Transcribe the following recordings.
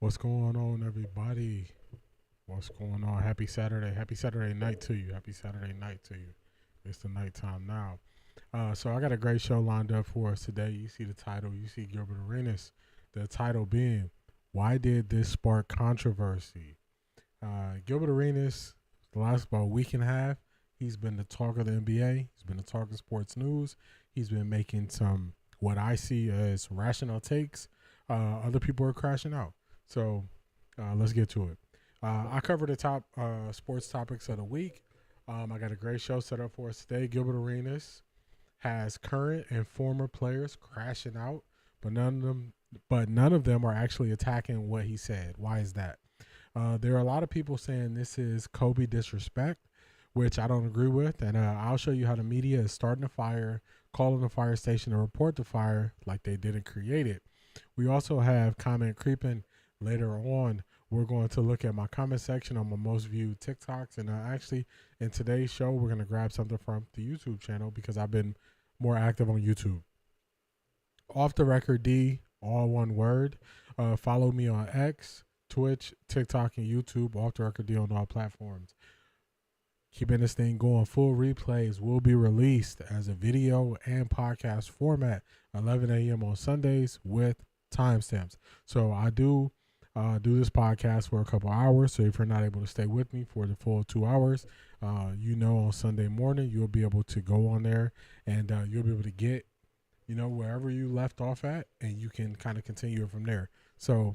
What's going on, everybody? What's going on? Happy Saturday. Happy Saturday night to you. Happy Saturday night to you. It's the nighttime now. So I got a great show lined up for us today. You see the title. You see Gilbert Arenas. The title being, "Why Did This Spark Controversy?" Gilbert Arenas, the last about week and a half, he's been the talk of the NBA. He's been the talk of sports news. He's been making some what I see as rational takes. Other people are crashing out. So let's get to it. I cover the top sports topics of the week. I got a great show set up for us today. Gilbert Arenas has current and former players crashing out, but none of them are actually attacking what he said. Why is that? There are a lot of people saying this is Kobe disrespect, which I don't agree with, and I'll show you how the media is starting a fire, calling the fire station to report the fire like they didn't create it. We also have comment creeping later on. We're going to look at my comment section on my most viewed TikToks, and actually, in today's show, we're going to grab something from the YouTube channel because I've been more active on YouTube. Off the record D, all one word. Follow me on X, Twitch, TikTok, and YouTube. Off the record D on all platforms. Keeping this thing going. Full replays will be released as a video and podcast format 11 a.m. on Sundays with timestamps. So I do this podcast for a couple hours. So if you're not able to stay with me for the full 2 hours, on Sunday morning, you'll be able to go on there and you'll be able to get, wherever you left off at, and you can kind of continue it from there. So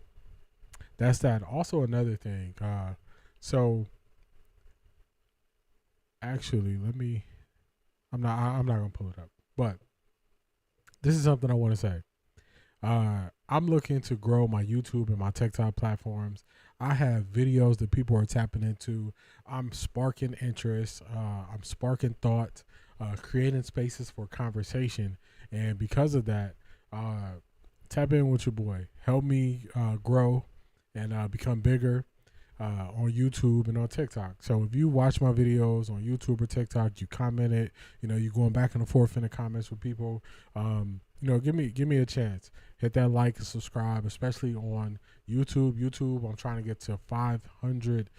that's that. Also, another thing. So actually, I'm not gonna pull it up, but this is something I want to say. I'm looking to grow my YouTube and my TikTok platforms. I have videos that people are tapping into. I'm sparking interest. I'm sparking thought, creating spaces for conversation. And because of that, tap in with your boy. Help me grow and become bigger on YouTube and on TikTok. So if you watch my videos on YouTube or TikTok, you comment it, you're going back and forth in the comments with people. Give me a chance. Hit that like and subscribe, especially on YouTube. I'm trying to get to 500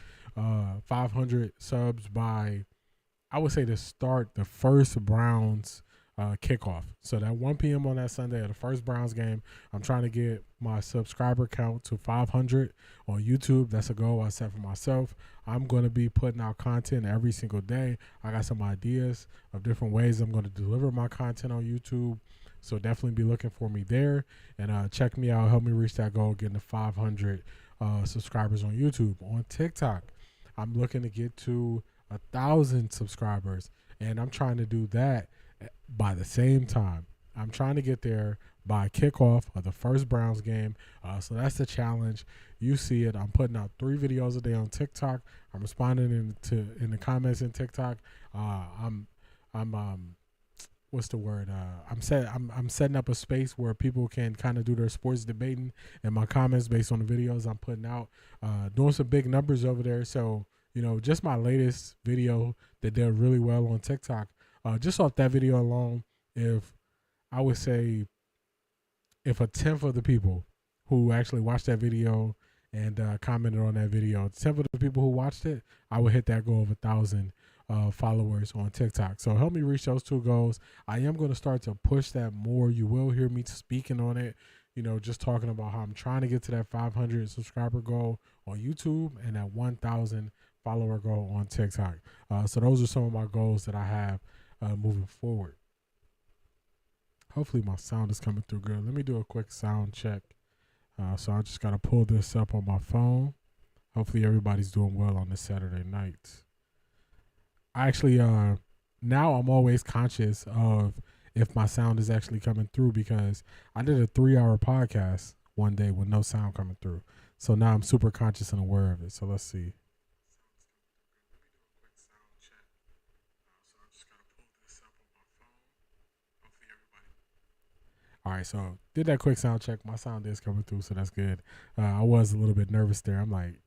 subs by, I would say, to start the first Browns kickoff. So that 1 p.m. on that Sunday at the first Browns game, I'm trying to get my subscriber count to 500 on YouTube. That's a goal I set for myself. I'm going to be putting out content every single day. I got some ideas of different ways I'm going to deliver my content on YouTube. So definitely be looking for me there and check me out. Help me reach that goal, getting to 500 subscribers on YouTube. On TikTok, I'm looking to get to 1,000 subscribers, and I'm trying to do that by the same time. I'm trying to get there by kickoff of the first Browns game. So that's the challenge. You see it. I'm putting out 3 videos a day on TikTok. I'm responding in the comments in TikTok. I'm what's the word? I'm setting up a space where people can kind of do their sports debating in my comments based on the videos I'm putting out. Doing some big numbers over there. So just my latest video that did really well on TikTok. Just off that video alone, if I would say if a tenth of the people who actually watched that video and commented on that video, a tenth of the people who watched it, I would hit that goal of 1,000 followers on TikTok. So help me reach those 2 goals. I am going to start to push that more. You will hear me speaking on it, just talking about how I'm trying to get to that 500 subscriber goal on YouTube and that 1,000 follower goal on TikTok. So those are some of my goals that I have moving forward. Hopefully my sound is coming through good. Let me do a quick sound check. So I just got to pull this up on my phone. Hopefully everybody's doing well on this Saturday night. I actually, now I'm always conscious of if my sound is actually coming through because I did a 3-hour podcast one day with no sound coming through. So now I'm super conscious and aware of it. So let's see. All right, so did that quick sound check. My sound is coming through, so that's good. I was a little bit nervous there. I'm like,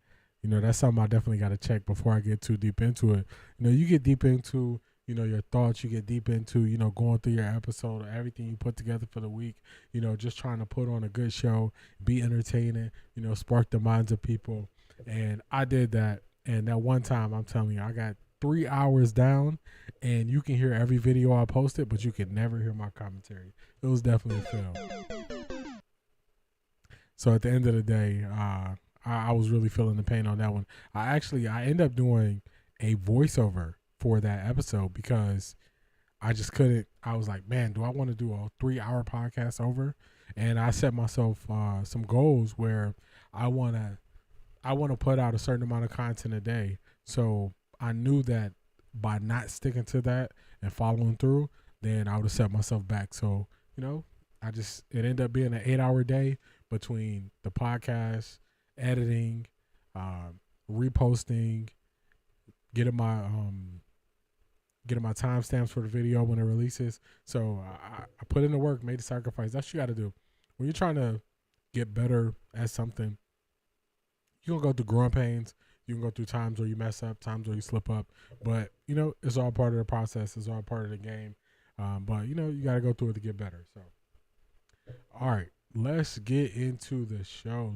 that's something I definitely got to check before I get too deep into it. You get deep into, your thoughts. You get deep into, going through your episode, everything you put together for the week, just trying to put on a good show, be entertaining, spark the minds of people. And I did that. And that one time, I'm telling you, I got 3 hours down, and you can hear every video I posted, but you can never hear my commentary. It was definitely a fail. So at the end of the day, I was really feeling the pain on that one. I ended up doing a voiceover for that episode because I just couldn't. I was like, man, do I want to do a 3 hour podcast over? And I set myself some goals where I want to put out a certain amount of content a day. So I knew that by not sticking to that and following through, then I would have set myself back. So, it ended up being an 8 hour day between the podcast, editing, reposting, getting my timestamps for the video when it releases. So I put in the work, made the sacrifice. That's what you got to do when you're trying to get better at something. You can go through growing pains. You can go through times where you mess up, times where you slip up. But it's all part of the process. It's all part of the game. But you got to go through it to get better. So, all right, let's get into the show.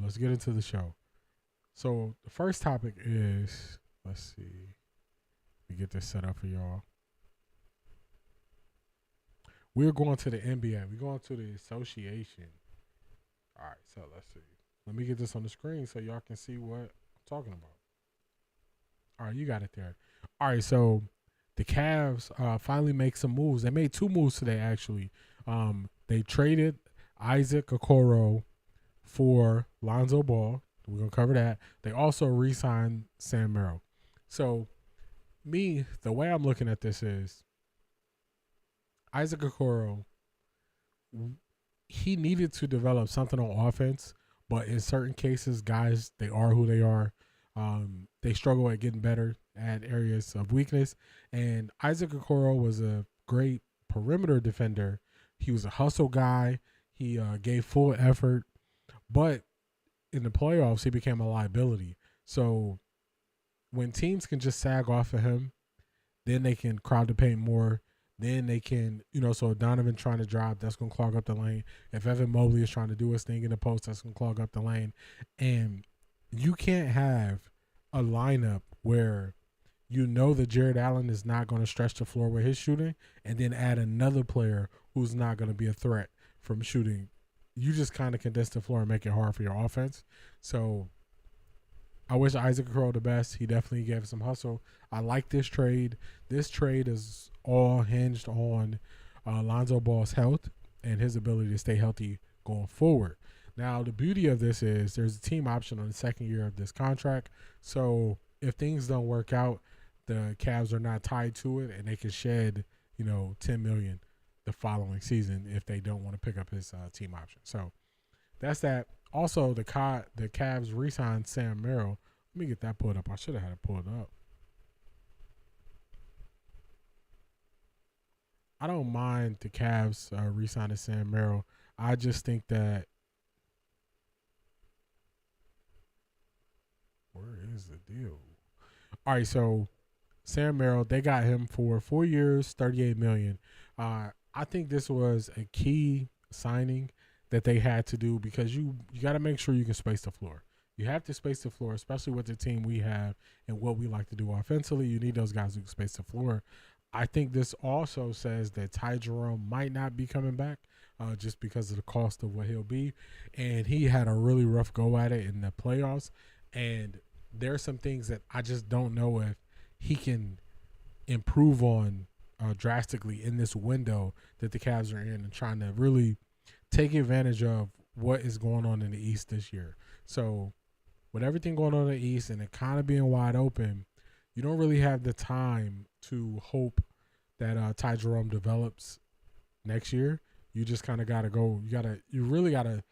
So the first topic is, let's see, let me get this set up for y'all. We're going to the NBA. We're going to the association. All right, so let's see. Let me get this on the screen so y'all can see what I'm talking about. All right, you got it there. All right, so the Cavs finally make some moves. They made 2 moves today, actually. They traded Isaac Okoro for Lonzo Ball. We're going to cover that. They also re-signed Sam Merrill. So, the way I'm looking at this is Isaac Okoro, he needed to develop something on offense, but in certain cases, guys, they are who they are. They struggle at getting better at areas of weakness. And Isaac Okoro was a great perimeter defender. He was a hustle guy. He gave full effort. But in the playoffs, he became a liability. So when teams can just sag off of him, then they can crowd the paint more. Then they can, so Donovan trying to drive, that's going to clog up the lane. If Evan Mobley is trying to do his thing in the post, that's going to clog up the lane. And you can't have a lineup where that Jared Allen is not going to stretch the floor with his shooting and then add another player who's not going to be a threat from shooting. You just kind of condense the floor and make it hard for your offense. So I wish Isaac Okoro the best. He definitely gave some hustle. I like this trade. This trade is all hinged on Lonzo Ball's health and his ability to stay healthy going forward. Now, the beauty of this is there's a team option on the second year of this contract. So if things don't work out, the Cavs are not tied to it, and they can shed, $10 million the following season if they don't want to pick up his team option. So that's that. Also, the Cavs re-signed Sam Merrill. Let me get that pulled up. I should have had it pulled up. I don't mind the Cavs re-signing Sam Merrill. I just think that where is the deal? All right, so Sam Merrill, they got him for 4 years, $38 million. I think this was a key signing that they had to do because you got to make sure you can space the floor. You have to space the floor, especially with the team we have and what we like to do offensively. You need those guys who can space the floor. I think this also says that Ty Jerome might not be coming back just because of the cost of what he'll be. And he had a really rough go at it in the playoffs. And there are some things that I just don't know if he can improve on drastically in this window that the Cavs are in and trying to really take advantage of what is going on in the East this year. So with everything going on in the East and it kind of being wide open, you don't really have the time to hope that Ty Jerome develops next year. You just kind of got to go. You really got to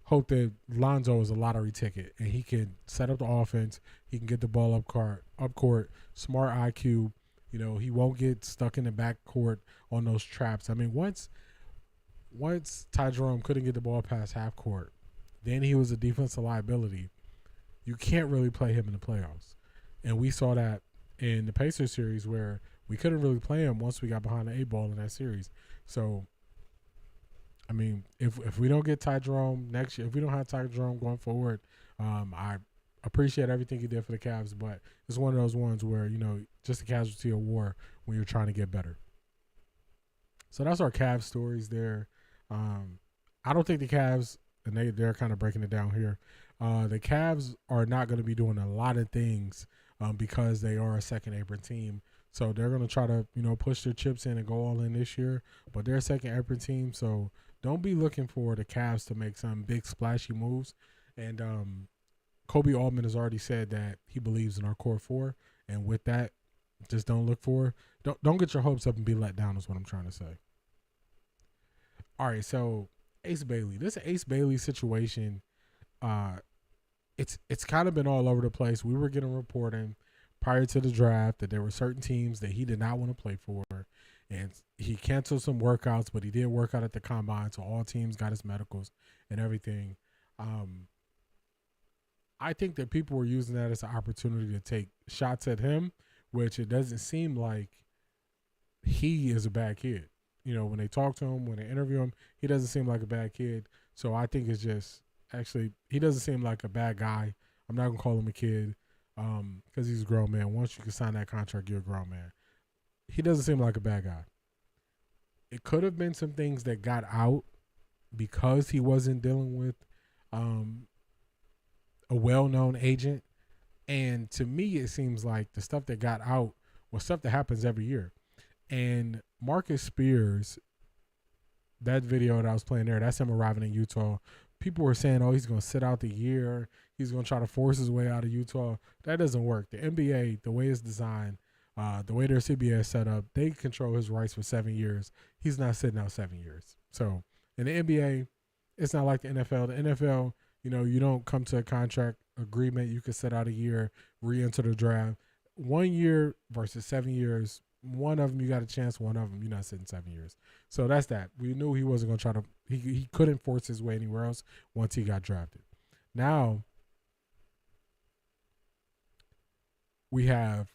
hope that Lonzo is a lottery ticket and he can set up the offense. He can get the ball up court, smart IQ. He won't get stuck in the backcourt on those traps. I mean, once Ty Jerome couldn't get the ball past half court, then he was a defensive liability. You can't really play him in the playoffs. And we saw that in the Pacers series where we couldn't really play him once we got behind the 8 ball in that series. So, I mean, if we don't get Ty Jerome next year, if we don't have Ty Jerome going forward, I appreciate everything he did for the Cavs, but it's one of those ones where, just a casualty of war when you're trying to get better. So that's our Cavs stories there. I don't think the Cavs, and they're kind of breaking it down here, the Cavs are not going to be doing a lot of things because they are a second apron team. So they're going to try to, push their chips in and go all in this year. But they're a second apron team, so don't be looking for the Cavs to make some big splashy moves. And Kobe Altman has already said that he believes in our core four. And with that, just don't get your hopes up and be let down is what I'm trying to say. All right, so Ace Bailey. This Ace Bailey situation, it's kind of been all over the place. We were getting reporting prior to the draft that there were certain teams that he did not want to play for, and he canceled some workouts, but he did work out at the combine, so all teams got his medicals and everything. I think that people were using that as an opportunity to take shots at him, which it doesn't seem like he is a bad kid. When they talk to him, when they interview him, he doesn't seem like a bad kid. So I think it's just, actually, he doesn't seem like a bad guy. I'm not going to call him a kid because he's a grown man. Once you can sign that contract, you're a grown man. He doesn't seem like a bad guy. It could have been some things that got out because he wasn't dealing with a well-known agent. And to me, it seems like the stuff that got out was stuff that happens every year. And Marcus Spears, that video that I was playing there, that's him arriving in Utah. People were saying, he's going to sit out the year. He's going to try to force his way out of Utah. That doesn't work. The NBA, the way it's designed, the way their CBA is set up, they control his rights for 7 years. He's not sitting out 7 years. So in the NBA, it's not like the NFL. The NFL, you don't come to a contract agreement. You can sit out a year, re-enter the draft. 1 year versus 7 years. One of them you got a chance, one of them you're not sitting 7 years. So that's that. We knew he wasn't going to try to, he couldn't force his way anywhere else once he got drafted. Now we have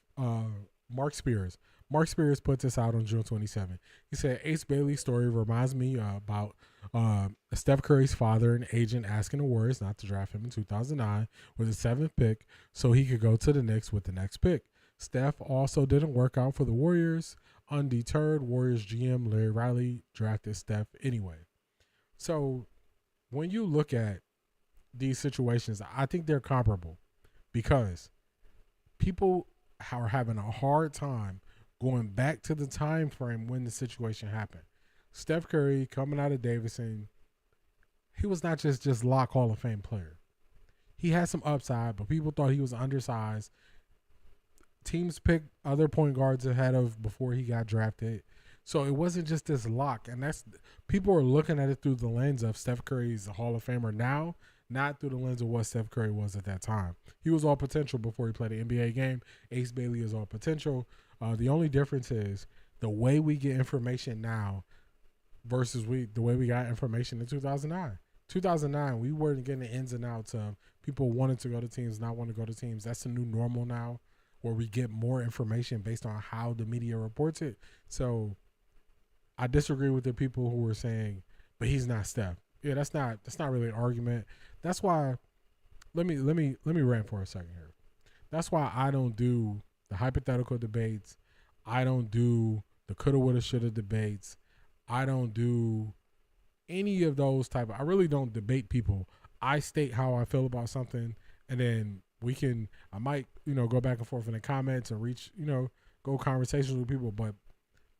Mark Spears. Mark Spears put this out on June 27. He said, Ace Bailey's story reminds me about Steph Curry's father and agent asking the Warriors not to draft him in 2009 with the 7th pick so he could go to the Knicks with the next pick. Steph also didn't work out for the Warriors. Undeterred, Warriors GM Larry Riley drafted Steph anyway. So when you look at these situations, I think they're comparable because people are having a hard time going back to the time frame when the situation happened. Steph Curry coming out of Davidson, he was not just lock Hall of Fame player. He had some upside, but people thought he was undersized. Teams picked other point guards ahead of before he got drafted. So it wasn't just this lock. And that's, people are looking at it through the lens of Steph Curry's a Hall of Famer now, not through the lens of what Steph Curry was at that time. He was all potential before he played an NBA game. Ace Bailey is all potential. The only difference is the way we get information now versus the way we got information in 2009. 2009, we weren't getting the ins and outs of people wanting to go to teams, not wanting to go to teams. That's the new normal now, where we get more information based on how the media reports it. So I disagree with the people who were saying, but he's not Steph. Yeah, that's not really an argument. That's why let me rant for a second here. That's why I don't do the hypothetical debates. I don't do the coulda, woulda, shoulda debates. I don't do any of those I really don't debate people. I state how I feel about something, and then I might, go back and forth in the comments and reach, go conversations with people, but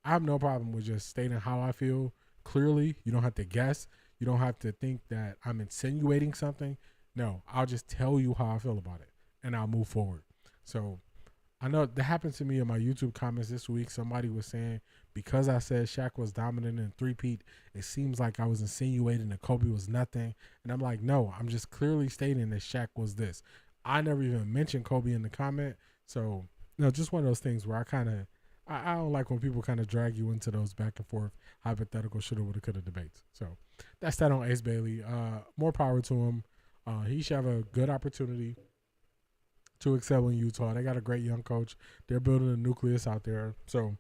I have no problem with just stating how I feel clearly. You don't have to guess. You don't have to think that I'm insinuating something. No, I'll just tell you how I feel about it, and I'll move forward. So I know that happened to me in my YouTube comments this week. Somebody was saying because I said Shaq was dominant in three-peat, it seems like I was insinuating that Kobe was nothing. And I'm like, no, I'm just clearly stating that Shaq was this. I never even mentioned Kobe in the comment. So, just one of those things where I don't like when people kind of drag you into those back and forth hypothetical shoulda, woulda, coulda debates. So that's that on Ace Bailey. More power to him. He should have a good opportunity to excel in Utah. They got a great young coach. They're building a nucleus out there. So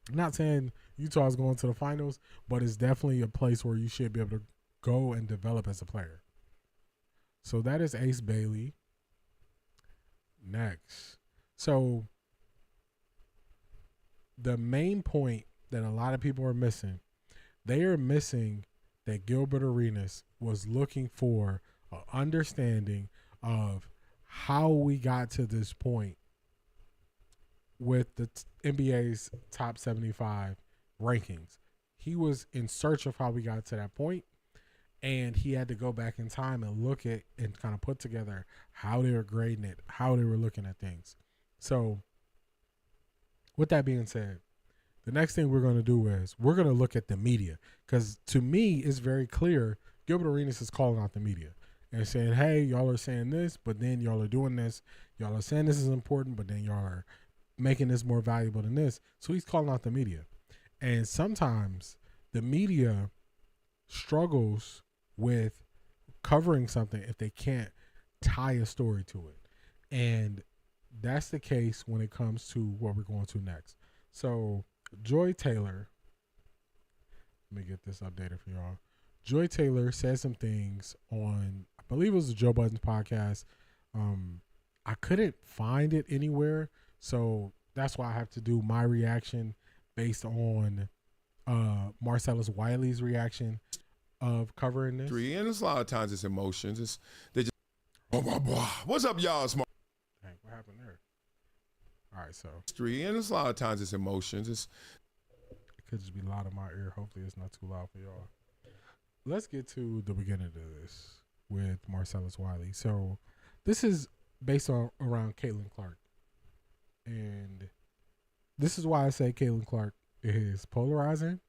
I'm not saying Utah's going to the finals, but it's definitely a place where you should be able to go and develop as a player. So that is Ace Bailey. Next. So the main point that a lot of people are missing, they are missing that Gilbert Arenas was looking for an understanding of how we got to this point with the NBA's top 75 rankings. He was in search of how we got to that point, and he had to go back in time and look at and kind of put together how they were grading it, how they were looking at things. So with that being said, the next thing we're going to do is we're going to look at the media, because to me, it's very clear Gilbert Arenas is calling out the media and saying, hey, y'all are saying this, but then y'all are doing this. Y'all are saying this is important, but then y'all are making this more valuable than this. So he's calling out the media. And sometimes the media struggles with covering something if they can't tie a story to it. And that's the case when it comes to what we're going to next. So Joy Taylor, let me get this updated for y'all. Joy Taylor said some things on, I believe it was the Joe Budden podcast. I couldn't find it anywhere, so that's why I have to do my reaction based on Marcellus Wiley's reaction of covering this. And it's a lot of times it's emotions. They just what's up, y'all? Smart. Dang, what happened there? All right, so And it's a lot of times it's emotions. it could just be loud in my ear. Hopefully, it's not too loud for y'all. Let's get to the beginning of this with Marcellus Wiley. So this is based on around Caitlin Clark, and this is why I say Caitlin Clark is polarizing.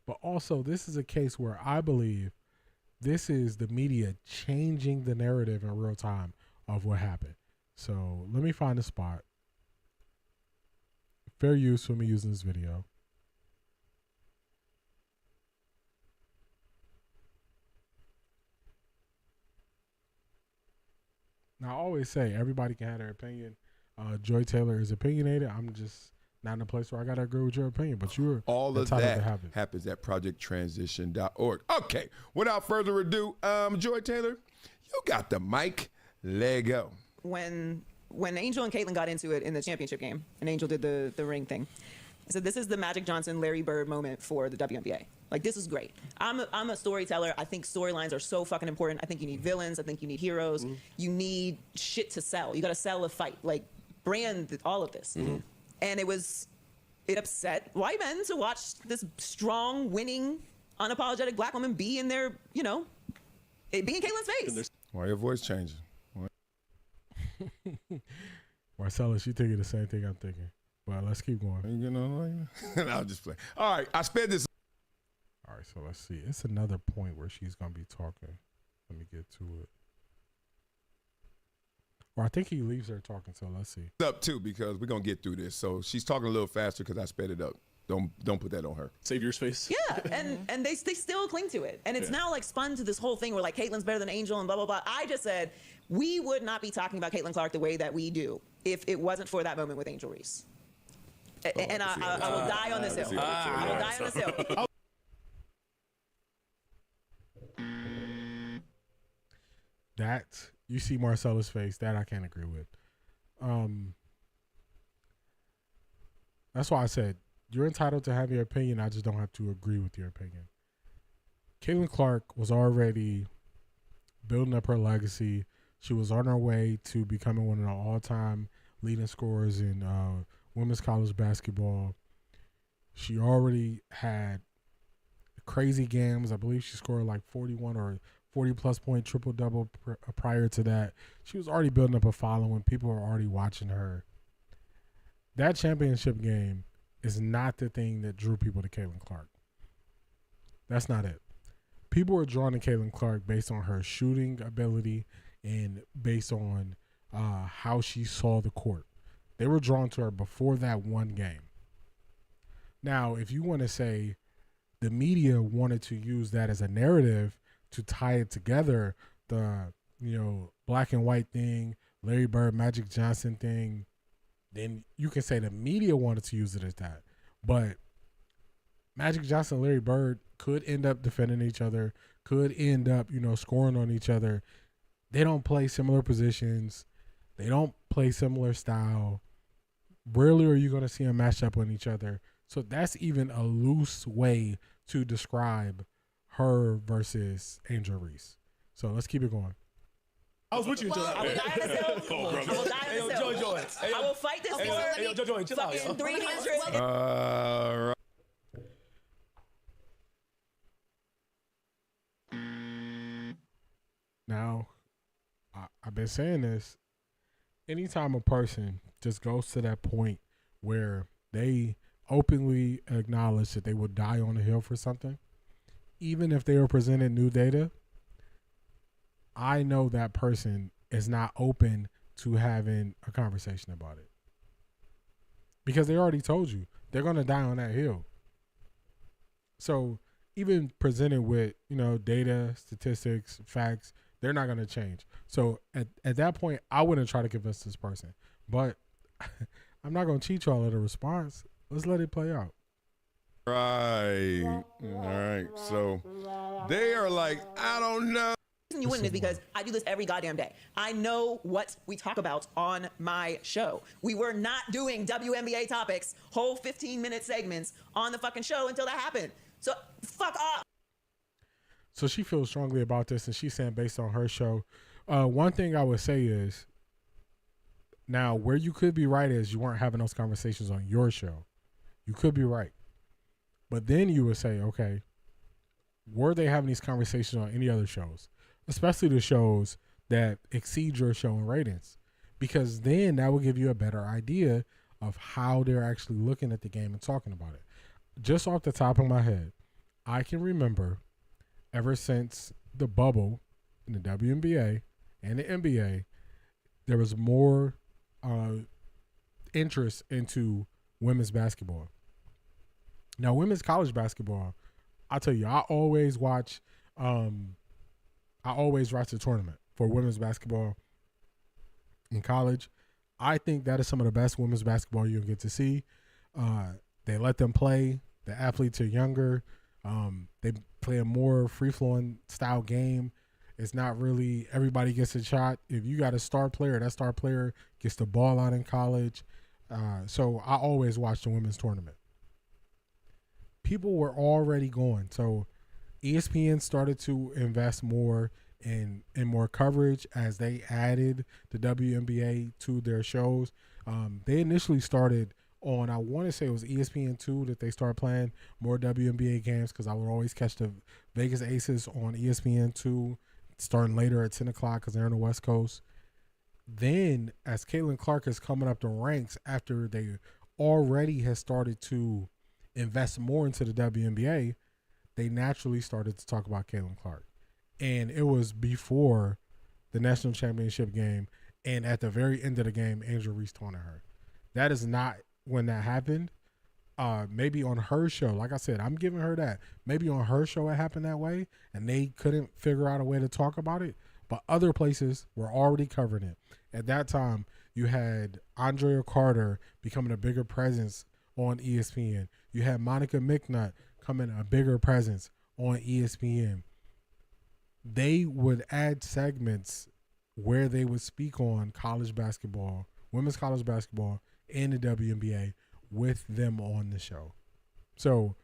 But also, this is a case where I believe this is the media changing the narrative in real time of what happened. So let me find a spot. Fair use for me using this video. Now, I always say everybody can have their opinion. Joy Taylor is opinionated. I'm just not in a place where I got to agree with your opinion, but you're all of entitled that to have it. happens at projecttransition.org. Okay, without further ado, Joy Taylor, you got the mic. Let go. When Angel and Caitlin got into it in the championship game, and Angel did the ring thing, I said, this is the Magic Johnson, Larry Bird moment for the WNBA. Like, this is great. I'm a storyteller. I think storylines are so fucking important. I think you need villains. I think you need heroes. Mm-hmm. You need shit to sell. You got to sell a fight. Like, brand all of this. Mm-hmm. And it upset white men to watch this strong, winning, unapologetic black woman be in their, it be in Caitlin's face. Why your voice changing? Marcellus, you thinking the same thing I'm thinking. Well, let's keep going. You know, I'll just play. All right, I spent this. All right, so let's see. It's another point where she's going to be talking. Let me get to it. Or I think he leaves her talking, so let's see. Up too, because we're going to get through this. So she's talking a little faster because I sped it up. Don't put that on her. Save your space. Yeah, and they still cling to it. And it's now like spun to this whole thing where like Caitlin's better than Angel and blah, blah, blah. I just said we would not be talking about Caitlin Clark the way that we do if it wasn't for that moment with Angel Reese. And I will die on this hill. I will die on this hill. That, you see Marcella's face, that I can't agree with. That's why I said, you're entitled to have your opinion. I just don't have to agree with your opinion. Caitlin Clark was already building up her legacy. She was on her way to becoming one of the all-time leading scorers in women's college basketball. She already had crazy games. I believe she scored like 41 or 40-plus point triple-double prior to that. She was already building up a following. People were already watching her. That championship game is not the thing that drew people to Caitlin Clark. That's not it. People were drawn to Caitlin Clark based on her shooting ability and based on how she saw the court. They were drawn to her before that one game. Now, if you want to say the media wanted to use that as a narrative to tie it together, the black and white thing, Larry Bird, Magic Johnson thing, then you can say the media wanted to use it as that. But Magic Johnson and Larry Bird could end up defending each other, could end up, scoring on each other. They don't play similar positions. They don't play similar style. Rarely are you going to see them match up on each other. So that's even a loose way to describe her versus Angel Reese. So let's keep it going. I was with you until I will die on the hill. I will die on Hey, the yo, hill. Joy. Hey, I will fight this Hey, yo, Joy, chill out, yo. fucking 300. All right. Now, I've been saying this. Anytime a person just goes to that point where they openly acknowledge that they would die on the hill for something, even if they are presented new data, I know that person is not open to having a conversation about it. Because they already told you they're going to die on that hill. So even presented with, data, statistics, facts, they're not going to change. So at that point, I wouldn't try to convince this person. But I'm not going to cheat y'all at a response. Let's let it play out. Right. All right. So they are like, I don't know. The reason you wouldn't is because I do this every goddamn day. I know what we talk about on my show. We were not doing WNBA topics, whole 15-minute segments on the fucking show until that happened. So fuck off. So she feels strongly about this, and she's saying based on her show. One thing I would say is, now where you could be right is you weren't having those conversations on your show. You could be right. But then you would say, okay, were they having these conversations on any other shows? Especially the shows that exceed your show in ratings. Because then that will give you a better idea of how they're actually looking at the game and talking about it. Just off the top of my head, I can remember ever since the bubble in the WNBA and the NBA, there was more interest into women's basketball. Now, women's college basketball, I'll tell you, I always watch the tournament for women's basketball in college. I think that is some of the best women's basketball you'll get to see. They let them play. The athletes are younger. They play a more free-flowing style game. It's not really everybody gets a shot. If you got a star player, that star player gets the ball out in college. So I always watch the women's tournament. People were already going. So ESPN started to invest more in more coverage as they added the WNBA to their shows. They initially started on, I want to say it was ESPN2 that they started playing more WNBA games, because I would always catch the Vegas Aces on ESPN2 starting later at 10 o'clock because they're on the West Coast. Then as Caitlin Clark is coming up the ranks after they already has started to invest more into the WNBA, they naturally started to talk about Caitlin Clark. And it was before the national championship game, and at the very end of the game, Angel Reese taunted her. That is not when that happened. Maybe on her show, like I said, I'm giving her that. Maybe on her show it happened that way, and they couldn't figure out a way to talk about it. But other places were already covering it. At that time, you had Andrea Carter becoming a bigger presence on ESPN. You had Monica McNutt coming a bigger presence on ESPN. They would add segments where they would speak on college basketball, women's college basketball, and the WNBA with them on the show. So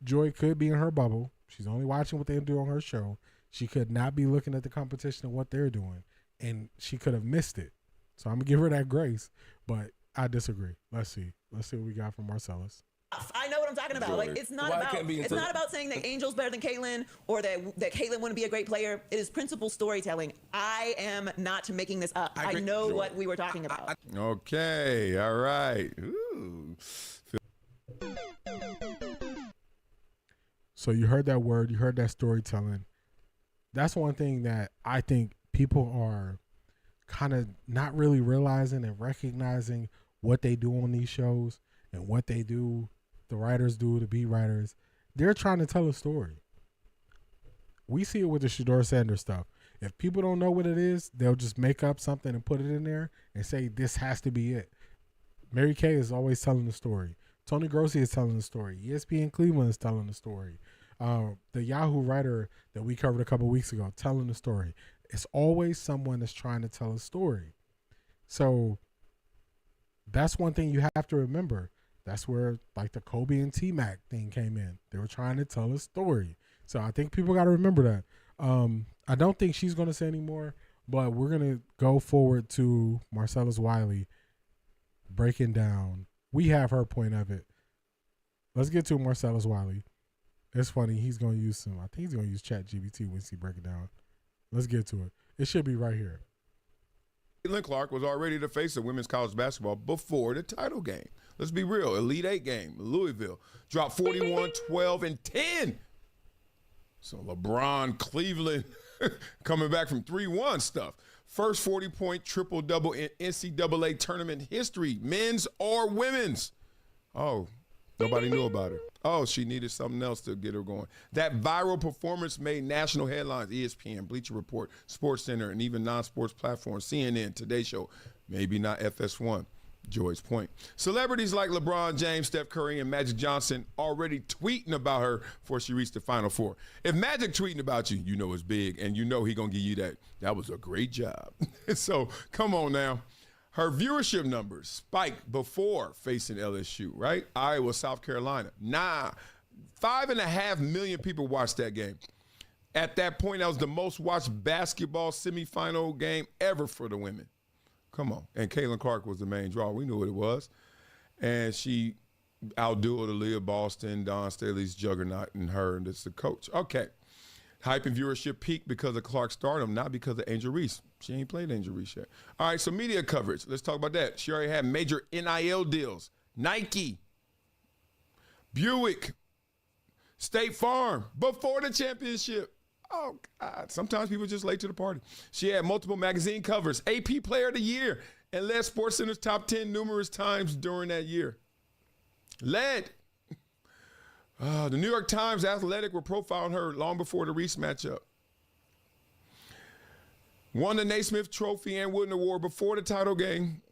Joy could be in her bubble. She's only watching what they do on her show. She could not be looking at the competition and what they're doing, and she could have missed it. So I'm going to give her that grace, but I disagree. Let's see what we got from Marcellus. I know what I'm talking about. Joy. Like, it's not about saying that Angel's better than Caitlin or that Caitlin wouldn't be a great player. It is principle storytelling. I am not making this up. I know Joy. what we were talking about. Okay. All right. Ooh. So you heard that word. You heard that storytelling. That's one thing that I think people are kind of not really realizing and recognizing what they do on these shows and what they do. The writers do, the beat writers, they're trying to tell a story. We see it with the Shedeur Sanders stuff. If people don't know what it is, they'll just make up something and put it in there and say, this has to be it. Mary Kay is always telling the story. Tony Grossi is telling the story. ESPN Cleveland is telling the story. The Yahoo writer that we covered a couple weeks ago telling the story. It's always someone that's trying to tell a story. So that's one thing you have to remember. That's where like the Kobe and T-Mac thing came in. They were trying to tell a story. So I think people got to remember that. I don't think she's going to say anymore, but we're going to go forward to Marcellus Wiley breaking down. We have her point of it. Let's get to Marcellus Wiley. It's funny. He's going to use I think he's going to use ChatGPT when he break it down. Let's get to it. It should be right here. Caitlin Clark was already the face of women's college basketball before the title game. Let's be real. Elite Eight game, Louisville, dropped 41, 12, and 10. So LeBron, Cleveland, coming back from 3-1 stuff. First 40-point triple-double in NCAA tournament history, men's or women's. Oh, nobody knew about her. Oh, she needed something else to get her going. That viral performance made national headlines, ESPN, Bleacher Report, SportsCenter, and even non-sports platforms, CNN, Today Show, maybe not FS1. Joy's point. Celebrities like LeBron James, Steph Curry, and Magic Johnson already tweeting about her before she reached the Final Four. If Magic tweeting about you, you know it's big, and you know he going to give you that. That was a great job. So, come on now. Her viewership numbers spiked before facing LSU, right? Iowa, South Carolina. 5.5 million people watched that game. At that point, that was the most watched basketball semifinal game ever for the women. Come on. And Caitlin Clark was the main draw. We knew what it was. And she outdueled Aaliyah Boston, Dawn Staley's juggernaut, and her, and it's the coach. Okay. Hype and viewership peaked because of Clark's stardom, not because of Angel Reese. She ain't played Angel Reese yet. All right, so media coverage. Let's talk about that. She already had major NIL deals. Nike, Buick, State Farm, before the championship. Oh, God. Sometimes people just late to the party. She had multiple magazine covers, AP Player of the Year, and led SportsCenter's top 10 numerous times during that year. Led. The New York Times Athletic were profiling her long before the Reese matchup. Won the Naismith Trophy and Wooden Award before the title game.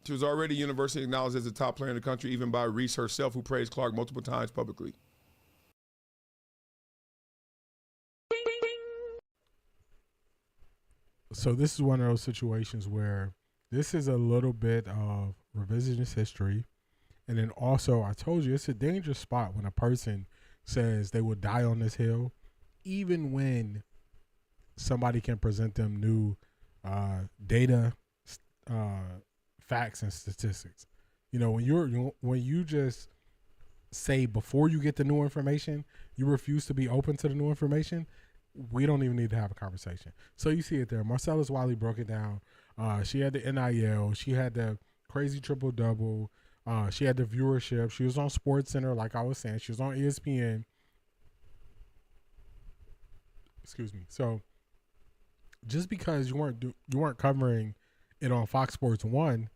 She was already universally acknowledged as the top player in the country, even by Reese herself, who praised Clark multiple times publicly. So this is one of those situations where this is a little bit of revisionist history. And then also, I told you, it's a dangerous spot when a person says they will die on this hill, even when somebody can present them new data, facts, and statistics. You know, when you just say before you get the new information, you refuse to be open to the new information, we don't even need to have a conversation. So you see it there. Marcellus Wiley broke it down. She had the NIL. She had the crazy triple-double. She had the viewership. She was on SportsCenter, like I was saying. She was on ESPN. Excuse me. So just because you weren't covering it on Fox Sports 1,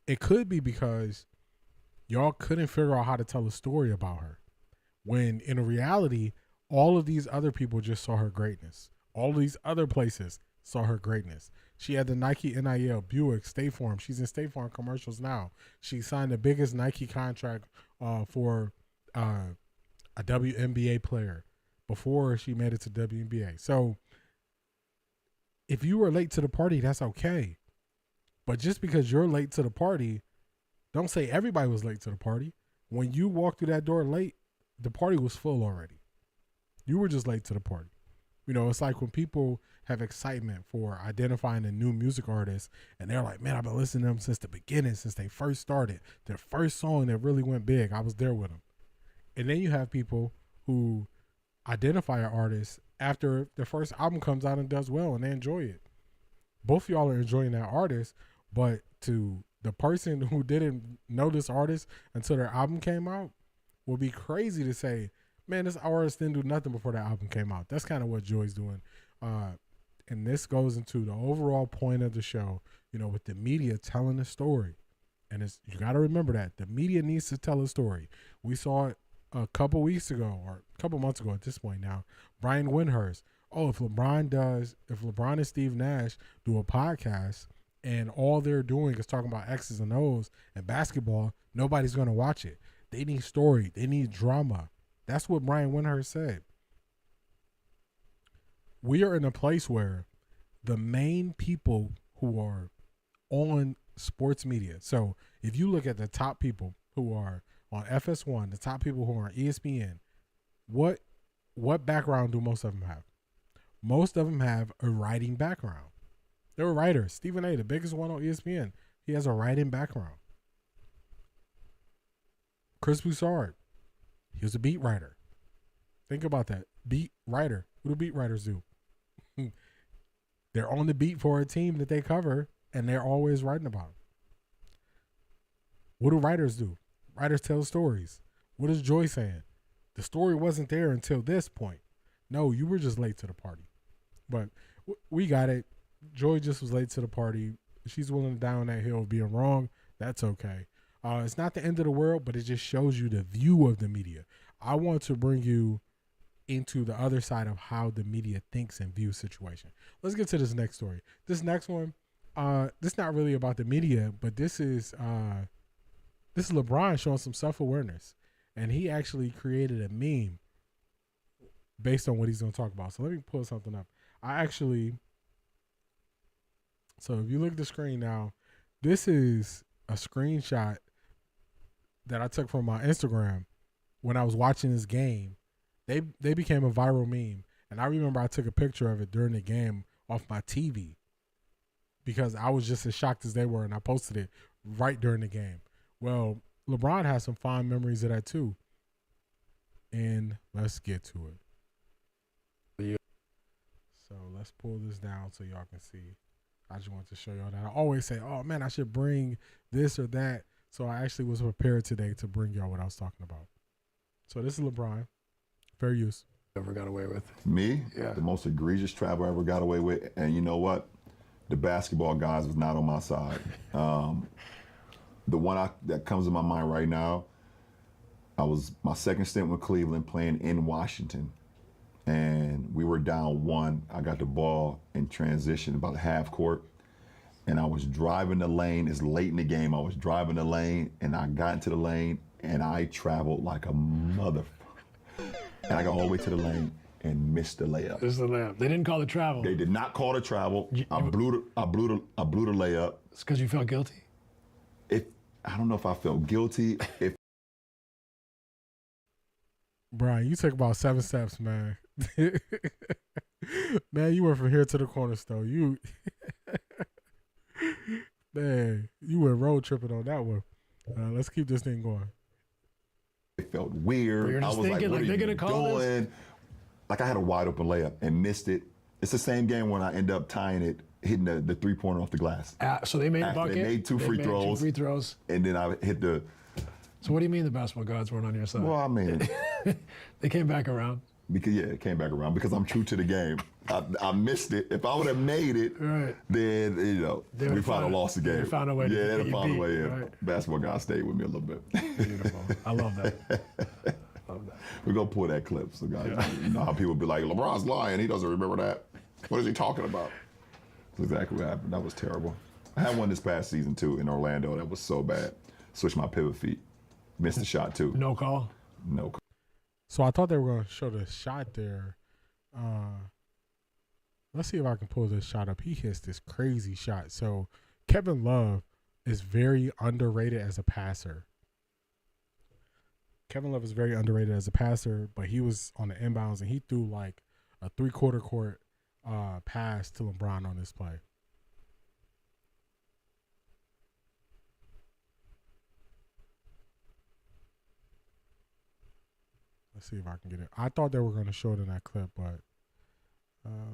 it could be because y'all couldn't figure out how to tell a story about her. When in reality, all of these other people just saw her greatness. All of these other places saw her greatness. She had the Nike NIL, Buick, State Farm. She's in State Farm commercials now. She signed the biggest Nike contract for a WNBA player before she made it to WNBA. So if you were late to the party, that's okay. But just because you're late to the party, don't say everybody was late to the party. When you walked through that door late, the party was full already. You were just late to the party. You know, it's like when people have excitement for identifying a new music artist and they're like, man, I've been listening to them since the beginning, since they first started. Their first song that really went big, I was there with them. And then you have people who identify an artist after the first album comes out and does well and they enjoy it. Both of y'all are enjoying that artist, but to the person who didn't know this artist until their album came out would be crazy to say, man, this artist didn't do nothing before that album came out. That's kind of what Joy's doing. And this goes into the overall point of the show, you know, with the media telling a story. And you got to remember that. The media needs to tell a story. We saw it a couple weeks ago, or a couple months ago at this point now, Brian Windhurst. Oh, if LeBron and Steve Nash do a podcast and all they're doing is talking about X's and O's and basketball, nobody's going to watch it. They need story. They need drama. That's what Brian Windhorst said. We are in a place where the main people who are on sports media. So if you look at the top people who are on FS1, the top people who are on ESPN, what background do most of them have? Most of them have a writing background. They were writers. Stephen A., the biggest one on ESPN, he has a writing background. Chris Broussard, he was a beat writer. Think about that. Beat writer. What do beat writers do? They're on the beat for a team that they cover, and they're always writing about it. What do writers do? Writers tell stories. What is Joy saying? The story wasn't there until this point. No, you were just late to the party. But we got it. Joy just was late to the party. She's willing to die on that hill of being wrong. That's okay. It's not the end of the world, but it just shows you the view of the media. I want to bring you into the other side of how the media thinks and views situation. Let's get to this next story. This next one, this is not really about the media, but this is LeBron showing some self-awareness. And he actually created a meme based on what he's going to talk about. So let me pull something up. So if you look at the screen now, this is a screenshot that I took from my Instagram when I was watching this game. They became a viral meme. And I remember I took a picture of it during the game off my TV because I was just as shocked as they were, and I posted it right during the game. Well, LeBron has some fond memories of that too. And let's get to it. So let's pull this down so y'all can see. I just wanted to show y'all that. I always say, oh man, I should bring this or that. So I actually was prepared today to bring y'all what I was talking about. So this is LeBron. Fair use. Ever got away with? Me? Yeah. The most egregious travel I ever got away with. And you know what? The basketball guys was not on my side. The one that comes to my mind right now, I was my second stint with Cleveland playing in Washington. And we were down 1. I got the ball in transition about half court. And I was driving the lane. It's late in the game. I was driving the lane, and I got into the lane, and I traveled like a mother. And I got all the way to the lane and missed the layup. This is the layup. They didn't call the travel. They did not call the travel. I blew the layup. It's because you felt guilty. I don't know if I felt guilty. Brian, you took about 7 steps, man. Man, you went from here to the corner store. Man, you went road tripping on that one. Let's keep this thing going. It felt weird. You're just I was thinking, like, what they're are gonna you call this? doing? Like I had a wide open layup and missed it. It's the same game when I end up tying it, hitting the 3-pointer off the glass. So they made a After bucket. they made two free throws. And then I hit the. So what do you mean the basketball gods weren't on your side? Well, I mean, They came back around. because it came back around because I'm true to the game. I missed it. If I would have made it, Right. then They we would've probably found- lost the game. they'd found a way to yeah, get they'd you found a beat, way in. right. Basketball guys stayed with me a little bit. Beautiful. I love that. Love that. We're gonna pull that clip so guys, you know how people be like, LeBron's lying. He doesn't remember that. What is he talking about? That's exactly what happened. That was terrible. I had one this past season too in Orlando. That was so bad. Switched my pivot feet. Missed the shot too. No call. No. So I thought they were going to show the shot there. Let's see if I can pull this shot up. He hits this crazy shot. So Kevin Love is very underrated as a passer. Kevin Love is very underrated as a passer, but he was on the inbounds and he threw like a 3/4 court pass to LeBron on this play. Let's see if I can get it. I thought they were going to show it in that clip, but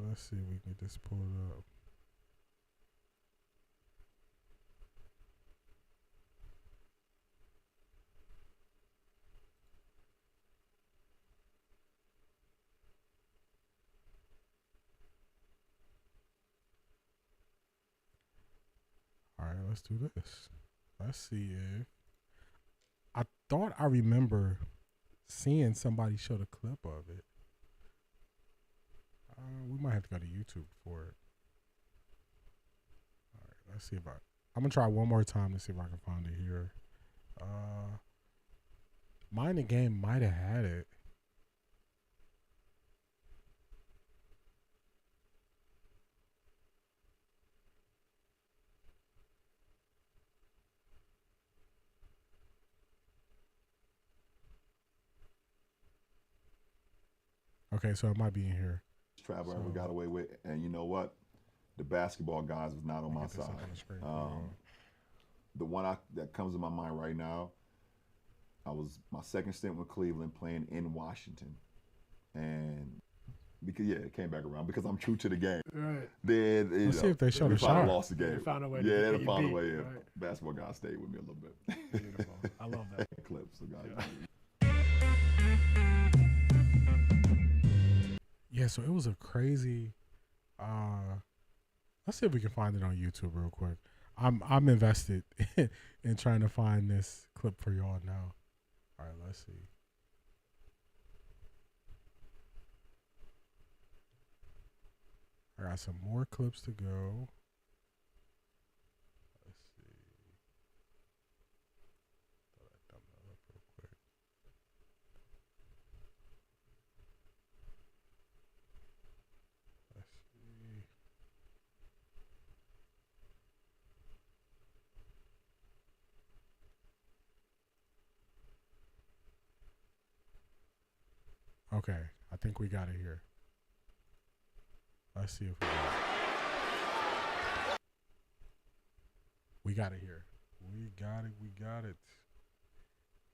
let's see if we can get this pulled up. All right, let's do this. Let's see if I thought I remember seeing somebody show the clip of it. We might have to go to YouTube for it. All right, let's see if I'm gonna try one more time to see if I can find it here. Mind the Game might have had it. Okay, so it might be in here. Travel ever got away with, and you know what? The basketball guys was not on my Get this side. up on the screen. The one that comes to my mind right now, I was my second stint with Cleveland playing in Washington, and because it came back around because I'm true to the game. Right. Then Let's see if they show we the finally shot. lost the game. They found a way to yeah, get they you found a beat, way. Yeah. right. Basketball guys stayed with me a little bit. Beautiful. I love that. Clips, so guys. Yeah, so it was a crazy. Let's see if we can find it on YouTube real quick. I'm invested in trying to find this clip for y'all now. All right, let's see. I got some more clips to go. Let's see. Throw that thumbnail up real quick. Let's see. Okay, I think we got it here. Let's see if we got it here. We got it. We got it.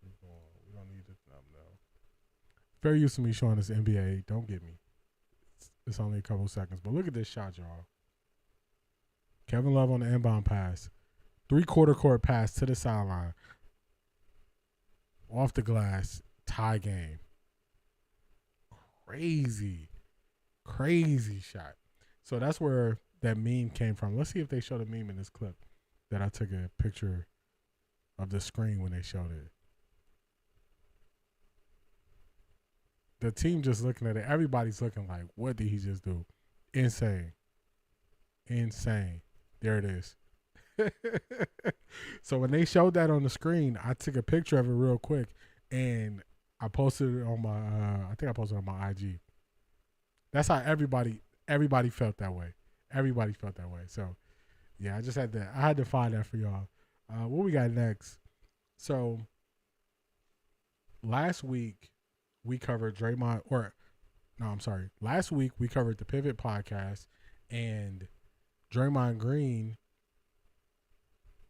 We don't need the thumbnail. Fair use to me showing this NBA. Don't get me. It's only a couple seconds, but look at this shot, y'all. Kevin Love on the inbound pass, 3/4 court pass to the sideline, off the glass, tie game. Crazy shot. So that's where that meme came from. Let's see if they show the meme in this clip that I took a picture of the screen when they showed it. The team just looking at it. Everybody's looking like, what did he just do? Insane. There it is. So when they showed that on the screen, I took a picture of it real quick and I posted it on my I think I posted it on my IG. That's how everybody felt that way. Everybody felt that way. So yeah, I had to find that for y'all. What we got next? So last week we covered last week we covered the Pivot podcast and Draymond Green.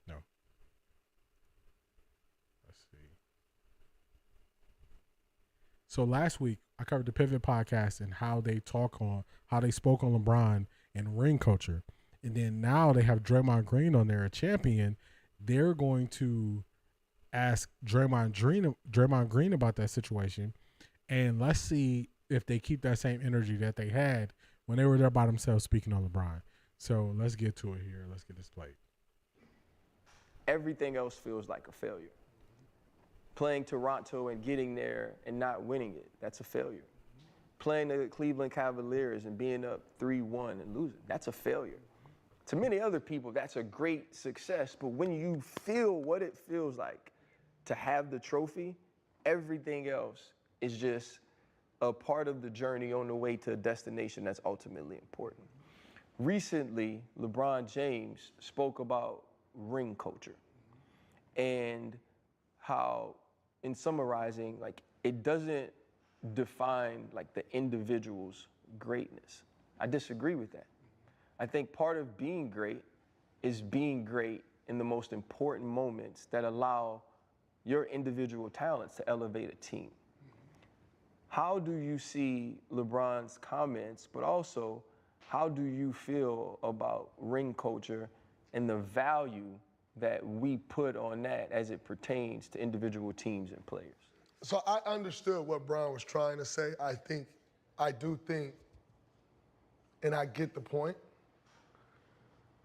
No. Let's see. So last week I covered the Pivot podcast and how they spoke on LeBron and ring culture. And then now they have Draymond Green on there, a champion. They're going to ask Draymond Green about that situation. And let's see if they keep that same energy that they had when they were there by themselves speaking on LeBron. So let's get to it here. Let's get this played. Everything else feels like a failure. Playing Toronto and getting there and not winning it, that's a failure. Playing the Cleveland Cavaliers and being up 3-1 and losing, that's a failure. To many other people, that's a great success, but when you feel what it feels like to have the trophy, everything else is just a part of the journey on the way to a destination that's ultimately important. Recently, LeBron James spoke about ring culture and how, in summarizing, like, it doesn't define like the individual's greatness. I disagree with that. I think part of being great is being great in the most important moments that allow your individual talents to elevate a team. How do you see LeBron's comments, but also how do you feel about ring culture and the value that we put on that as it pertains to individual teams and players? So I understood what Brown was trying to say. I do think, and I get the point.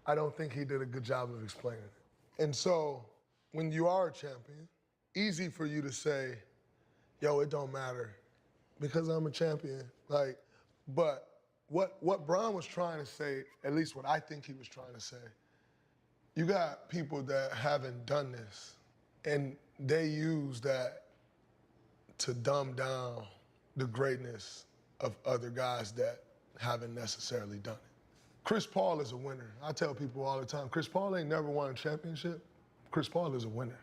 I don't think he did a good job of explaining it. And so when you are a champion, easy for you to say, yo, it don't matter because I'm a champion. But what Brown was trying to say, at least what I think he was trying to say, you got people that haven't done this and they use that to dumb down the greatness of other guys that haven't necessarily done it. Chris Paul is a winner. I tell people all the time, Chris Paul ain't never won a championship. Chris Paul is a winner.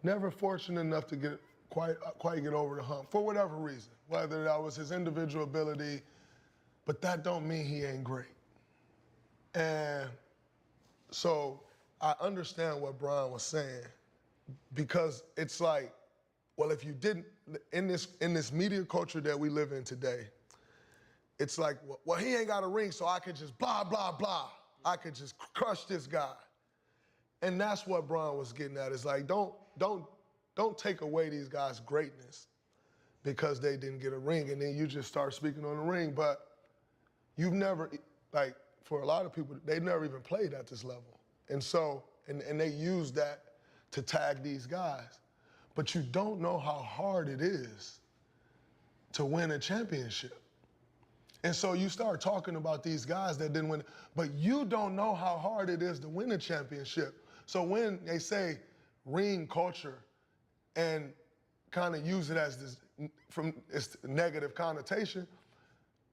Never fortunate enough to get quite get over the hump for whatever reason, whether that was his individual ability, but that don't mean he ain't great. And so I understand what Brian was saying, because it's like, well, if you didn't, in this media culture that we live in today, it's like, well, he ain't got a ring, so I could just blah, blah, blah. I could just crush this guy. And that's what Brian was getting at. It's like, don't take away these guys' greatness because they didn't get a ring, and then you just start speaking on the ring. But you've never, like, for a lot of people, they've never even played at this level. And so, and they use that to tag these guys. But you don't know how hard it is to win a championship. And so you start talking about these guys that didn't win, but you don't know how hard it is to win a championship. So when they say ring culture and kind of use it as this, from its negative connotation,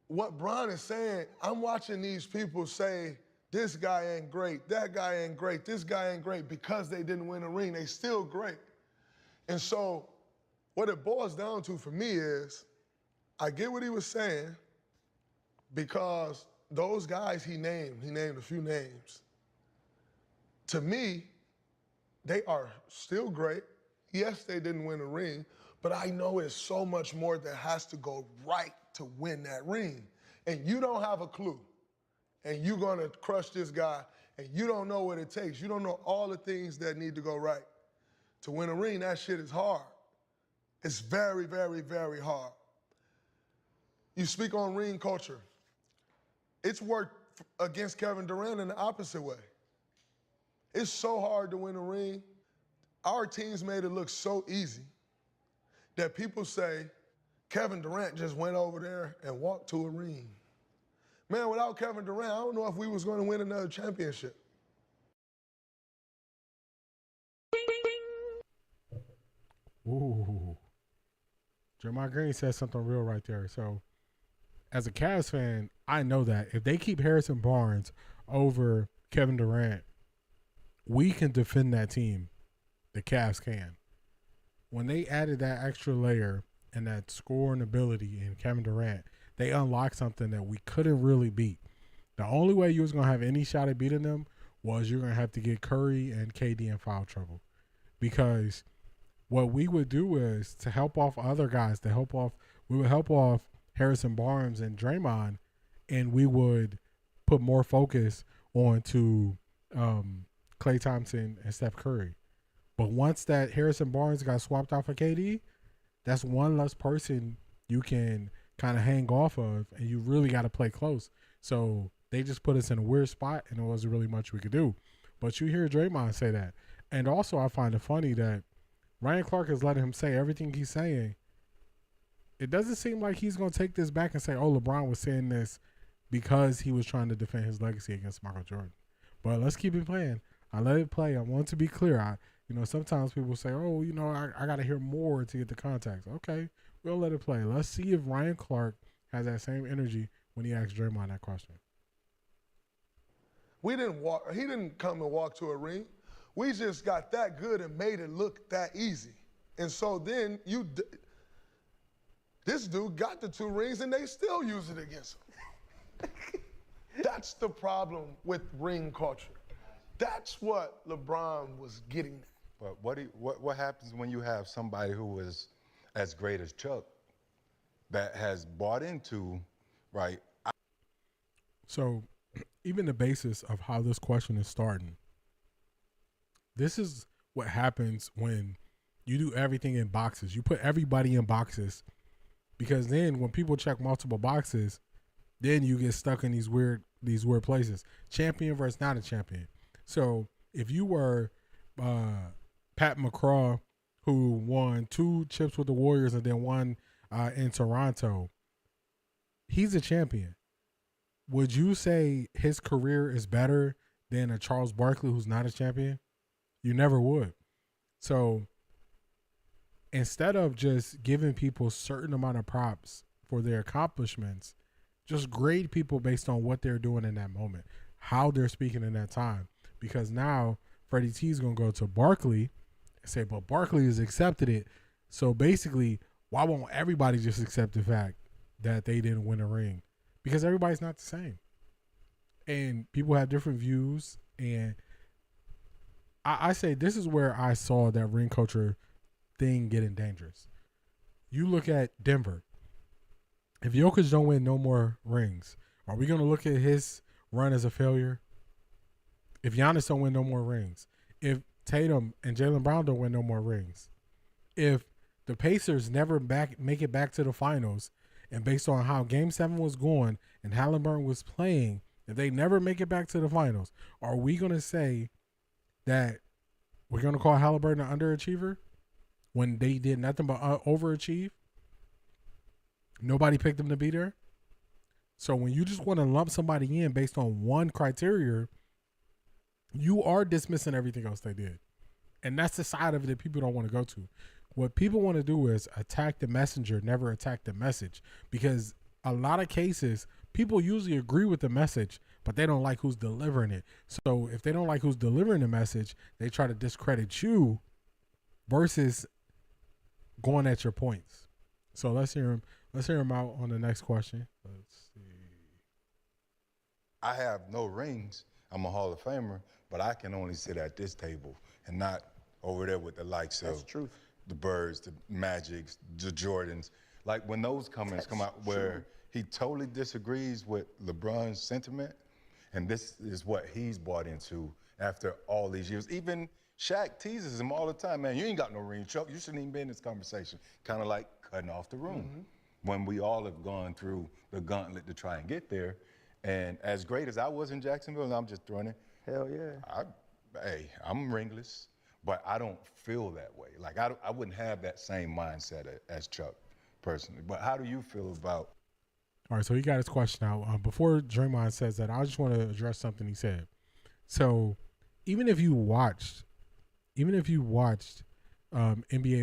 what Brian is saying, I'm watching these people say, this guy ain't great, that guy ain't great, this guy ain't great, because they didn't win a ring. They still great. And so what it boils down to for me is, I get what he was saying, because those guys he named a few names. To me, they are still great. Yes, they didn't win a ring, but I know it's so much more that has to go right to win that ring. And you don't have a clue. And you're gonna crush this guy, and you don't know what it takes. You don't know all the things that need to go right. To win a ring, that shit is hard. It's very, very, very hard. You speak on ring culture. It's worked against Kevin Durant in the opposite way. It's so hard to win a ring. Our teams made it look so easy that people say Kevin Durant just went over there and walked to a ring. Man, without Kevin Durant, I don't know if we was going to win another championship. Ooh. Draymond Green said something real right there. So, as a Cavs fan, I know that if they keep Harrison Barnes over Kevin Durant, we can defend that team. The Cavs can. When they added that extra layer and that scoring ability in Kevin Durant, they unlocked something that we couldn't really beat. The only way you was going to have any shot at beating them was you're going to have to get Curry and KD in foul trouble. Because what we would do is to help off other guys, we would help off Harrison Barnes and Draymond, and we would put more focus onto Klay Thompson and Steph Curry. But once that Harrison Barnes got swapped out for KD, that's one less person you can kind of hang off of, and you really got to play close. So they just put us in a weird spot, and there wasn't really much we could do. But you hear Draymond say that. And also I find it funny that Ryan Clark is letting him say everything he's saying. It doesn't seem like he's going to take this back and say, oh, LeBron was saying this because he was trying to defend his legacy against Michael Jordan. But let's keep it playing. I let it play. I want to be clear. Sometimes people say, oh, I got to hear more to get the context. Okay, we'll let it play. Let's see if Ryan Clark has that same energy when he asks Draymond that question. He didn't come and walk to a ring. We just got that good and made it look that easy. And so then this dude got the 2 rings and they still use it against him. That's the problem with ring culture. That's what LeBron was getting at. But what happens when you have somebody who is as great as Chuck that has bought into, right? So even the basis of how this question is starting, this is what happens when you do everything in boxes. You put everybody in boxes, because then when people check multiple boxes, then you get stuck in these weird places. Champion versus not a champion. So if you were Pat McCraw, who won 2 chips with the Warriors and then one in Toronto, he's a champion. Would you say his career is better than a Charles Barkley who's not a champion? You never would. So instead of just giving people certain amount of props for their accomplishments, just grade people based on what they're doing in that moment, how they're speaking in that time. Because now Freddie T is going to go to Barkley and say, but Barkley has accepted it. So basically, why won't everybody just accept the fact that they didn't win a ring? Because everybody's not the same. And people have different views. And I say this is where I saw that ring culture thing getting dangerous. You look at Denver. If Jokic don't win no more rings, are we going to look at his run as a failure? If Giannis don't win no more rings, if Tatum and Jaylen Brown don't win no more rings, if the Pacers never make it back to the finals, and based on how Game 7 was going and Halliburton was playing, if they never make it back to the finals, are we going to say that we're going to call Halliburton an underachiever when they did nothing but overachieve? Nobody picked them to be there. So when you just want to lump somebody in based on one criteria, you are dismissing everything else they did. And that's the side of it that people don't want to go to. What people want to do is attack the messenger, never attack the message. Because a lot of cases, people usually agree with the message, but they don't like who's delivering it. So if they don't like who's delivering the message, they try to discredit you versus going at your points. So let's hear him. Let's hear him out on the next question. Let's see. I have no rings. I'm a Hall of Famer, but I can only sit at this table and not over there with the likes of the Birds, the Magics, the Jordans. Like when those comments come out where he totally disagrees with LeBron's sentiment, and this is what he's bought into after all these years. Even Shaq teases him all the time, man, you ain't got no ring, Chuck. You shouldn't even be in this conversation. Kind of like cutting off the room. When we all have gone through the gauntlet to try and get there. And as great as I was in Jacksonville, and I'm just throwing it. Hell yeah. I'm ringless, but I don't feel that way. Like I wouldn't have that same mindset as Chuck personally. But how do you feel about? All right, so he got his question out. Before Draymond says that, I just want to address something he said. So even if you watched NBA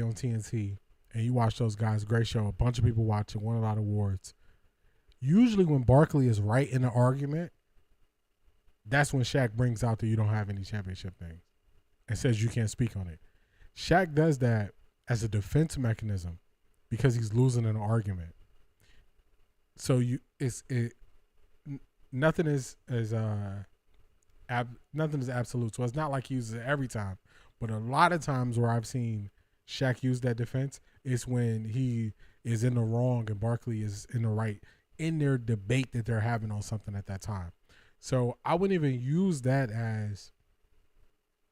on TNT and you watch those guys, great show, a bunch of people watch it, won a lot of awards. Usually when Barkley is right in the argument, that's when Shaq brings out that you don't have any championship things and says you can't speak on it. Shaq does that as a defense mechanism because he's losing an argument. So nothing is absolute. So it's not like he uses it every time, but a lot of times where I've seen Shaq use that defense is when he is in the wrong and Barkley is in the right in their debate that they're having on something at that time. So I wouldn't even use that as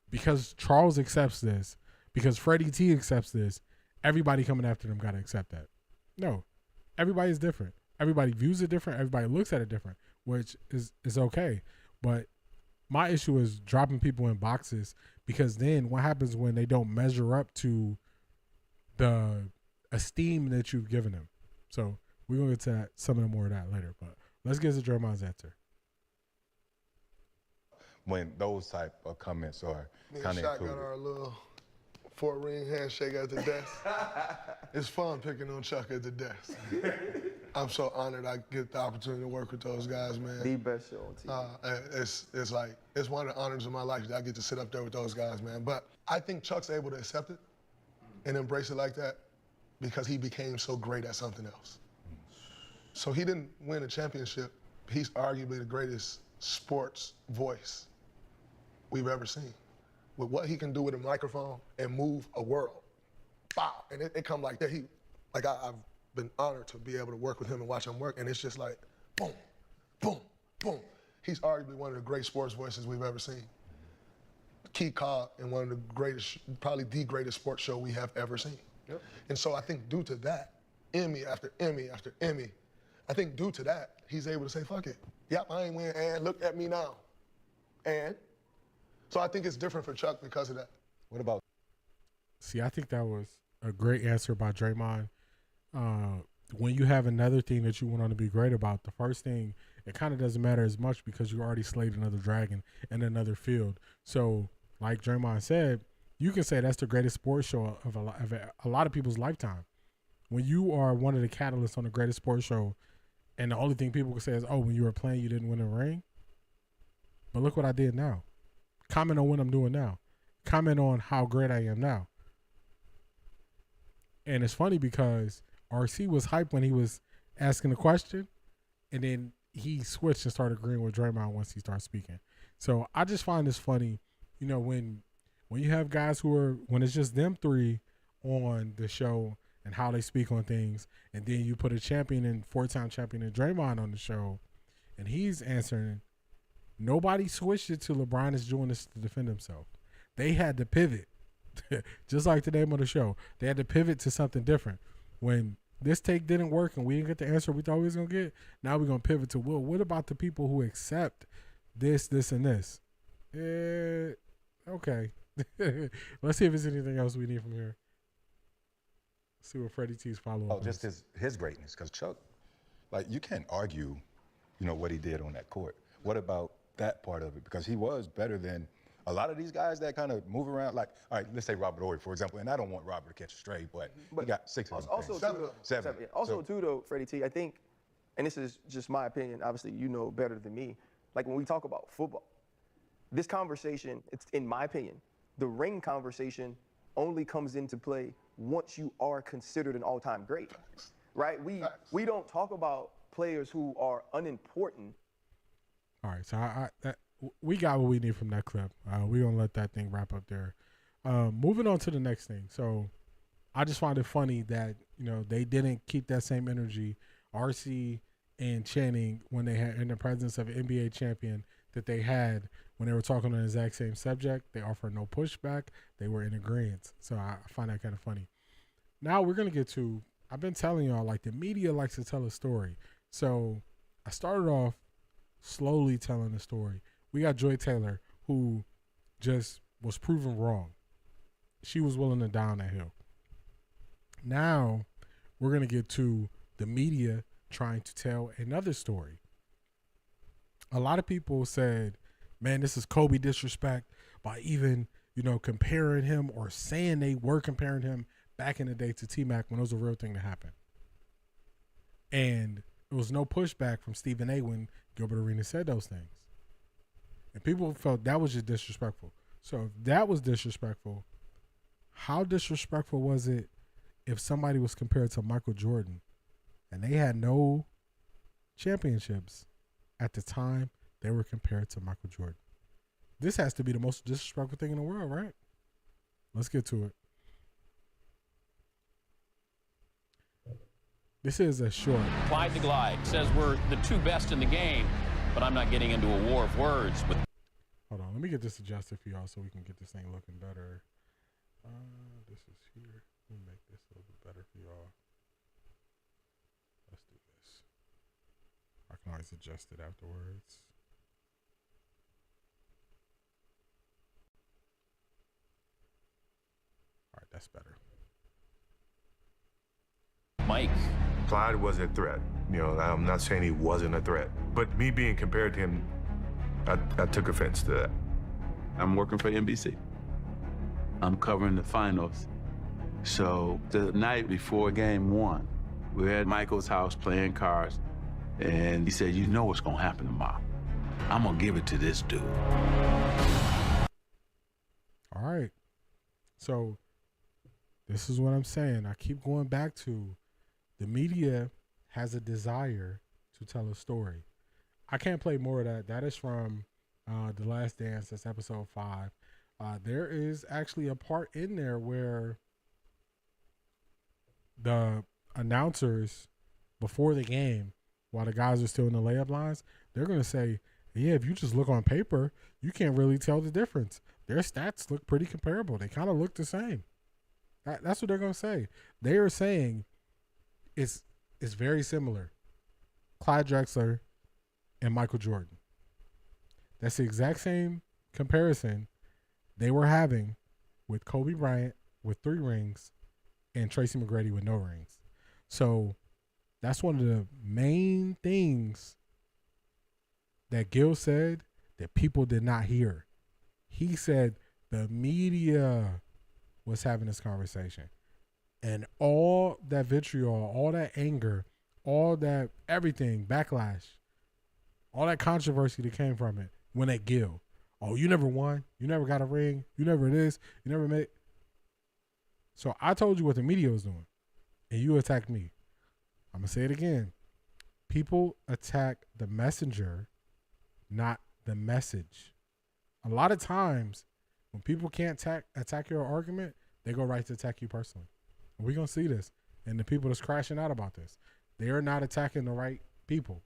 because Charles accepts this, because Freddie T accepts this, everybody coming after them got to accept that. No, everybody's different. Everybody views it different. Everybody looks at it different, which is okay. But my issue is dropping people in boxes because then what happens when they don't measure up to the esteem that you've given them? So we're going to get to that, some of the more of that later. But let's get to Draymond's answer. When those type of comments are kind of Shaq included. got our little 4-ring handshake at the desk. It's fun picking on Chuck at the desk. I'm so honored I get the opportunity to work with those guys, man. The best show on TV. It's one of the honors of my life that I get to sit up there with those guys, man. But I think Chuck's able to accept it and embrace it like that because he became so great at something else. So he didn't win a championship. He's arguably the greatest sports voice we've ever seen. With what he can do with a microphone and move a world. Wow, and it come like that. I've been honored to be able to work with him and watch him work, and it's just like, boom, boom, boom. He's arguably one of the great sports voices we've ever seen. Key cog in one of the greatest, probably the greatest sports show we have ever seen. Yep. And so I think due to that, Emmy after Emmy after Emmy, I think due to that, he's able to say, fuck it. Yep, I ain't win, and look at me now. And so I think it's different for Chuck because of that. What about? See, I think that was a great answer by Draymond. When you have another thing that you want on to be great about, the first thing, it kind of doesn't matter as much because you already slayed another dragon in another field. So, like Draymond said, you can say that's the greatest sports show of a lot of people's lifetime. When you are one of the catalysts on the greatest sports show, and the only thing people can say is, "Oh, when you were playing, you didn't win a ring." But look what I did now. Comment on what I'm doing now. Comment on how great I am now. And it's funny because RC was hyped when he was asking the question, and then he switched and started agreeing with Draymond once he started speaking. So I just find this funny, you know, when you have guys when it's just them three on the show and how they speak on things, and then you put a champion and 4-time champion and Draymond on the show, and he's answering. Nobody switched it to LeBron is doing this to defend himself. They had to pivot, just like the name of the show. They had to pivot to something different. When this take didn't work and we didn't get the answer we thought we was going to get, now we're going to pivot to, well, what about the people who accept this, and this? Okay. Let's see if there's anything else we need from here. Let's see what Freddie T's follow-up just is. his greatness, because Chuck, like, you can't argue, you know, what he did on that court. What about that part of it? Because he was better than a lot of these guys that kind of move around. Like, all right, let's say Robert Horry, for example, and I don't want Robert to catch a stray, but he got 6 of them. Also, Seven. yeah. Also, too, though, Freddie T, I think, and this is just my opinion, obviously you know better than me, like when we talk about football, this conversation, it's in my opinion, the ring conversation only comes into play once you are considered an all-time great, right? We don't talk about players who are unimportant. All right, so we got what we need from that clip. We're going to let that thing wrap up there. Moving on to the next thing. So I just find it funny that, you know, they didn't keep that same energy, RC and Channing, when they had in the presence of an NBA champion that they had when they were talking on the exact same subject. They offered no pushback. They were in agreement. So I find that kind of funny. Now we're going to get to, I've been telling y'all, like, the media likes to tell a story. So I started off slowly telling the story. We got Joy Taylor, who just was proven wrong. She was willing to die on that hill. Now we're going to get to the media trying to tell another story. A lot of people said, man, this is Kobe disrespect by even, you know, comparing him or saying they were comparing him back in the day to T-Mac when it was a real thing to happen. And there was no pushback from Stephen A. when Gilbert Arenas said those things. And people felt that was just disrespectful. So if that was disrespectful, how disrespectful was it if somebody was compared to Michael Jordan and they had no championships at the time they were compared to Michael Jordan? This has to be the most disrespectful thing in the world, right? Let's get to it. This is a short. Clyde the Glide says we're the two best in the game, but I'm not getting into a war of words with. Hold on, let me get this adjusted for y'all so we can get this thing looking better. This is here. Let me make this a little bit better for y'all. Let's do this. I can always adjust it afterwards. All right, that's better. Mike. Clyde was a threat. You know, I'm not saying he wasn't a threat, but me being compared to him, I took offense to that. I'm working for NBC. I'm covering the finals. So the night before game one, we were at Michael's house playing cards, and he said, you know what's gonna happen tomorrow. I'm gonna give it to this dude. All right. So this is what I'm saying. I keep going back to the media has a desire to tell a story. I can't play more of that. That is from The Last Dance. That's episode 5. There is actually a part in there where the announcers, before the game, while the guys are still in the layup lines, they're going to say, yeah, if you just look on paper, you can't really tell the difference. Their stats look pretty comparable. They kind of look the same. That's what they're going to say. They are saying it's very similar. Clyde Drexler and Michael Jordan. That's the exact same comparison they were having with Kobe Bryant with 3 rings and Tracy McGrady with no rings. So that's one of the main things that Gil said that people did not hear. He said the media was having this conversation. And all that vitriol, all that anger, all that everything, backlash, all that controversy that came from it when at Gill. Oh, you never won. You never got a ring. You never this. You never made. So I told you what the media was doing, and you attacked me. I'm going to say it again. People attack the messenger, not the message. A lot of times when people can't attack your argument, they go right to attack you personally. And we're going to see this. And the people that's crashing out about this, they are not attacking the right people.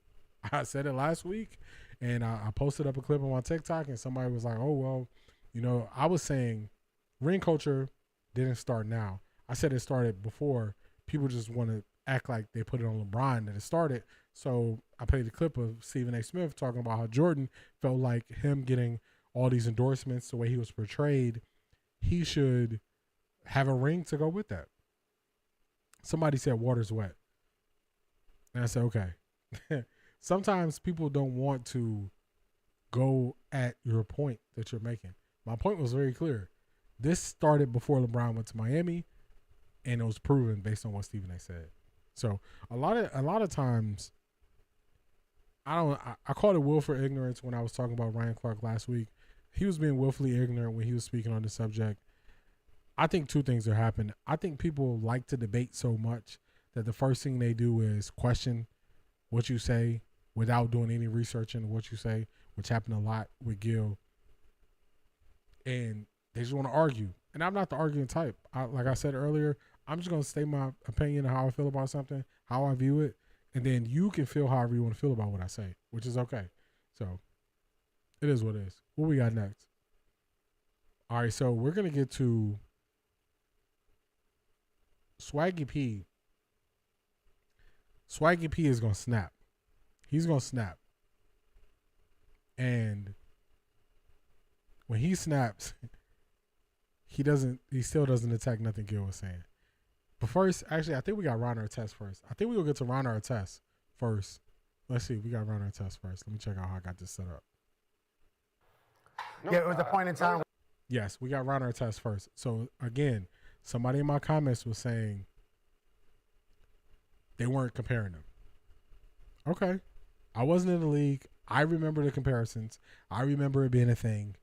I said it last week, and I posted up a clip on my TikTok, and somebody was like, oh, well, you know, I was saying ring culture didn't start now. I said it started before. People just want to act like they put it on LeBron that it started. So I played the clip of Stephen A. Smith talking about how Jordan felt like him getting all these endorsements, the way he was portrayed, he should have a ring to go with that. Somebody said water's wet. And I said, okay. Sometimes people don't want to go at your point that you're making. My point was very clear. This started before LeBron went to Miami, and it was proven based on what Stephen A. said. So a lot of times, I called it willful ignorance when I was talking about Ryan Clark last week. He was being willfully ignorant when he was speaking on the subject. I think two things are happening. I think people like to debate so much that the first thing they do is question what you say without doing any research into what you say, which happened a lot with Gill. And they just want to argue. And I'm not the arguing type. Like I said earlier, I'm just going to state my opinion of how I feel about something, how I view it, and then you can feel however you want to feel about what I say, which is okay. So it is what it is. What we got next? All right, so we're going to get to Swaggy P. Swaggy P is going to snap. He's going to snap. And when he snaps, he still doesn't attack nothing Gill was saying. But first, actually, I think we got Ron Artest first. I think we'll get to Ron Artest first. Let's see. We got Ron Artest first. Let me check out how I got this set up. Yeah, it was a point in time. Yes, we got Ron Artest first. So, again, somebody in my comments was saying they weren't comparing them. Okay. I wasn't in the league. I remember the comparisons. I remember it being a thing.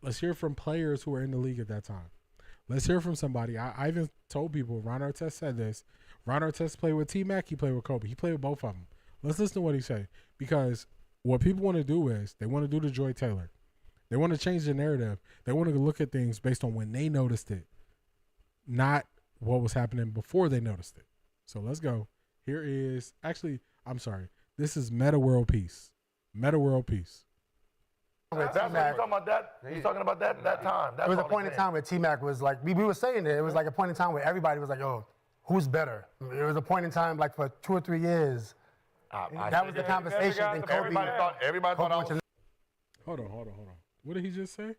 Let's hear from players who were in the league at that time. Let's hear from somebody. I even told people, Ron Artest said this. Ron Artest played with T-Mac. He played with Kobe. He played with both of them. Let's listen to what he said. Because what people want to do is they want to do the Joy Taylor. They want to change the narrative. They want to look at things based on when they noticed it, not what was happening before they noticed it. So let's go. Here is, actually, I'm sorry. This is Metta World Peace. Metta World Peace. That's what you're talking about. That he's talking about that time. It was a point in time where T-Mac was like, we were saying it. It was like a point in time where everybody was like, "Oh, who's better?" It was a point in time like for 2 or 3 years. That was the conversation. And Kobe. Everybody thought I was. Hold on. What did he just say?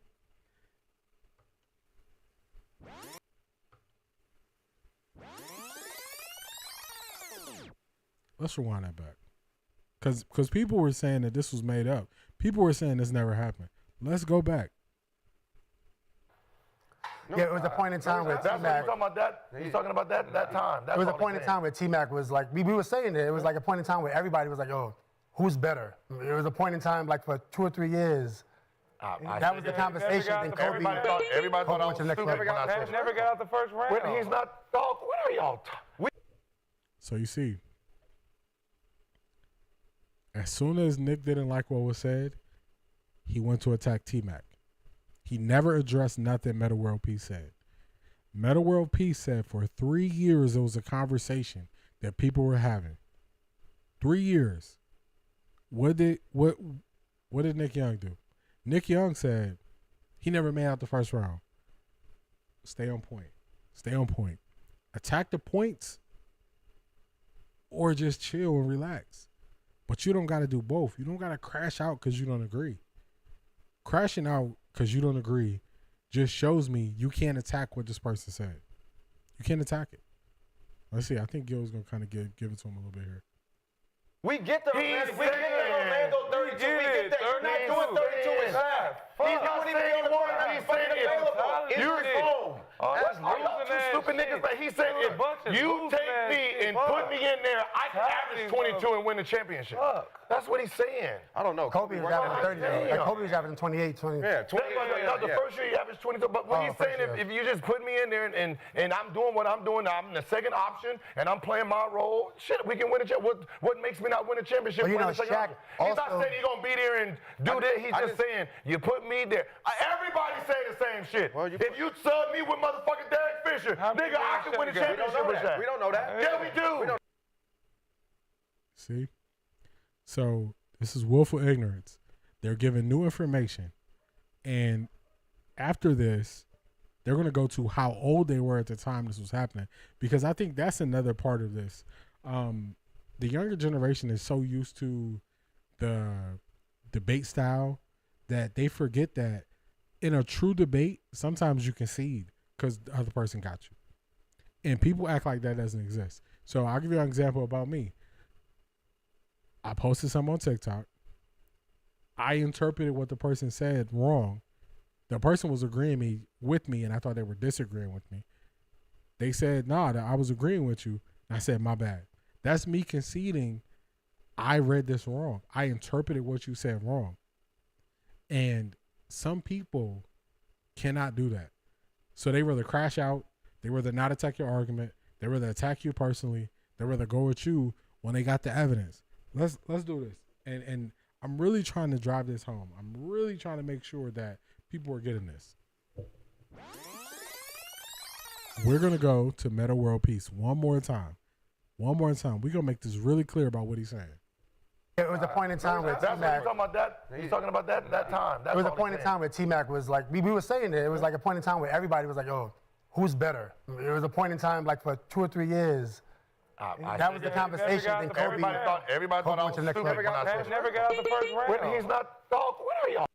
Let's rewind that back. Because people were saying that this was made up. People were saying this never happened. Let's go back. Yeah, it was a point in time where T-Mac. That's what you're talking about. He's talking about that time. It was a point in time where T-Mac was like, we were saying it. It was like a point in time where everybody was like, "Oh, who's better?" It was a point in time like for 2 or 3 years. That was the conversation. And Kobe. Everybody thought I was stupid. Never got out the first round. He's not. Dog, what are y'all? So you see, as soon as Nick didn't like what was said, he went to attack T-Mac. He never addressed nothing Metta World Peace said. Metta World Peace said for 3 years it was a conversation that people were having. 3 years. What did Nick Young do? Nick Young said he never made out the first round. Stay on point. Stay on point. Attack the points or just chill and relax. But you don't got to do both. You don't got to crash out because you don't agree. Crashing out because you don't agree just shows me you can't attack what this person said. You can't attack it. Let's see. I think Gil's going to kind of give it to him a little bit here. We get the Orlando 32. We get that. You're not doing 32 and half. He's not even going to be available. stupid niggas, but he said if you take me and put me in there, I can average 22 and win the championship. That's what he's saying. I don't know. Kobe was averaging 30. Like Kobe was averaging 28, 20. Yeah, 28. The first year he averaged 22. But what he's saying, if you just put me in there and I'm doing what I'm doing, I'm the second option and I'm playing my role, shit, we can win a championship. What makes me not win a championship? Well, you know, Shaq he's not saying he's going to be there and do this. He's just saying, you put me there. Everybody say the same shit. Well, if you sub me with motherfucking Derek Fisher, nigga, I can win a championship with that. We don't know that. Yeah, we do. See? So this is willful ignorance. They're given new information. And after this, they're going to go to how old they were at the time this was happening. Because I think that's another part of this. The younger generation is so used to the debate style that they forget that in a true debate, sometimes you concede because the other person got you. And people act like that doesn't exist. So I'll give you an example about me. I posted something on TikTok. I interpreted what the person said wrong. The person was agreeing with me, and I thought they were disagreeing with me. They said, nah, I was agreeing with you. And I said, my bad. That's me conceding. I read this wrong. I interpreted what you said wrong. And some people cannot do that. So they rather crash out. They rather not attack your argument. They rather attack you personally. They rather go with you when they got the evidence. Let's do this. And I'm really trying to drive this home. I'm really trying to make sure that people are getting this. We're going to go to Metta World Peace one more time. One more time. We're going to make this really clear about what he's saying. It was a point in time where T-Mac. That's what he's talking about. He's talking about that time. It was a point in time where T-Mac was like, we were saying it. It was like a point in time where everybody was like, oh, who's better? It was a point in time like for 2 or 3 years. That was the conversation. Then Kobe, everybody thought I was stupid. Never got out the first round. He's not. What are y'all?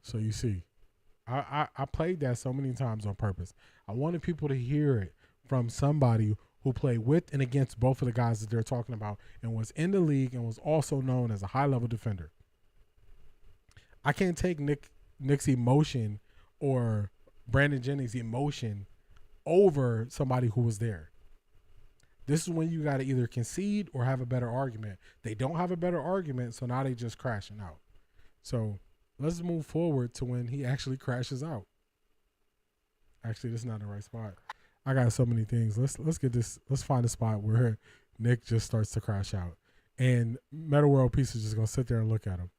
So you see, I played that so many times on purpose. I wanted people to hear it from somebody who played with and against both of the guys that they're talking about and was in the league and was also known as a high-level defender. I can't take Nick's emotion or Brandon Jennings' emotion over somebody who was there. This is when you got to either concede or have a better argument. They don't have a better argument, so now they just crashing out. So let's move forward to when he actually crashes out. Actually, this is not the right spot. I got so many things. Let's get this. Let's find a spot where Nick just starts to crash out, and Metta World Peace is just gonna sit there and look at him.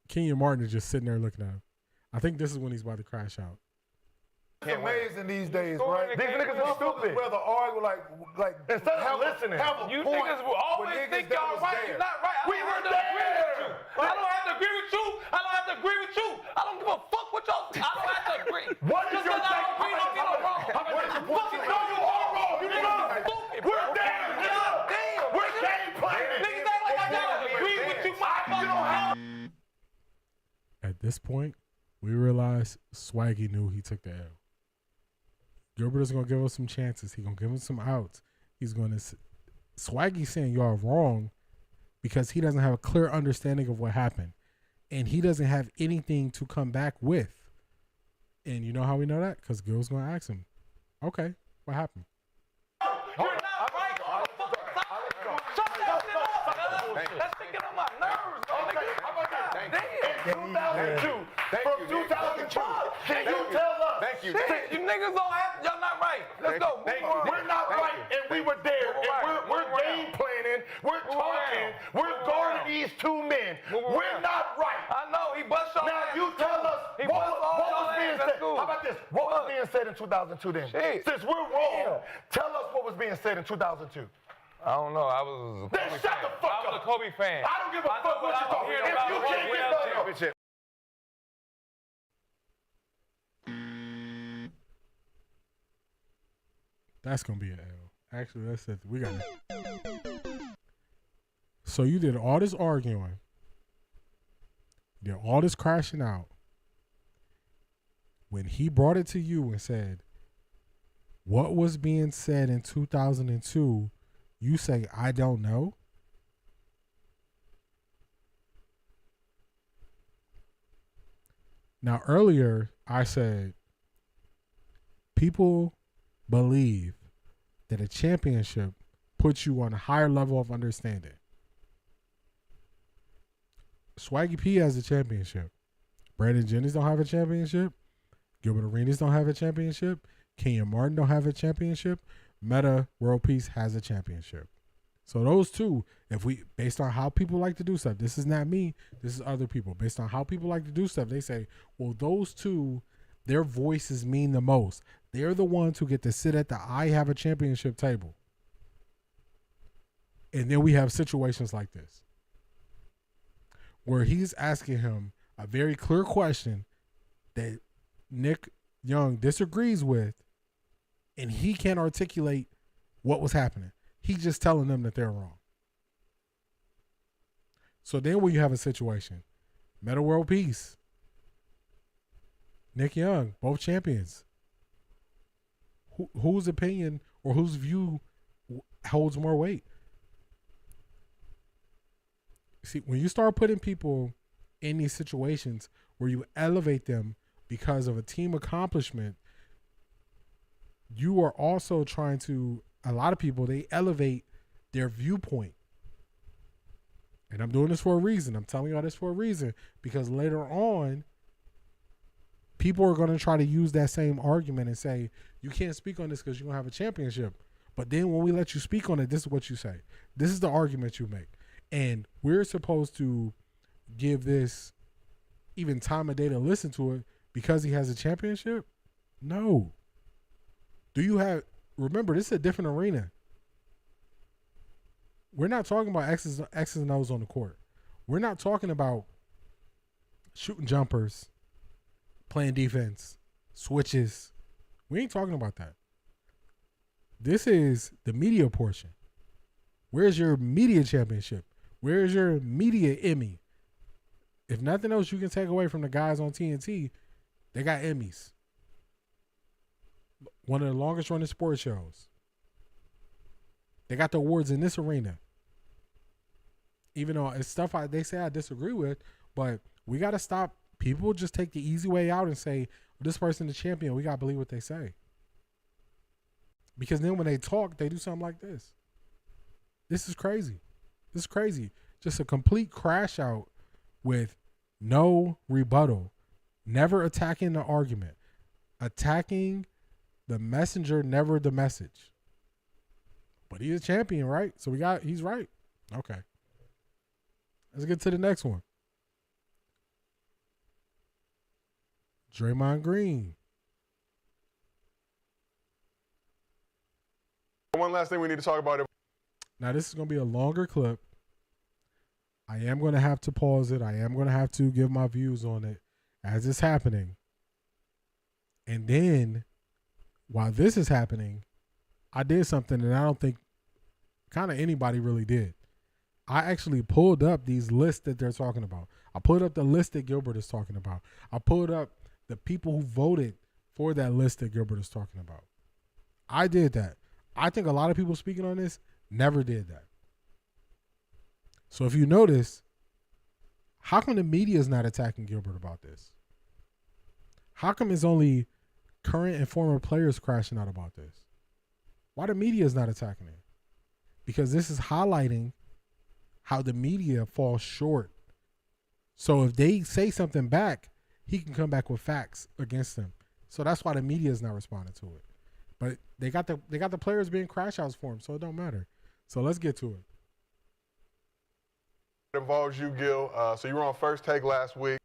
Kenyon Martin is just sitting there looking at him. I think this is when he's about to crash out. It's amazing these days, right? These niggas are stupid. Rather argue like instead of listening. You niggas will always think y'all right. You're not right. We were there. I don't have to agree with you. I don't have to agree with you. I don't give a fuck what y'all. I don't have to agree. What is your take? Don't get it wrong. You are wrong. You know, we're there. Damn. We're game planning. Niggas act like I gotta agree with you. You don't have. At this point, we realize Swaggy knew he took the L. Gilbert is going to give us some chances. He's going to give us some outs. He's going to... Swaggy's saying y'all wrong because he doesn't have a clear understanding of what happened. And he doesn't have anything to come back with. And you know how we know that? Because Gil's going to ask him, okay, what happened? You're not right. Shut that shit up. That shit get on my nerves. How about that? In 2002, from 2002, can you tell us? Thank you. You niggas don't have, y'all not right. Let's go. We're not right, and we were there, and we're game planning, we're talking, we're guarding these 2 men. We're not right. I know, he bust y'all. Now you tell us what was being said. How about this? What was being said in 2002 then? Since we're wrong, tell us what was being said in 2002. I don't know. I was a Kobe fan. Shut the fuck up. I was a Kobe fan. I don't give a fuck what you're talking about. If you can't get the championship. That's going to be an L. Actually, that's it. We got it. So you did all this arguing. You did all this crashing out. When he brought it to you and said, what was being said in 2002, you say, I don't know? Now, earlier, I said, People believe that a championship puts you on a higher level of understanding. Swaggy P has a championship. Brandon Jennings don't have a championship. Gilbert Arenas don't have a championship. Kenyon Martin don't have a championship. Meta World Peace has a championship. So those two, if we, based on how people like to do stuff, this is not me, this is other people. Based on how people like to do stuff, they say, well, those two, their voices mean the most. They're the ones who get to sit at the I have a championship table. And then we have situations like this, where he's asking him a very clear question that Nick Young disagrees with, and he can't articulate what was happening. He's just telling them that they're wrong. So then when you have a situation, Meta World Peace, Nick Young, both champions. Whose opinion or whose view holds more weight? See, when you start putting people in these situations where you elevate them because of a team accomplishment, you are also trying to, a lot of people, they elevate their viewpoint. And I'm doing this for a reason. I'm telling you all this for a reason, because later on, people are going to try to use that same argument and say, you can't speak on this because you don't have a championship. But then when we let you speak on it, this is what you say. This is the argument you make. And we're supposed to give this even time of day to listen to it because he has a championship? No. Do you have, remember, this is a different arena. We're not talking about X's and O's on the court. We're not talking about shooting jumpers, playing defense, switches. We ain't talking about that. This is the media portion. Where's your media championship? Where's your media Emmy? If nothing else you can take away from the guys on TNT, they got Emmys. One of the longest running sports shows. They got the awards in this arena. Even though it's stuff they say I disagree with, but we got to stop. People just take the easy way out and say, this person the champion. We got to believe what they say. Because then when they talk, they do something like this. This is crazy. This is crazy. Just a complete crash out with no rebuttal. Never attacking the argument. Attacking the messenger, never the message. But he's a champion, right? So he's right. Okay. Let's get to the next one. Draymond Green. One last thing we need to talk about. Now, this is going to be a longer clip. I am going to have to pause it. I am going to have to give my views on it as it's happening. And then, while this is happening, I did something that I don't think kind of anybody really did. I actually pulled up these lists that they're talking about. I pulled up the list that Gilbert is talking about. I pulled up the people who voted for that list that Gilbert is talking about. I did that. I think a lot of people speaking on this never did that. So if you notice, how come the media is not attacking Gilbert about this? How come it's only current and former players crashing out about this? Why the media is not attacking it? Because this is highlighting how the media falls short. So if they say something back, he can come back with facts against them. So that's why the media is not responding to it. But they got the players being crash outs for him, so it don't matter. So let's get to it. It involves you, Gil. So you were on First Take last week.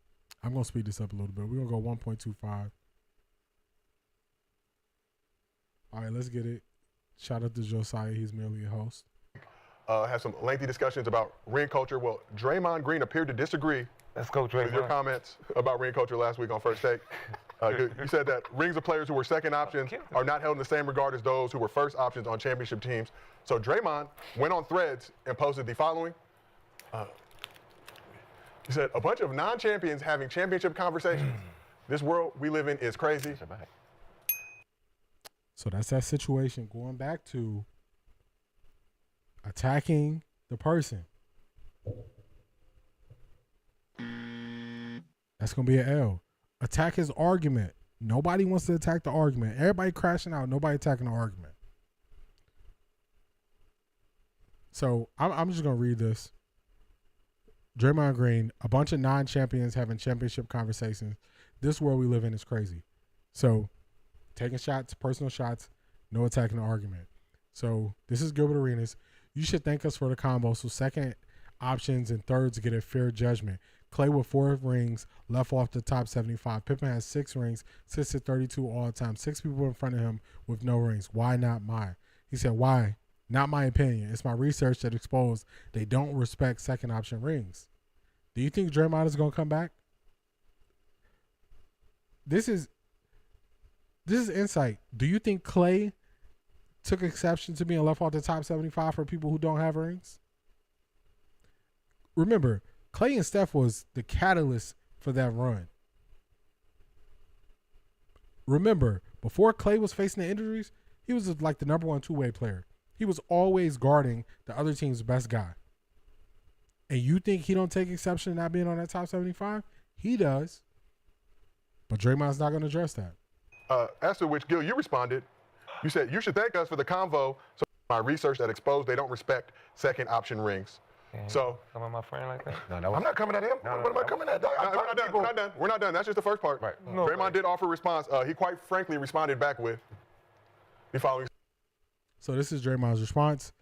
I'm going to speed this up a little bit. We're going to go 1.25. All right, let's get it. Shout out to Josiah. He's merely a host. Had some lengthy discussions about ring culture. Well, Draymond Green appeared to disagree with your comments about ring culture last week on First Take. You said that rings of players who were second options are not held in the same regard as those who were first options on championship teams. So Draymond went on Threads and posted the following. He said, a bunch of non-champions having championship conversations. This world we live in is crazy. So that's that situation. Going back to attacking the person. That's going to be an L. Attack his argument. Nobody wants to attack the argument. Everybody crashing out. Nobody attacking the argument. So I'm just going to read this. Draymond Green, a bunch of non-champions having championship conversations. This world we live in is crazy. So taking shots, personal shots, no attacking the argument. So this is Gilbert Arenas. You should thank us for the combo so second options and thirds get a fair judgment. Clay with 4 rings left off the top 75. Pippen has 6 rings, sits at 32 all the time. 6 people in front of him with no rings. Why not mine? He said, why? Not my opinion. It's my research that exposed they don't respect second option rings. Do you think Draymond is going to come back? This is insight. Do you think Clay took exception to being left off the top 75 for people who don't have rings? Remember, Clay and Steph was the catalyst for that run. Remember, before Clay was facing the injuries, he was like the number 1 two-way player. He was always guarding the other team's best guy. And you think he don't take exception to not being on that top 75? He does. But Draymond's not going to address that. As to which, Gil, you responded. You said, you should thank us for the convo. So my research that exposed they don't respect second option rings. So Some of my friend like that. No, I'm not coming at him. What am I coming at? We're not done. We're not done. That's just the first part. Right. No, Draymond did offer a response. He quite frankly responded back with the following. So this is Draymond's response.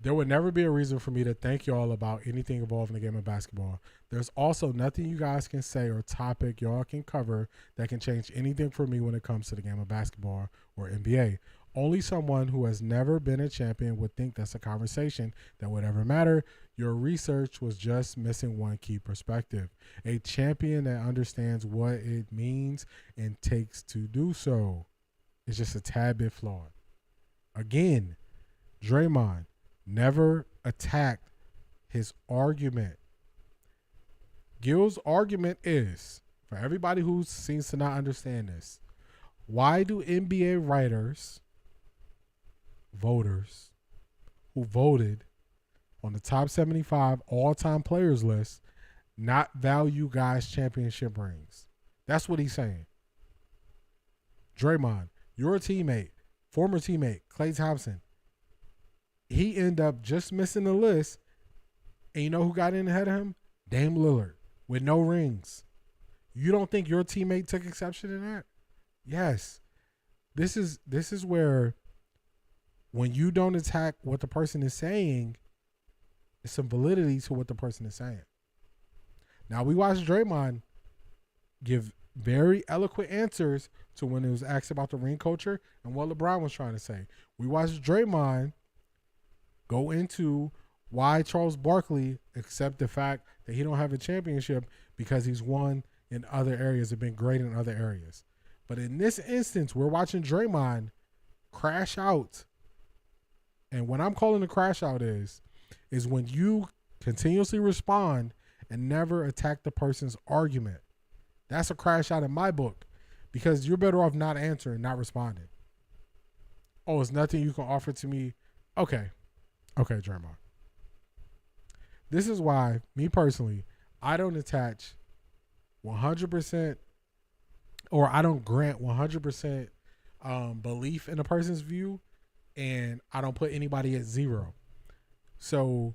There would never be a reason for me to thank y'all about anything involving the game of basketball. There's also nothing you guys can say or topic y'all can cover that can change anything for me when it comes to the game of basketball or NBA. Only someone who has never been a champion would think that's a conversation that would ever matter. Your research was just missing one key perspective. A champion that understands what it means and takes to do so is just a tad bit flawed. Again, Draymond never attacked his argument. Gil's argument is, for everybody who seems to not understand this, why do NBA writers, voters, who voted on the top 75 all-time players list not value guys' championship rings? That's what he's saying. Draymond, your teammate, former teammate, Klay Thompson, he ended up just missing the list. And you know who got in ahead of him? Dame Lillard with no rings. You don't think your teammate took exception to that? Yes. This is where when you don't attack what the person is saying, there's some validity to what the person is saying. Now, we watched Draymond give very eloquent answers to when it was asked about the ring culture and what LeBron was trying to say. We watched Draymond go into why Charles Barkley accept the fact that he don't have a championship because he's won in other areas and been great in other areas. But in this instance, we're watching Draymond crash out. And what I'm calling a crash out is when you continuously respond and never attack the person's argument. That's a crash out in my book because you're better off not answering, not responding. Oh, it's nothing you can offer to me. Okay, Draymond. This is why, me personally, I don't attach 100% or I don't grant 100% belief in a person's view, and I don't put anybody at 0. So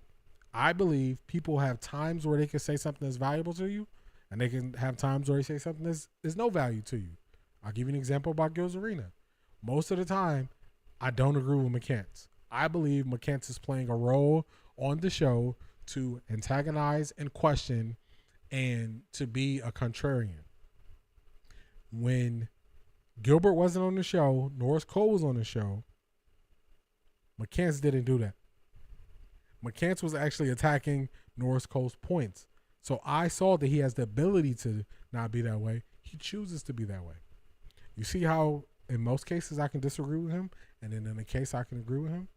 I believe people have times where they can say something that's valuable to you, and they can have times where they say something that's no value to you. I'll give you an example about Gil's Arena. Most of the time, I don't agree with McCants. I believe McCants is playing a role on the show to antagonize and question and to be a contrarian. When Gilbert wasn't on the show, Norris Cole was on the show, McCants didn't do that. McCants was actually attacking Norris Cole's points. So I saw that he has the ability to not be that way. He chooses to be that way. You see how in most cases I can disagree with him, and then in a case I can agree with him?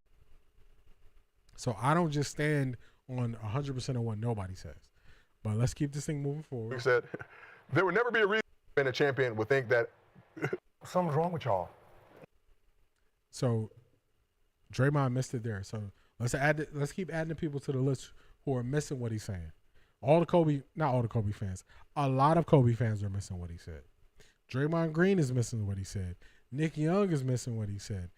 So I don't just stand on 100% of what nobody says. But let's keep this thing moving forward. You said there would never be a reason a champion would think that something's wrong with y'all. So Draymond missed it there. So let's keep adding people to the list who are missing what he's saying. Not all the Kobe fans. A lot of Kobe fans are missing what he said. Draymond Green is missing what he said. Nick Young is missing what he said.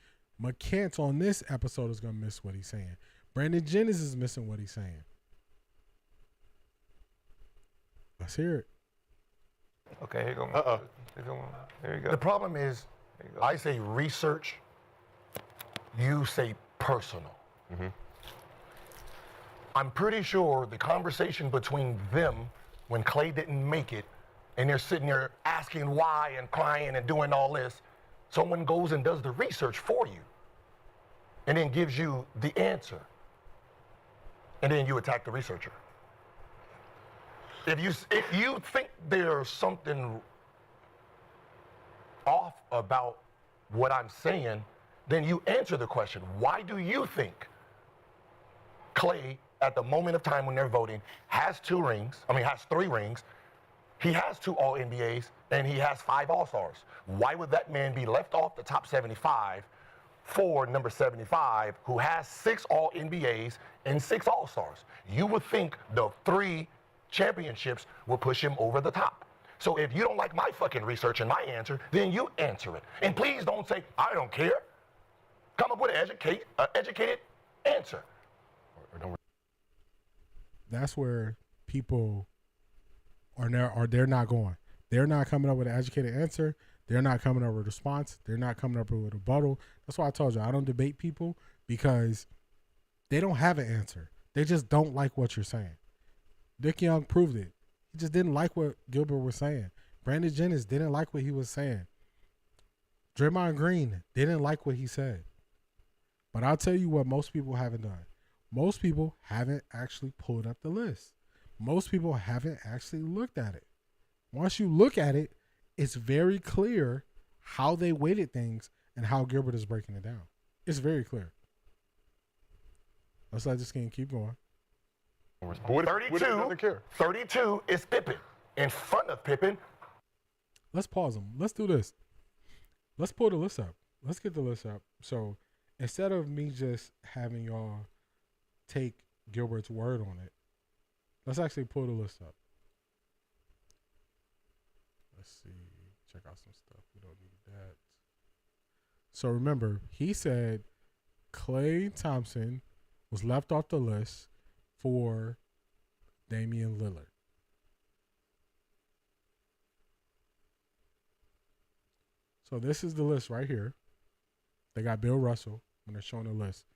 McCants on this episode is going to miss what he's saying. Brandon Jennings is missing what he's saying. Let's hear it. Okay, here you go. Here you go. The problem is, I say research, you say personal. I'm pretty sure the conversation between them when Clay didn't make it, and they're sitting there asking why and crying and doing all this, someone goes and does the research for you and then gives you the answer. And then you attack the researcher. If you think there's something off about what I'm saying, then you answer the question. Why do you think Clay, at the moment of time when they're voting, has 3 rings, he has 2 All-NBAs, and he has 5 All-Stars? Why would that man be left off the top 75 for number 75, who has 6 All-NBAs and 6 All-Stars? You would think the 3 championships will push him over the top. So if you don't like my fucking research and my answer, then you answer it. And please don't say, I don't care. Come up with an educated answer. That's where people they're not going. They're not coming up with an educated answer. They're not coming up with a response. They're not coming up with a rebuttal. That's why I told you I don't debate people, because they don't have an answer. They just don't like what you're saying. Nick Young proved it. He just didn't like what Gilbert was saying. Brandon Jennings didn't like what he was saying. Draymond Green didn't like what he said. But I'll tell you what most people haven't done. Most people haven't actually pulled up the list. Most people haven't actually looked at it. Once you look at it, it's very clear how they weighted things and how Gilbert is breaking it down. It's very clear. Let's let this game keep going. 32 is Pippen in front of Pippen. Let's pause them. Let's do this. Let's pull the list up. Let's get the list up. So instead of me just having y'all take Gilbert's word on it, let's actually pull the list up. Let's see. Check out some stuff. We don't need that. So remember, he said Klay Thompson was left off the list for Damian Lillard. So this is the list right here. They got Bill Russell when they're showing the list.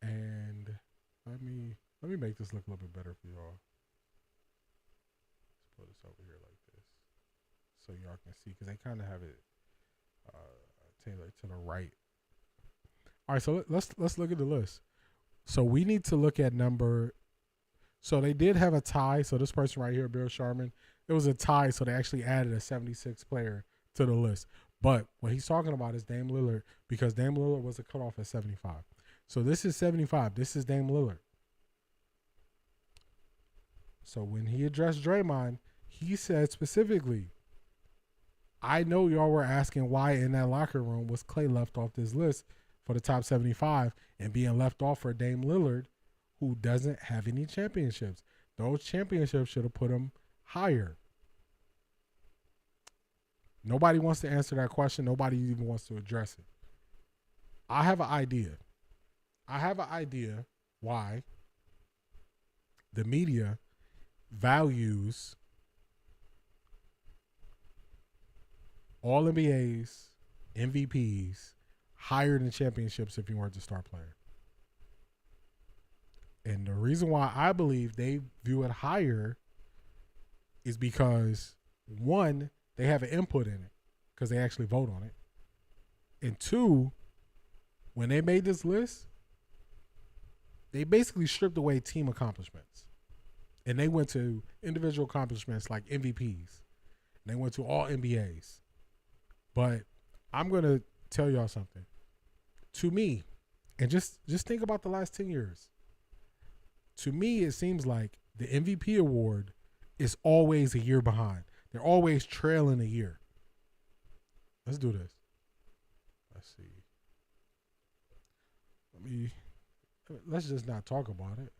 And let me make this look a little bit better for y'all. Let's put this over here like this so y'all can see, because they kind of have it tailored to the right. All right, so let's look at the list. So we need to look at number. So they did have a tie. So this person right here, Bill Sharman, it was a tie. So they actually added a 76 player to the list. But what he's talking about is Dame Lillard, because Dame Lillard was a cutoff at 75. So this is 75. This is Dame Lillard. So when he addressed Draymond, he said specifically, I know y'all were asking why in that locker room was Klay left off this list for the top 75 and being left off for Dame Lillard, who doesn't have any championships. Those championships should have put him higher. Nobody wants to answer that question. Nobody even wants to address it. I have an idea. I have an idea why the media values all NBAs, MVPs higher than championships if you weren't the star player. And the reason why I believe they view it higher is because, one, they have an input in it because they actually vote on it. And two, when they made this list, they basically stripped away team accomplishments. And they went to individual accomplishments like MVPs. And they went to all NBAs. But I'm going to tell y'all something. To me, and just think about the last 10 years. To me, it seems like the MVP award is always a year behind. They're always trailing a year. Let's do this. Let's see. Let's just not talk about it.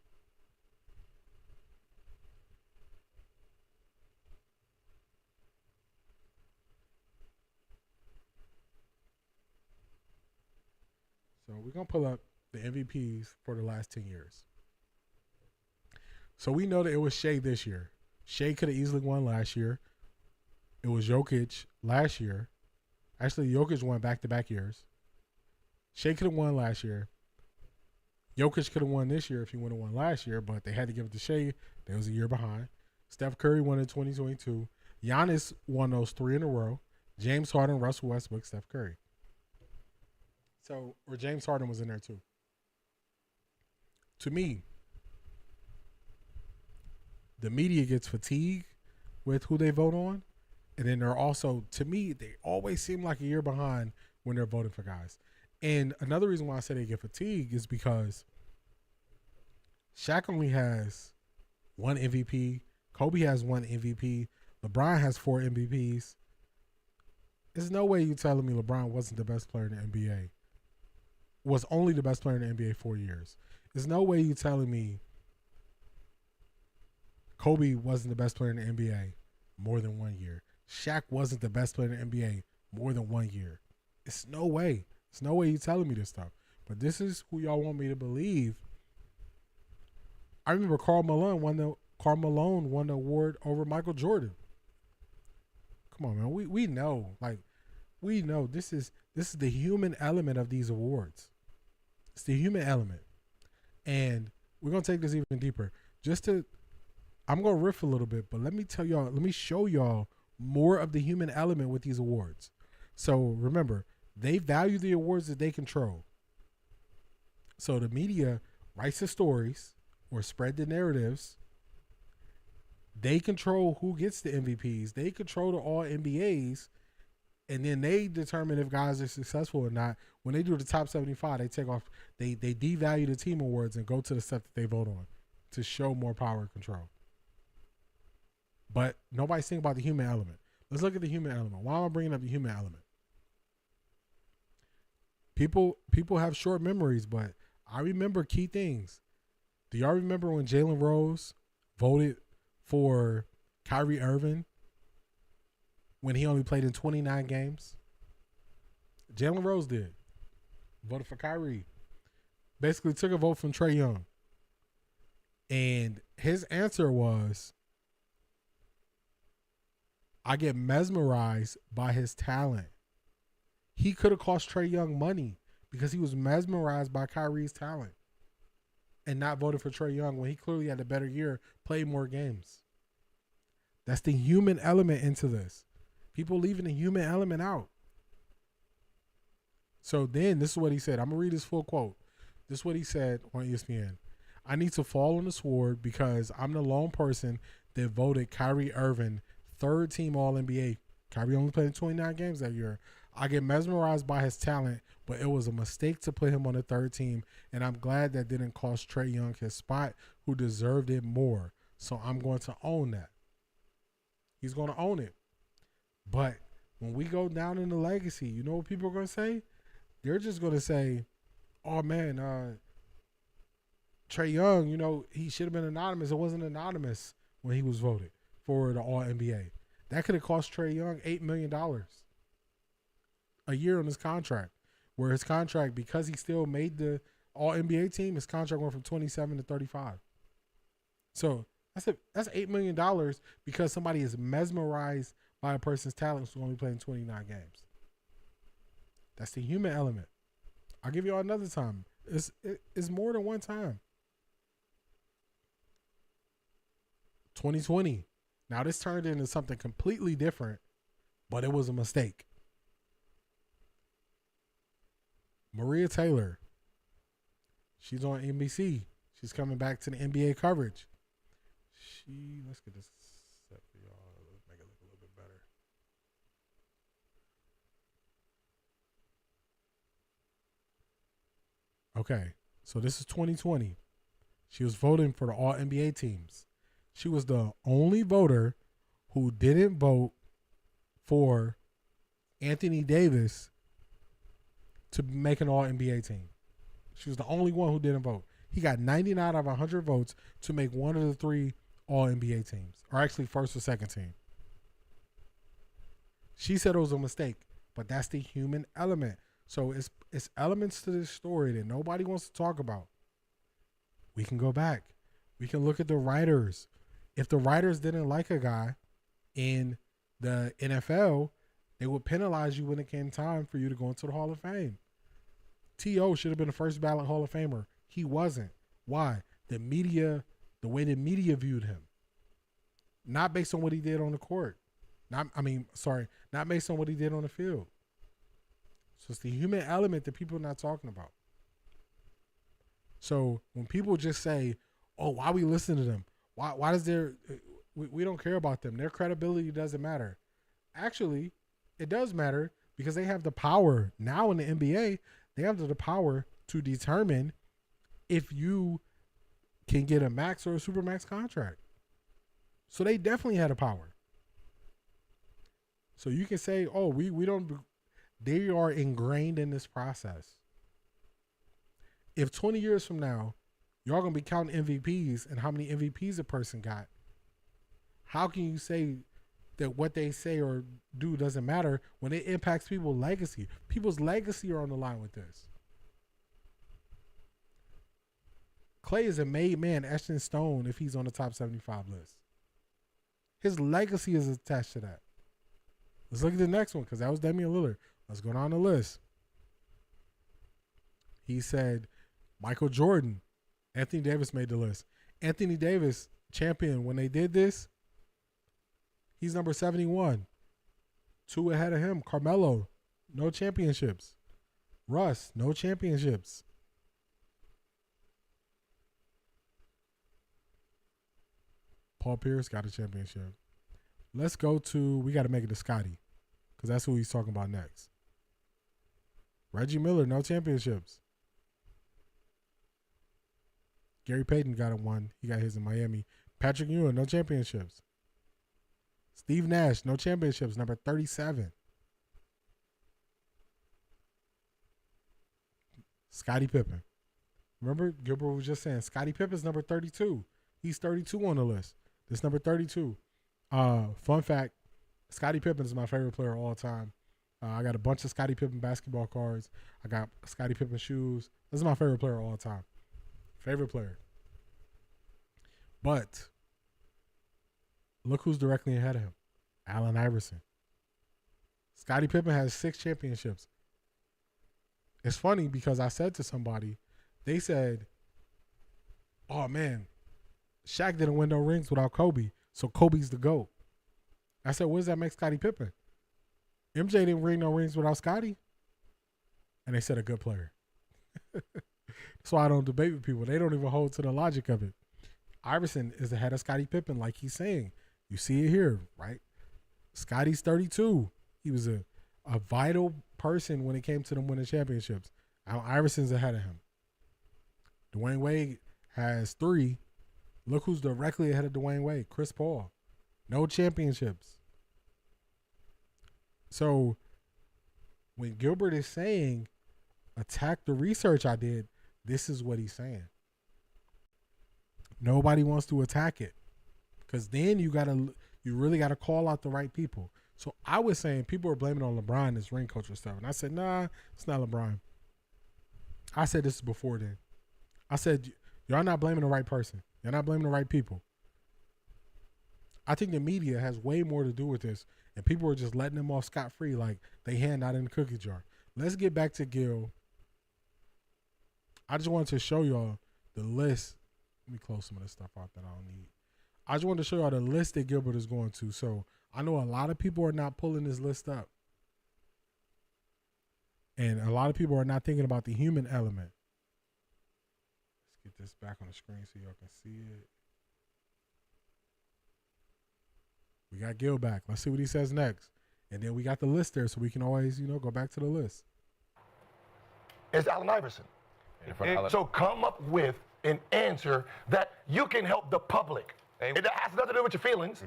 we're going to pull up the MVPs for the last 10 years. So we know that it was Shea this year. Shea could have easily won last year. It was Jokic last year. Actually, Jokic won back-to-back years. Shea could have won last year. Jokic could have won this year if he would have won last year, but they had to give it to Shea. They was a year behind. Steph Curry won in 2022. Giannis won those 3 in a row. James Harden, Russell Westbrook, Steph Curry. So, or James Harden was in there too. To me, the media gets fatigued with who they vote on. And then they're also, to me, they always seem like a year behind when they're voting for guys. And another reason why I say they get fatigued is because Shaq only has 1 MVP. Kobe has 1 MVP. LeBron has 4 MVPs. There's no way you're telling me LeBron wasn't the best player in the NBA. Was only the best player in the NBA 4 years. There's no way you're telling me Kobe wasn't the best player in the NBA more than 1 year. Shaq wasn't the best player in the NBA more than 1 year. It's no way. It's no way you're telling me this stuff. But this is who y'all want me to believe. I remember Karl Malone won the award over Michael Jordan. Come on, man. We know. Like, we know this is the human element of these awards. It's the human element. And we're gonna take this even deeper. I'm gonna riff a little bit, but let me show y'all more of the human element with these awards. So remember, they value the awards that they control. So the media writes the stories or spread the narratives. They control who gets the MVPs. They control the all NBAs. And then they determine if guys are successful or not. When they do the top 75, they take off, they devalue the team awards and go to the stuff that they vote on to show more power and control. But nobody's thinking about the human element. Let's look at the human element. Why am I bringing up the human element? People have short memories, but I remember key things. Do y'all remember when Jalen Rose voted for Kyrie Irving when he only played in 29 games? Jalen Rose did. Voted for Kyrie. Basically took a vote from Trae Young. And his answer was, I get mesmerized by his talent. He could have cost Trae Young money because he was mesmerized by Kyrie's talent and not voted for Trae Young when he clearly had a better year, played more games. That's the human element into this. People leaving the human element out. So then this is what he said. I'm going to read his full quote. This is what he said on ESPN. I need to fall on the sword because I'm the lone person that voted Kyrie Irving 3rd team All-NBA. Kyrie only played in 29 games that year. I get mesmerized by his talent, but it was a mistake to put him on the 3rd team, and I'm glad that didn't cost Trae Young his spot, who deserved it more. So I'm going to own that. He's going to own it. But when we go down in the legacy, you know what people are going to say? They're just going to say, oh, man, Trae Young, you know, he should have been anonymous. It wasn't anonymous when he was voted for the All-NBA. That could have cost Trae Young $8 million a year on his contract, where his contract, because he still made the All-NBA team, his contract went from 27 to 35. So that's $8 million because somebody is mesmerized by a person's talent who's only playing 29 games. That's the human element. I'll give you all another time. It's more than one time. 2020. Now this turned into something completely different, but it was a mistake. Maria Taylor. She's on NBC. She's coming back to the NBA coverage. Let's get this set for y'all. Let's make it look a little bit better. Okay, so this is 2020. She was voting for the All-NBA teams. She was the only voter who didn't vote for Anthony Davis to make an All-NBA team. She was the only one who didn't vote. He got 99 out of 100 votes to make one of the 3 All-NBA teams, or actually first or second team. She said it was a mistake, but that's the human element. So it's elements to this story that nobody wants to talk about. We can go back. We can look at the writers. If the writers didn't like a guy in the NFL, they would penalize you when it came time for you to go into the Hall of Fame. T.O. should have been a first ballot Hall of Famer. He wasn't. Why? The way the media viewed him. Not based on what he did on the court. Not based on what he did on the field. So it's the human element that people are not talking about. So when people just say, oh, why we listen to them? Why does we don't care about them. Their credibility doesn't matter. Actually, it does matter because they have the power. Now in the NBA, they have the power to determine if you can get a max or a supermax contract. So they definitely had a power. So you can say, oh, we don't, they are ingrained in this process. If 20 years from now, y'all going to be counting MVPs and how many MVPs a person got, how can you say that what they say or do doesn't matter when it impacts people's legacy? People's legacy are on the line with this. Clay is a made man etched in stone if he's on the top 75 list. His legacy is attached to that. Let's look at the next one because that was Damian Lillard. Let's go down the list. He said Michael Jordan. Anthony Davis made the list. Anthony Davis, champion. When they did this, he's number 71. 2 ahead of him. Carmelo, no championships. Russ, no championships. Paul Pierce got a championship. Let's go to, we got to make it to Scotty because that's who he's talking about next. Reggie Miller, no championships. Gary Payton got one. He got his in Miami. Patrick Ewing, no championships. Steve Nash, no championships, number 37. Scottie Pippen. Remember, Gilbert was just saying, Scottie Pippen's number 32. He's 32 on the list. This number 32. Fun fact, Scottie Pippen is my favorite player of all time. I got a bunch of Scottie Pippen basketball cards. I got Scottie Pippen shoes. This is my favorite player of all time. Favorite player. But look who's directly ahead of him. Allen Iverson. Scottie Pippen has 6 championships. It's funny because I said to somebody, they said, oh man, Shaq didn't win no rings without Kobe, so Kobe's the GOAT. I said, what does that make Scottie Pippen? MJ didn't win no rings without Scottie. And they said a good player. That's why I don't debate with people. They don't even hold to the logic of it. Iverson is ahead of Scottie Pippen, like he's saying. You see it here, right? Scottie's 32. He was a vital person when it came to them winning championships. Iverson's ahead of him. Dwayne Wade has 3. Look who's directly ahead of Dwayne Wade. Chris Paul. No championships. So when Gilbert is saying, attack the research I did, this is what he's saying. Nobody wants to attack it. Because then you really gotta call out the right people. So I was saying people are blaming on LeBron this ring culture stuff. And I said, nah, it's not LeBron. I said this before then. I said, y'all not blaming the right person. You're not blaming the right people. I think the media has way more to do with this, and people are just letting them off scot-free like they hand out in the cookie jar. Let's get back to Gil. I just wanted to show y'all the list. Let me close some of this stuff out that I don't need. I just wanted to show y'all the list that Gilbert is going to. So I know a lot of people are not pulling this list up. And a lot of people are not thinking about the human element. Let's get this back on the screen so y'all can see it. We got Gil back. Let's see what he says next. And then we got the list there so we can always, go back to the list. It's Allen Iverson. So come up with an answer that you can help the public. It has nothing to do with your feelings.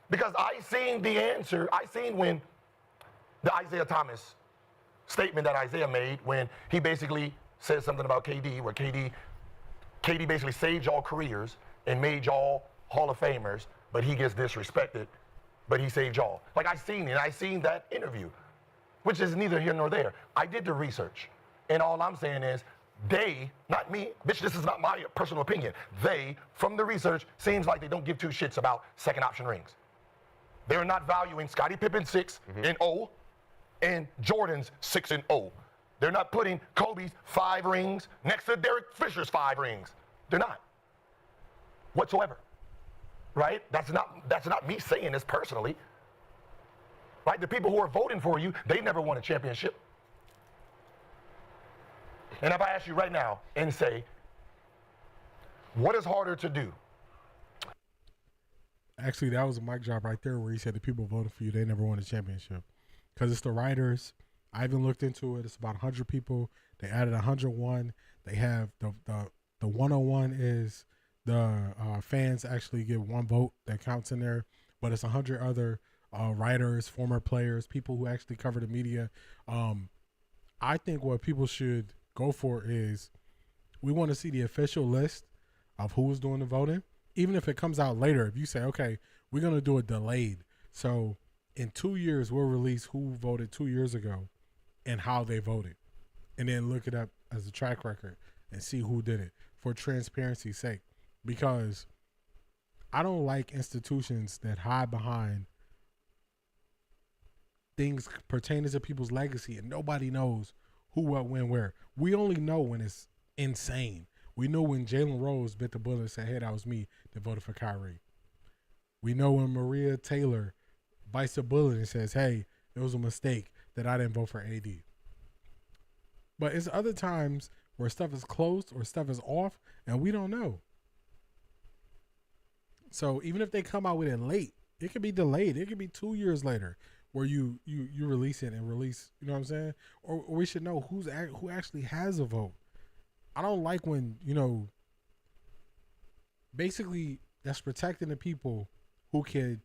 Because I seen the answer. I seen when the Isaiah Thomas statement that Isaiah made when he basically said something about KD, where KD basically saved y'all careers and made y'all Hall of Famers, but he gets disrespected, but he saved y'all. Like I seen that interview. which is neither here nor there. I did the research, and all I'm saying is they, not me, bitch, this is not my personal opinion. They, from the research, seems like they don't give two shits about second option rings. They're not valuing Scottie Pippen's 6 and 0 and Jordan's 6 and 0. They're not putting Kobe's 5 rings next to Derek Fisher's 5 rings. They're not. Whatsoever. Right? That's not me saying this personally. Right? The people who are voting for you, they never won a championship. And if I ask you right now and say, what is harder to do? Actually, that was a mic drop right there where he said the people voted for you, they never won a championship. Because it's the writers. I even looked into it. It's about 100 people. They added 101. They have the 101 is the fans actually give one vote that counts in there. But it's 100 other writers, former players, people who actually cover the media. I think what people should go for is we want to see the official list of who's doing the voting. Even if it comes out later, if you say, okay, we're going to do it delayed. So in 2 years, we'll release who voted 2 years ago and how they voted. And then look it up as a track record and see who did it for transparency's sake. Because I don't like institutions that hide behind things pertaining to people's legacy and nobody knows who, what, when, where. We only know when it's insane. We know when Jalen Rose bit the bullet and said, hey, that was me that voted for Kyrie. We know when Maria Taylor bites the bullet and says, hey, it was a mistake that I didn't vote for AD. But it's other times where stuff is closed or stuff is off and we don't know. So even if they come out with it late, it could be delayed. It could be 2 years later where you release it and release, you know what I'm saying? Or we should know who actually has a vote. I don't like when, basically that's protecting the people who can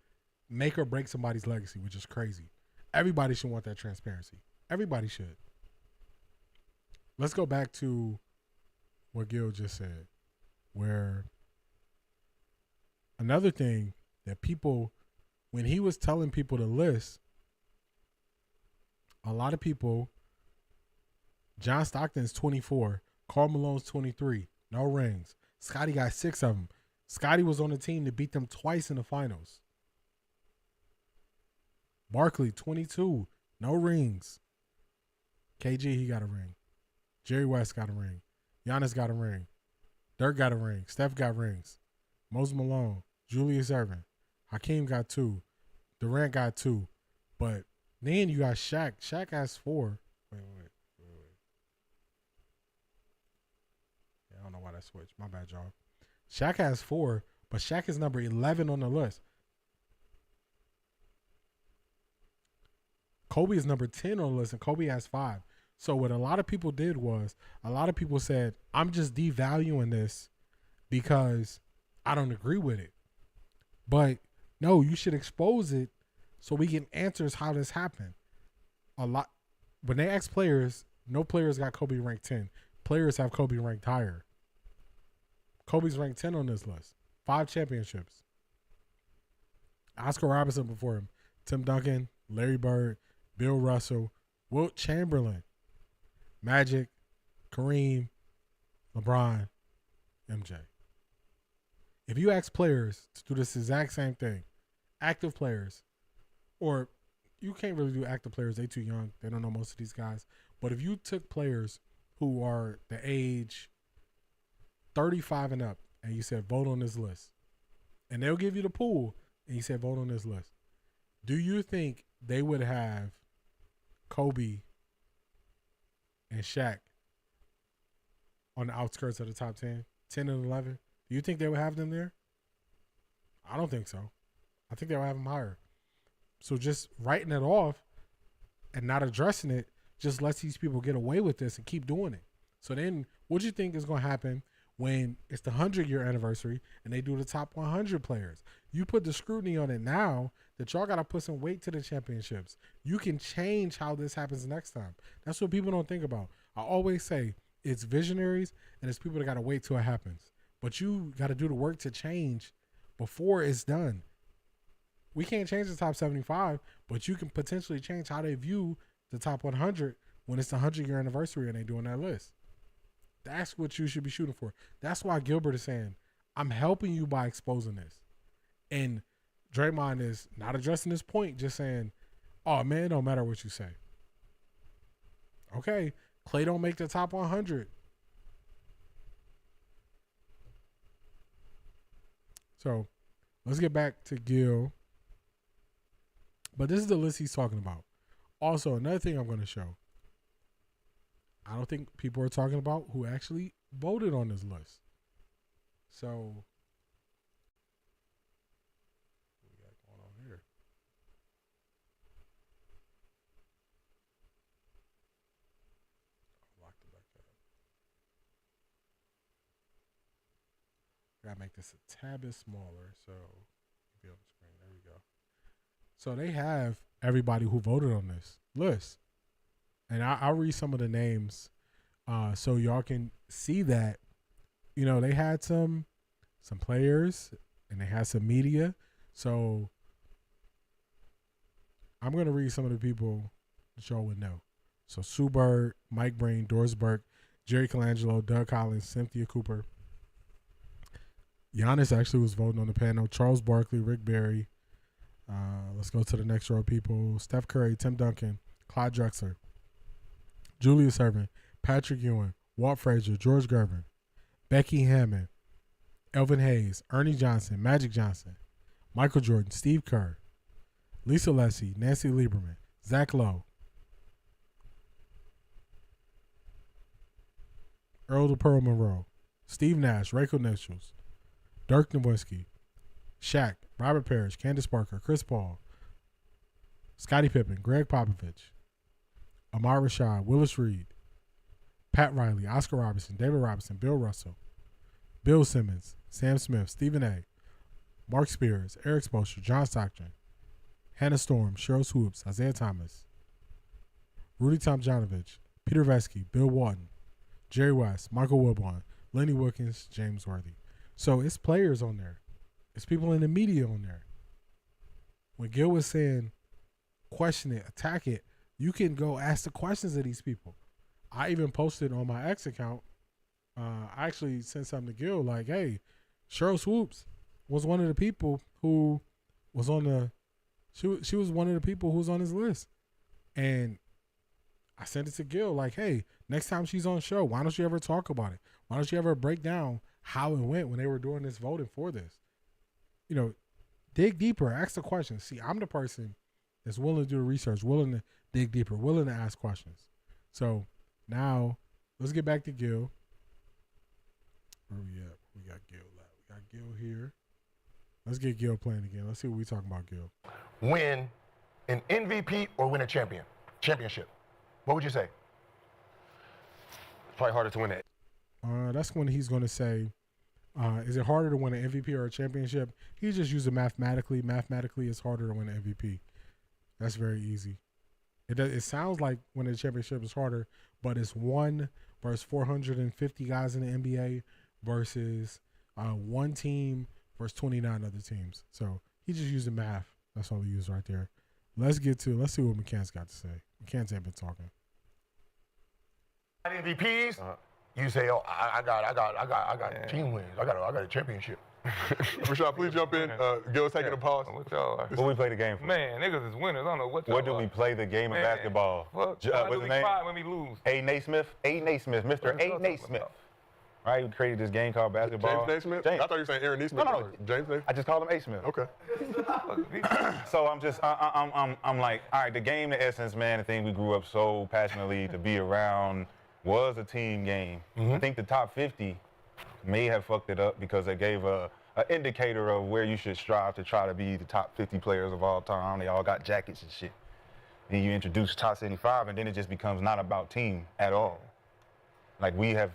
make or break somebody's legacy, which is crazy. Everybody should want that transparency. Everybody should. Let's go back to what Gil just said, where another thing that people, when he was telling people to list, a lot of people, John Stockton's 24, Karl Malone's 23, no rings. Scottie got 6 of them. Scottie was on the team to beat them twice in the finals. Barkley, 22, no rings. KG, he got a ring. Jerry West got a ring. Giannis got a ring. Dirk got a ring. Steph got rings. Moses Malone, Julius Erving. Hakeem got 2. Durant got 2. But then you got Shaq. Shaq has 4. Wait. I don't know why that switched. My bad, y'all. Shaq has 4, but Shaq is number 11 on the list. Kobe is number 10 on the list, and Kobe has 5. So what a lot of people did was, a lot of people said, I'm just devaluing this because I don't agree with it. But no, you should expose it so we get answers how this happened. When they ask players, no players got Kobe ranked 10. Players have Kobe ranked higher. Kobe's ranked 10 on this list. 5 championships. Oscar Robertson before him. Tim Duncan, Larry Bird, Bill Russell, Wilt Chamberlain, Magic, Kareem, LeBron, MJ. If you ask players to do this exact same thing, active players, or you can't really do active players, they too young, they don't know most of these guys. But if you took players who are the age 35 and up, and you said, vote on this list, and they'll give you the pool, and you said, vote on this list, do you think they would have Kobe and Shaq on the outskirts of the top 10, 10 and 11? Do you think they would have them there? I don't think so. I think they would have them higher. So just writing it off and not addressing it just lets these people get away with this and keep doing it. So then what do you think is going to happen when it's the 100-year anniversary and they do the top 100 players? You put the scrutiny on it now that y'all got to put some weight to the championships. You can change how this happens next time. That's what people don't think about. I always say it's visionaries and it's people that got to wait till it happens. But you got to do the work to change before it's done. We can't change the top 75, but you can potentially change how they view the top 100 when it's the 100-year anniversary and they doing that list. That's what you should be shooting for. That's why Gilbert is saying, I'm helping you by exposing this. And Draymond is not addressing this point, just saying, oh, man, it don't matter what you say. Okay, Klay don't make the top 100. So let's get back to Gil. But this is the list he's talking about. Also, another thing I'm going to show. I don't think people are talking about who actually voted on this list. So, what we got going on here? Locked it back up. Gotta make this a tad bit smaller so be on the screen. There we go. So they have everybody who voted on this list. And I'll read some of the names so y'all can see that, you know, they had some players and they had some media. So I'm going to read some of the people that y'all would know. So Sue Bird, Mike Breen, Doris Burke, Jerry Colangelo, Doug Collins, Cynthia Cooper. Giannis actually was voting on the panel. Charles Barkley, Rick Barry. Let's go to the next row of people. Steph Curry, Tim Duncan, Clyde Drexler, Julius Erving, Patrick Ewing, Walt Frazier, George Gervin, Becky Hammond, Elvin Hayes, Ernie Johnson, Magic Johnson, Michael Jordan, Steve Kerr, Lisa Leslie, Nancy Lieberman, Zach Lowe, Earl the Pearl Monroe, Steve Nash, Rachel Nichols, Dirk Nowitzki, Shaq, Robert Parrish, Candace Parker, Chris Paul, Scottie Pippen, Greg Popovich, Amar Rashad, Willis Reed, Pat Riley, Oscar Robertson, David Robinson, Bill Russell, Bill Simmons, Sam Smith, Stephen A., Mark Spears, Eric Spoelstra, John Stockton, Hannah Storm, Cheryl Swoops, Isaiah Thomas, Rudy Tomjanovich, Peter Vesky, Bill Walton, Jerry West, Michael Wilbon, Lenny Wilkins, James Worthy. So it's players on there. It's people in the media on there. When Gil was saying, question it, attack it, you can go ask the questions of these people. I even posted on my X account. I actually sent something to Gil like, hey, Cheryl Swoops was one of the people who was on the, she was one of the people who was on his list. And I sent it to Gil like, hey, next time she's on the show, why don't you ever talk about it? Why don't you ever break down how it went when they were doing this voting for this? You know, dig deeper, ask the questions. See, I'm the person that's willing to do the research, willing to dig deeper, willing to ask questions. So now let's get back to Gil. Where we at? We got Gil left. We got Gil here. Let's get Gil playing again. Let's see what we talking about, Gil. Win an MVP or win a championship? What would you say? It's probably harder to win it. That's when he's going to say, is it harder to win an MVP or a championship? He just used it mathematically. Mathematically, it's harder to win an MVP. That's very easy. It sounds like winning a championship is harder, but it's 1 versus 450 guys in the NBA versus one team versus 29 other teams. So he just used the math. That's all he used right there. Let's see what McCann's got to say. McCann's ain't been talking. MVPs. You say, oh, I got team wins. I got a championship. Rashad, please jump in. Gil's taking a pause. What we play the game for? Man, niggas is winners. I don't know what y'all What do we play the game of basketball? What's What's do his we name? cry when we lose? Aiden Naismith. Mr. Aiden Naismith. Right, we created this game called basketball. James Naismith? James. I thought you were saying Aaron Naismith. No. James Naismith? I just called him A. Smith. Okay. So I'm like, all right, the game, the essence, man, the thing we grew up so passionately to be around was a team game. I think the top 50 may have fucked it up because it gave an indicator of where you should strive to try to be the top 50 players of all time. They all got jackets and shit. Then you introduce top 75, and then it just becomes not about team at all. Like we have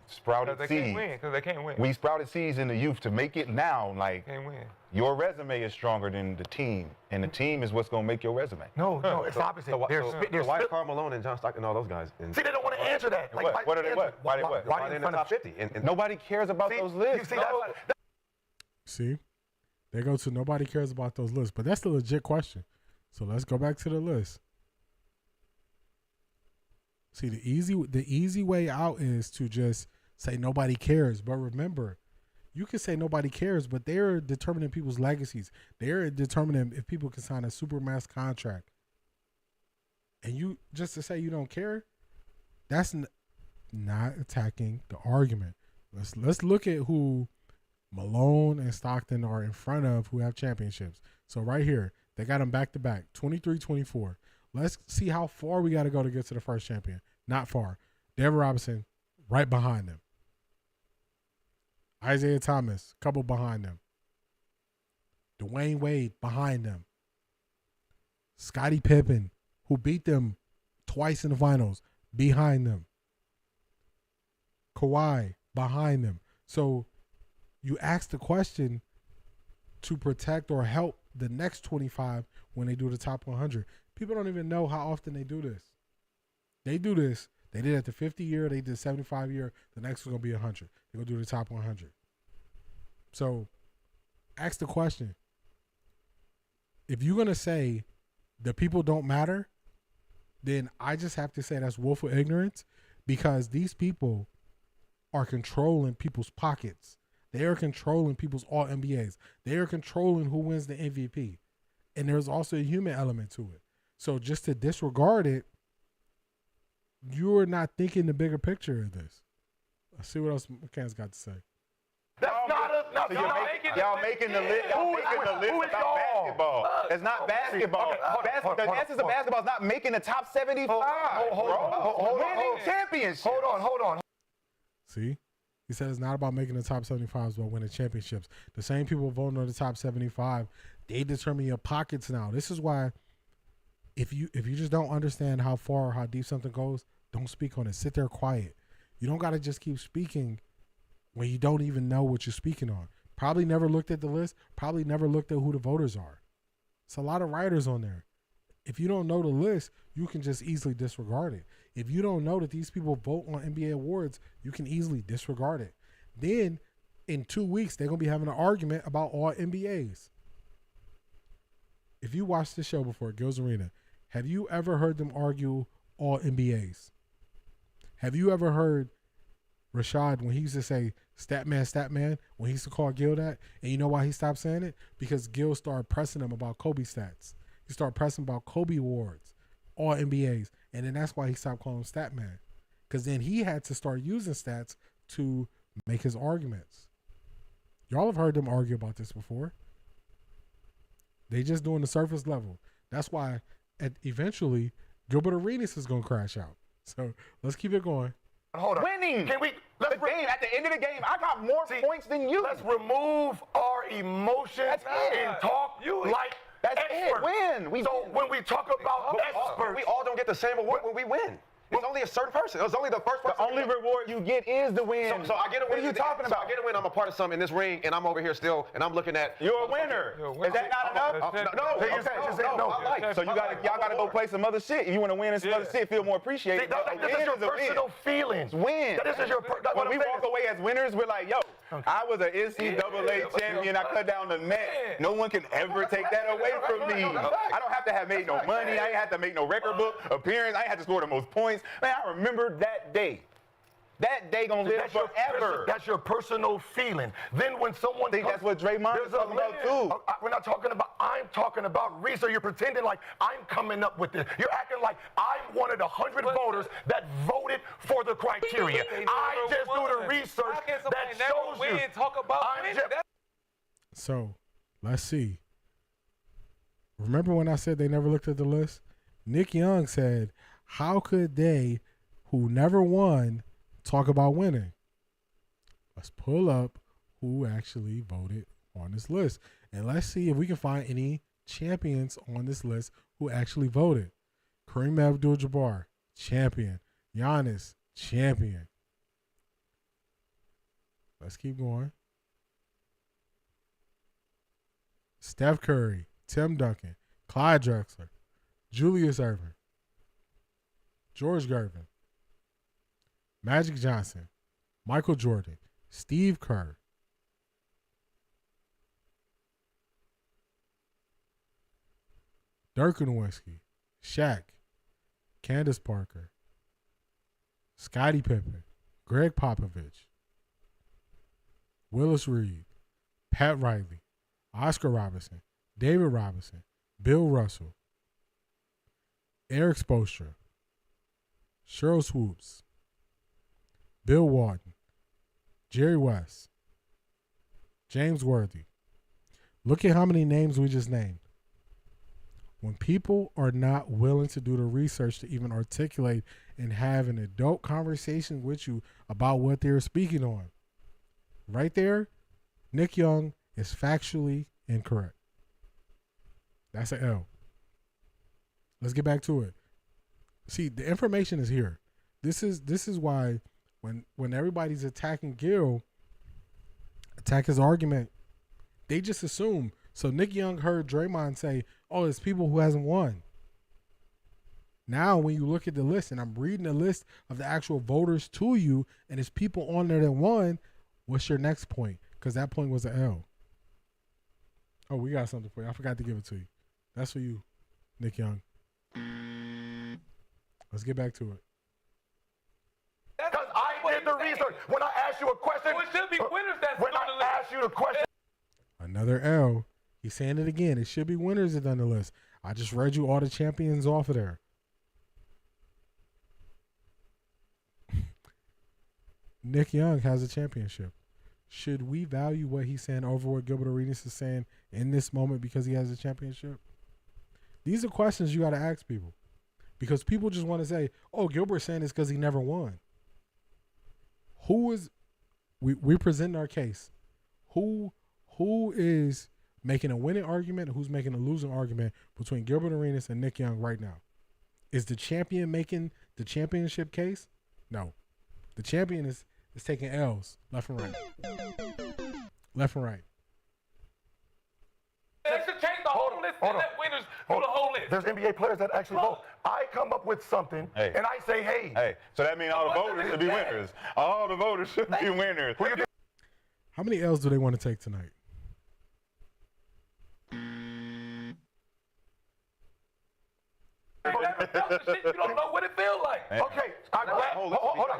sprouted Because seeds. they can't win. We sprouted seeds in the youth to make it now. Like Can't win. your resume is stronger than the team, and the team is what's gonna make your resume. No, it's opposite. So why Karl Malone and John Stockton and all those guys? See, they don't want to answer that. Like, what are they? What? Why they what? Why they in the top 50? And Nobody cares about those lists. See, they go to nobody cares about those lists, but that's the legit question. So let's go back to the list. See, the easy way out is to just say nobody cares. But remember, you can say nobody cares, but they're determining people's legacies. They're determining if people can sign a supermax contract. And you just to say you don't care, that's not attacking the argument. Let's look at who Malone and Stockton are in front of who have championships. So right here, they got them back-to-back, 23-24. Let's see how far we got to go to get to the first champion. Not far. David Robinson, right behind them. Isaiah Thomas, couple behind them. Dwayne Wade, behind them. Scottie Pippen, who beat them twice in the finals, behind them. Kawhi, behind them. So you ask the question to protect or help the next 25 when they do the top 100. People don't even know how often they do this. They do this. They did it at the 50 year. They did 75 year. The next one's going to be 100. They're going to do the top 100. So ask the question. If you're going to say the people don't matter, then I just have to say that's willful ignorance, because these people are controlling people's pockets. They are controlling people's all NBAs. They are controlling who wins the MVP. And there's also a human element to it. So just to disregard it, you're not thinking the bigger picture of this. Let's see what else McCann's got to say. That's Y'all making the list about basketball. It's not basketball. The essence of basketball is not making the top 75. Winning championships. Hold on. See? He said it's not about making the top 75, it's about winning championships. The same people voting on the top 75, they determine your pockets now. This is why if you just don't understand how far or how deep something goes, don't speak on it. Sit there quiet. You don't got to just keep speaking when you don't even know what you're speaking on. Probably never looked at the list. Probably never looked at who the voters are. It's a lot of writers on there. If you don't know the list, you can just easily disregard it. If you don't know that these people vote on NBA awards, you can easily disregard it. Then in 2 weeks, they're going to be having an argument about all NBAs. If you watched the show before, Gil's Arena, have you ever heard them argue all NBAs? Have you ever heard Rashad, when he used to say stat man, when he used to call Gil that, and you know why he stopped saying it? Because Gil started pressing him about Kobe stats. He started pressing about Kobe awards, all NBAs, and then that's why he stopped calling him stat man. Because then he had to start using stats to make his arguments. Y'all have heard them argue about this before. They just doing the surface level. That's why eventually Gilbert Arenas is going to crash out. So let's keep it going. Hold on. Winning. Can we? At the end of the game, I got more points than you. Let's remove our emotions and talk like experts. Win. When we talk about experts, we all don't get the same award when we win. It's only a certain person. It's only the first person. The only reward you get is the win. So I get a win. What are you talking about? I get a win. I'm a part of something in this ring, and I'm over here still, and I'm looking at. You're a winner. Is that not enough? No. So y'all gotta go play some other shit. If you want to win in some other shit, feel more appreciated. This is your personal feelings. Win. This is your. When we walk away as winners, we're like, yo, I was an NCAA champion. I cut down the net. No one can ever take that away from me. I don't have to have made no money. I ain't had to make no record book appearance. I ain't had to score the most points. Man, I remember that day. That day gonna live forever. That's your personal feeling. Then when someone think that's what Draymond is talking about too. We're not talking about. I'm talking about research. You're pretending like I'm coming up with this. You're acting like I'm one of the 100 voters that voted for the criteria. I just do the research that shows you. Talk about So let's see. Remember when I said they never looked at the list? Nick Young said, "How could they, who never won, talk about winning?" Let's pull up who actually voted on this list. And let's see if we can find any champions on this list who actually voted. Kareem Abdul-Jabbar, champion. Giannis, champion. Let's keep going. Steph Curry, Tim Duncan, Clyde Drexler, Julius Erving, George Gervin, Magic Johnson, Michael Jordan, Steve Kerr, Dirk Nowitzki, Shaq, Candace Parker, Scottie Pippen, Greg Popovich, Willis Reed, Pat Riley, Oscar Robertson, David Robinson, Bill Russell, Eric Spoelstra, Sheryl Swoops, Bill Walton, Jerry West, James Worthy. Look at how many names we just named. When people are not willing to do the research to even articulate and have an adult conversation with you about what they're speaking on, right there, Nick Young is factually incorrect. That's an L. Let's get back to it. See, the information is here. This is why when everybody's attacking Gil, attack his argument, they just assume. So Nick Young heard Draymond say, "Oh, it's people who hasn't won." Now, when you look at the list, and I'm reading the list of the actual voters to you, and it's people on there that won, what's your next point? Because that point was an L. Oh, we got something for you. I forgot to give it to you. That's for you, Nick Young. Let's get back to it. Because I did the research. When I asked you a question, So it should be winners that's when on the I list. asked you the question, Another L. He's saying it again. It should be winners that's on the list. I just read you all the champions off of there. Nick Young has a championship. Should we value what he's saying over what Gilbert Arenas is saying in this moment because he has a championship? These are questions you got to ask people. Because people just want to say, oh, Gilbert's saying this because he never won. We present our case. Who is making a winning argument and who's making a losing argument between Gilbert Arenas and Nick Young right now? Is the champion making the championship case? No. The champion is taking L's left and right. Left and right. They should change the whole list and let winners do the whole list. there's NBA players that actually vote. I come up with something, Hey. and I say, hey. Hey, so that means all the voters should be winners. All the voters should be winners. How many L's do they want to take tonight? You never felt the shit. You don't know what it feels like. Okay, hold on.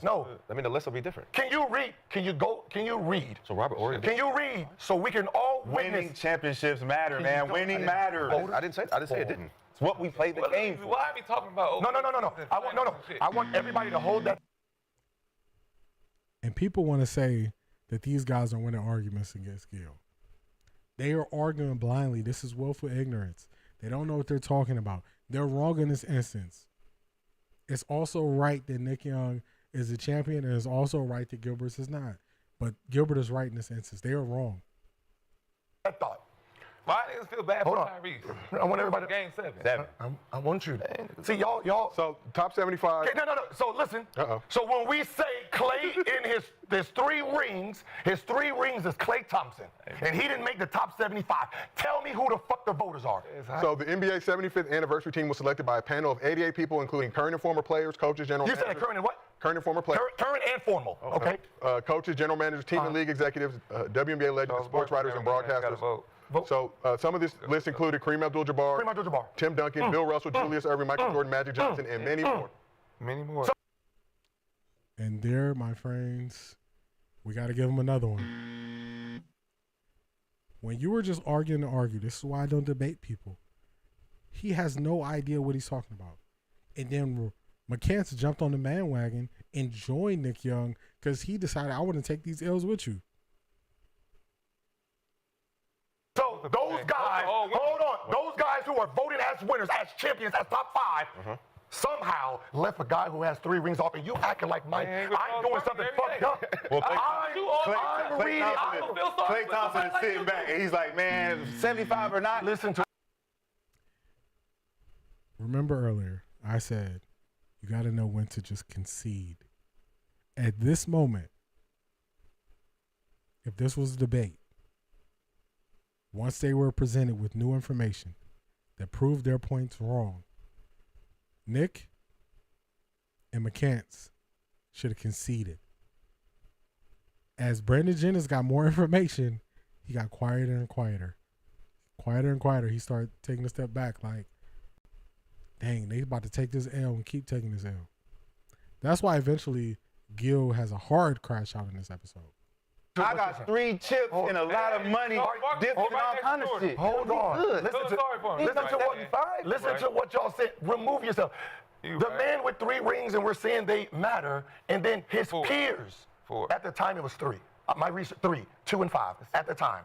No. I mean, the list will be different. Can you read? Can you read? So Robert Ory. Can you read so we can all Winning witness? championships matter, man. Winning matters. I didn't say it didn't. It's what we played the game for. Why are we talking about? No. I want everybody to hold that. And people want to say that these guys are winning arguments against Gil. They are arguing blindly. This is willful ignorance. They don't know what they're talking about. They're wrong in this instance. It's also right that Nick Young is a champion, and it's also right that Gilbert is not. But Gilbert is right in this instance. They are wrong. That thought. Why niggas feel bad Hold for on. Tyrese? I want everybody. Game 7. I want you. See, y'all. So top 75. Okay, no. So listen. So when we say Clay in there's 3 rings, his 3 rings is Klay Thompson, and he didn't make the top 75. Tell me who the fuck the voters are. So the NBA 75th anniversary team was selected by a panel of 88 people, including current and former players, coaches, general You managers. said current and what? Current and former players. Current and formal. Okay. Coaches, general managers, team and league executives, WNBA legends, sports writers, and broadcasters. So some of this list included Kareem Abdul-Jabbar, Tim Duncan, Bill Russell, Julius Erving, Michael Jordan, Magic Johnson, and many more. Many more. And there, my friends, we got to give them another one. When you were just arguing to argue, this is why I don't debate people. He has no idea what he's talking about. And then McCants jumped on the bandwagon and joined Nick Young because he decided, I want to take these L's with you. So those guys, hold on, those guys who are voting as winners, as champions, as top 5, somehow left a guy who has 3 rings off, and you acting like Mike. I'm doing something fucked up. Well, I'm reading. Klay Thompson is sitting back, and he's like, man, 75 or not. Listen to. Remember earlier, I said, you got to know when to just concede. At this moment, if this was a debate, once they were presented with new information that proved their points wrong, Nick and McCants should have conceded. As Brandon Jennings got more information, he got quieter and quieter. Quieter and quieter. He started taking a step back like, dang, they about to take this L and keep taking this L. That's why eventually Gil has a hard crash out in this episode. I got 3 chips and a lot of money dipped in all kind of shit. Hold on. Listen to what y'all said. Remove yourself. The man with 3 rings, and we're saying they matter, and then his peers. At the time, it was 3. My research, 3, 2 and 5 at the time.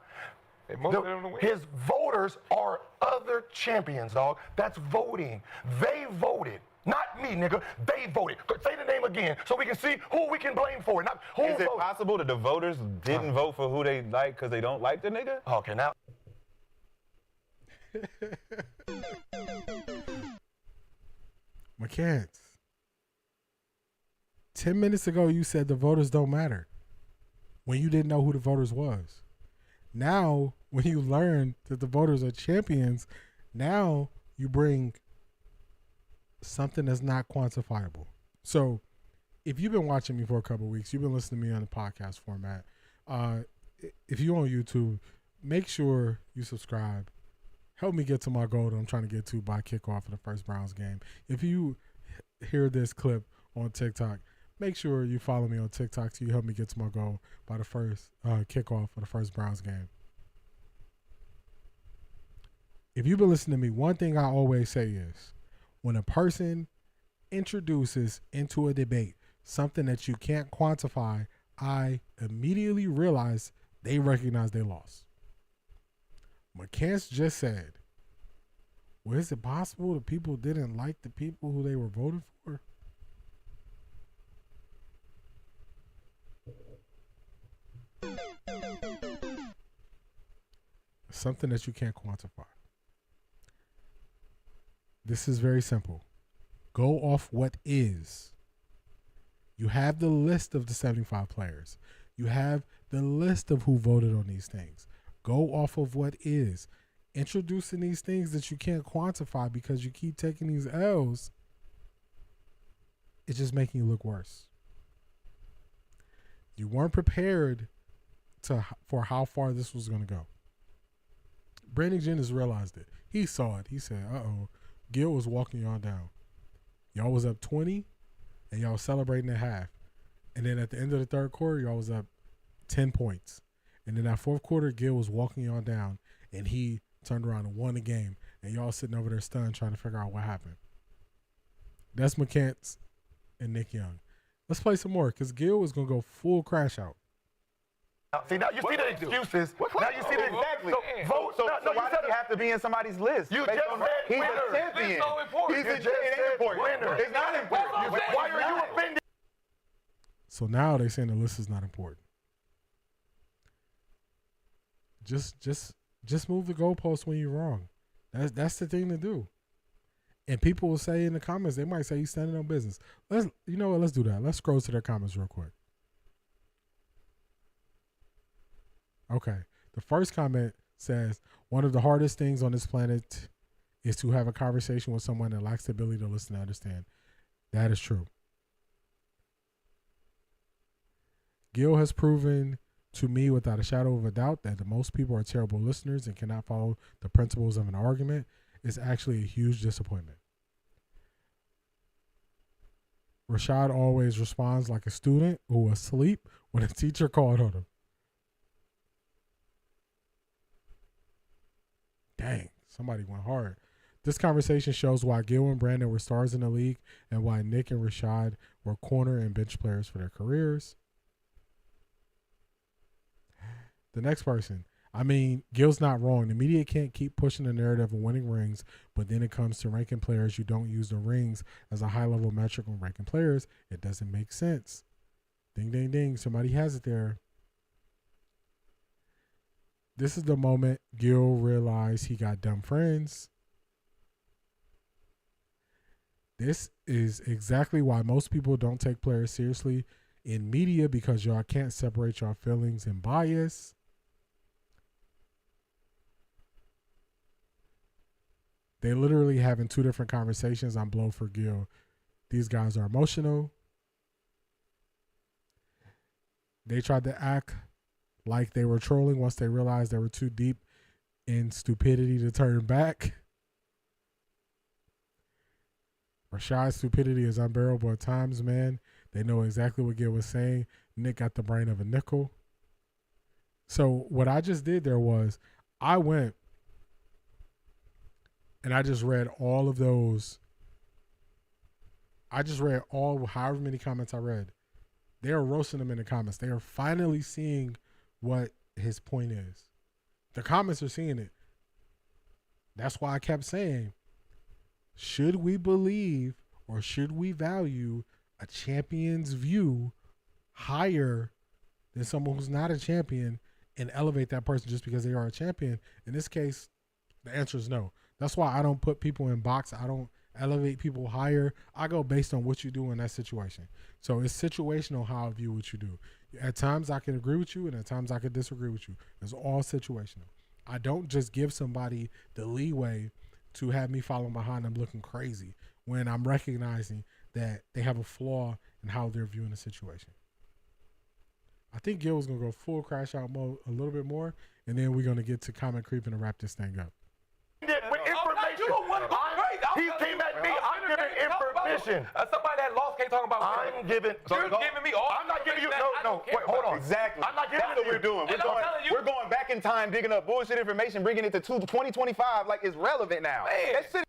His voters are other champions, dog. That's voting. They voted. Not me, nigga. They voted. Say the name again so we can see who we can blame for it. Not who Is it voted. possible that the voters didn't vote for who they like because they don't like the nigga? Okay, now. McCants. 10 minutes ago, you said the voters don't matter when you didn't know who the voters was. Now, when you learn that the voters are champions, now you bring something that's not quantifiable. So if you've been watching me for a couple of weeks, you've been listening to me on the podcast format. If you're on YouTube, make sure you subscribe. Help me get to my goal that I'm trying to get to by kickoff of the first Browns game. If you hear this clip on TikTok, make sure you follow me on TikTok so you help me get to my goal by the first kickoff of the first Browns game. If you've been listening to me, one thing I always say is, when a person introduces into a debate something that you can't quantify, I immediately realize they recognize they lost. McCants just said, well, is it possible that people didn't like the people who they were voting for? Something that you can't quantify. This is very simple. Go off what is. You have the list of the 75 players. You have the list of who voted on these things. Go off of what is. Introducing these things that you can't quantify because you keep taking these L's, it's just making you look worse. You weren't prepared for how far this was going to go. Brandon Jennings realized it. He saw it. He said, uh-oh. Gil was walking y'all down. Y'all was up 20, and y'all was celebrating at half. And then at the end of the third quarter, y'all was up 10 points. And then that fourth quarter, Gil was walking y'all down, and he turned around and won the game. And y'all sitting over there stunned trying to figure out what happened. That's McCants and Nick Young. Let's play some more, because Gil was going to go full crash out. See, now you see the excuses. Now you see the exactly. So, vote. So why does he have to be in somebody's list? You just said he's winner. a champion. It's so important. He's You a just said winner. It's not important. Why are you offended? So now they're saying the list is not important. Just move the goalpost when you're wrong. That's the thing to do. And people will say in the comments, they might say he's standing on business. You know what? Let's do that. Let's scroll to their comments real quick. Okay. The first comment says, one of the hardest things on this planet is to have a conversation with someone that lacks the ability to listen and understand. That is true. Gil has proven to me without a shadow of a doubt that most people are terrible listeners and cannot follow the principles of an argument. It's actually a huge disappointment. Rashad always responds like a student who was asleep when a teacher called on him. Dang, somebody went hard. This conversation shows why Gil and Brandon were stars in the league and why Nick and Rashad were corner and bench players for their careers. The next person. I mean, Gil's not wrong. The media can't keep pushing the narrative of winning rings, but then it comes to ranking players. You don't use the rings as a high-level metric when ranking players. It doesn't make sense. Ding, ding, ding. Somebody has it there. This is the moment Gil realized he got dumb friends. This is exactly why most people don't take players seriously in media, because y'all can't separate your feelings and bias. They literally having two different conversations. I'm blown for Gil. These guys are emotional. They tried to act like they were trolling once they realized they were too deep in stupidity to turn back. Rashad's stupidity is unbearable at times, man. They know exactly what Gil was saying. Nick got the brain of a nickel. So what I just did there was I went and I just read all of those. I just read however many comments I read. They are roasting him in the comments. They are finally seeing what his point is. The comments are seeing it. That's why I kept saying, should we believe or should we value a champion's view higher than someone who's not a champion and elevate that person just because they are a champion? In this case, the answer is no. That's why I don't put people in box. I don't elevate people higher. I go based on what you do in that situation. So it's situational how I view what you do. At times I can agree with you and at times I can disagree with you. It's all situational. I don't just give somebody the leeway to have me following behind them looking crazy when I'm recognizing that they have a flaw in how they're viewing the situation. I think Gil was going to go full crash out mode a little bit more, and then we're going to get to comment creeping and wrap this thing up. With information. He came at me. I'm giving information. Somebody that lost can't talk about. I'm giving. You're giving me all. I'm not giving you. No. Wait, hold on. Exactly. I'm not giving That's what you. we're doing. We're going back in time, digging up bullshit information, bringing it to 2025 like it's relevant now. Man.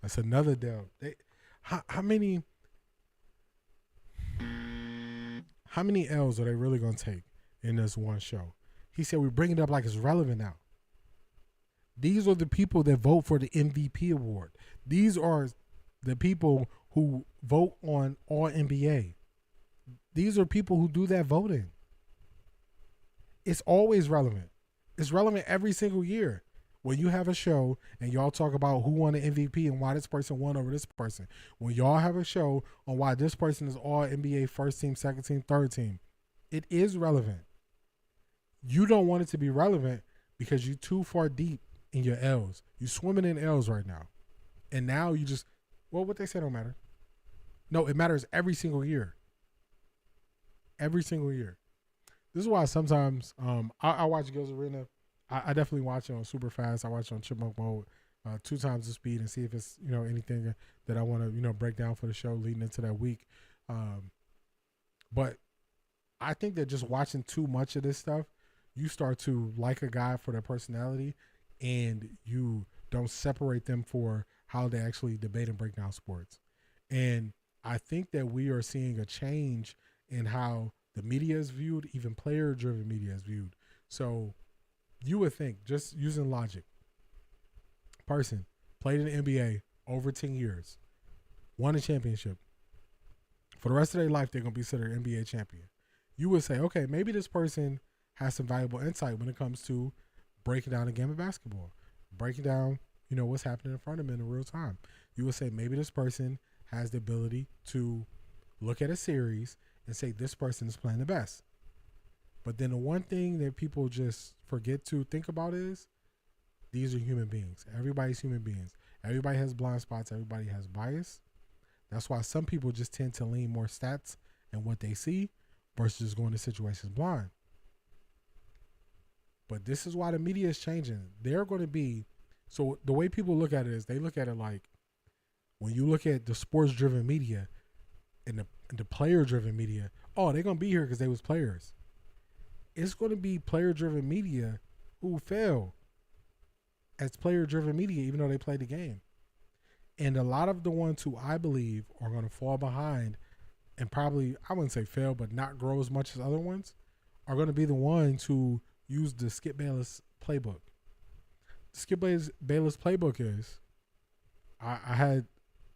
That's another deal. How many L's are they really going to take in this one show? He said we bring it up like it's relevant now. These are the people that vote for the MVP award. These are the people who vote on All NBA. These are people who do that voting. It's always relevant. It's relevant every single year. When you have a show and y'all talk about who won the MVP and why this person won over this person. When y'all have a show on why this person is All NBA first team, second team, third team. It is relevant. You don't want it to be relevant because you're too far deep in your L's. You're swimming in L's right now. And now you just, what they say don't matter. No, it matters every single year. Every single year. This is why sometimes I watch Gil's Arena. I definitely watch it on super fast. I watch it on chipmunk mode 2 times the speed and see if it's, anything that I want to, break down for the show leading into that week. But I think that just watching too much of this stuff, you start to like a guy for their personality and you don't separate them for how they actually debate and break down sports. And I think that we are seeing a change in how the media is viewed, even player-driven media is viewed. So you would think, just using logic, person played in the NBA over 10 years, won a championship. For the rest of their life, they're going to be considered an NBA champion. You would say, okay, maybe this person has some valuable insight when it comes to breaking down a game of basketball, breaking down, what's happening in front of them in real time. You would say maybe this person has the ability to look at a series and say this person is playing the best. But then the one thing that people just forget to think about is these are human beings. Everybody's human beings. Everybody has blind spots. Everybody has bias. That's why some people just tend to lean more stats and what they see versus going to situations blind. But this is why the media is changing. They're going to be, so the way people look at it is they look at it like when you look at the sports-driven media and the player-driven media, oh, they're going to be here because they was players. It's going to be player-driven media who fail as player-driven media, even though they play the game. And a lot of the ones who I believe are going to fall behind and probably, I wouldn't say fail, but not grow as much as other ones, are going to be the ones who use the Skip Bayless playbook. The Skip Bayless playbook is, I had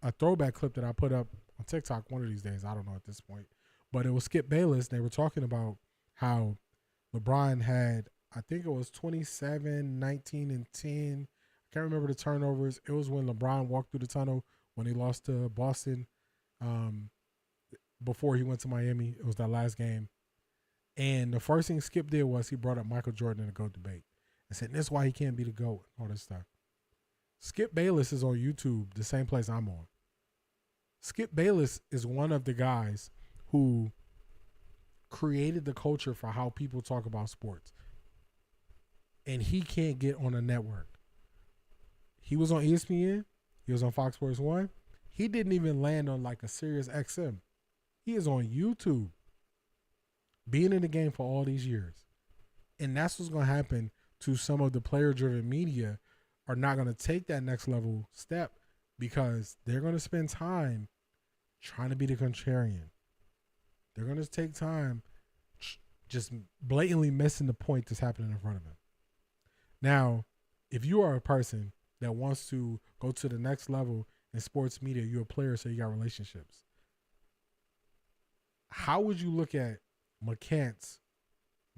a throwback clip that I put up on TikTok one of these days. I don't know at this point. But it was Skip Bayless. They were talking about how LeBron had, I think it was 27, 19, and 10. I can't remember the turnovers. It was when LeBron walked through the tunnel when he lost to Boston before he went to Miami. It was that last game. And the first thing Skip did was he brought up Michael Jordan in the GOAT debate and said, this is why he can't be the GOAT, all this stuff. Skip Bayless is on YouTube, the same place I'm on. Skip Bayless is one of the guys who created the culture for how people talk about sports. And he can't get on a network. He was on ESPN. He was on Fox Sports 1. He didn't even land on like a Sirius XM. He is on YouTube, being in the game for all these years. And that's what's going to happen to some of the player-driven media are not going to take that next level step because they're going to spend time trying to be the contrarian. They're going to take time just blatantly missing the point that's happening in front of them. Now, if you are a person that wants to go to the next level in sports media, you're a player, so you got relationships. How would you look at McCants,